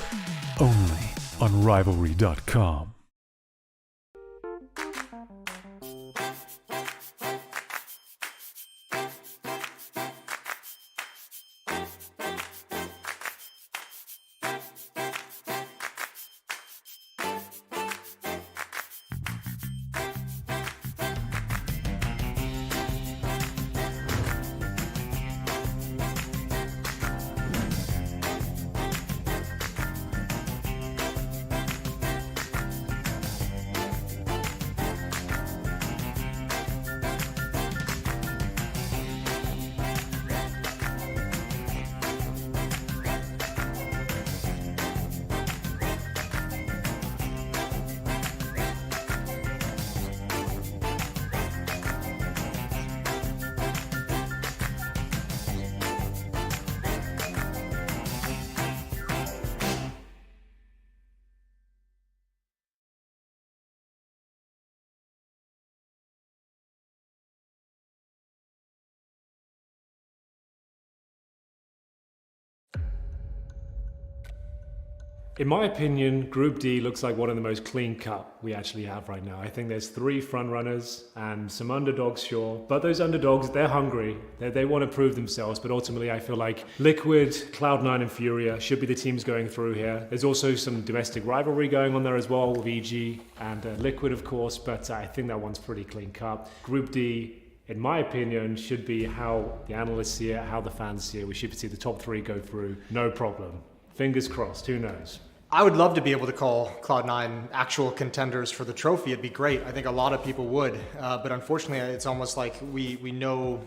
[SPEAKER 1] Only on Rivalry.com.
[SPEAKER 2] In my opinion, Group D looks like one of the most clean-cut we actually have right now. I think there's 3 front-runners and some underdogs, sure. But those underdogs, they're hungry. They want to prove themselves. But ultimately, I feel like Liquid, Cloud9 and Furia should be the teams going through here. There's also some domestic rivalry going on there as well with EG and Liquid, of course. But I think that one's pretty clean-cut. Group D, in my opinion, should be how the analysts see it, how the fans see it. We should see the top 3 go through, no problem. Fingers crossed, who knows?
[SPEAKER 3] I would love to be able to call Cloud9 actual contenders for the trophy. It'd be great. I think a lot of people would. But unfortunately, it's almost like we know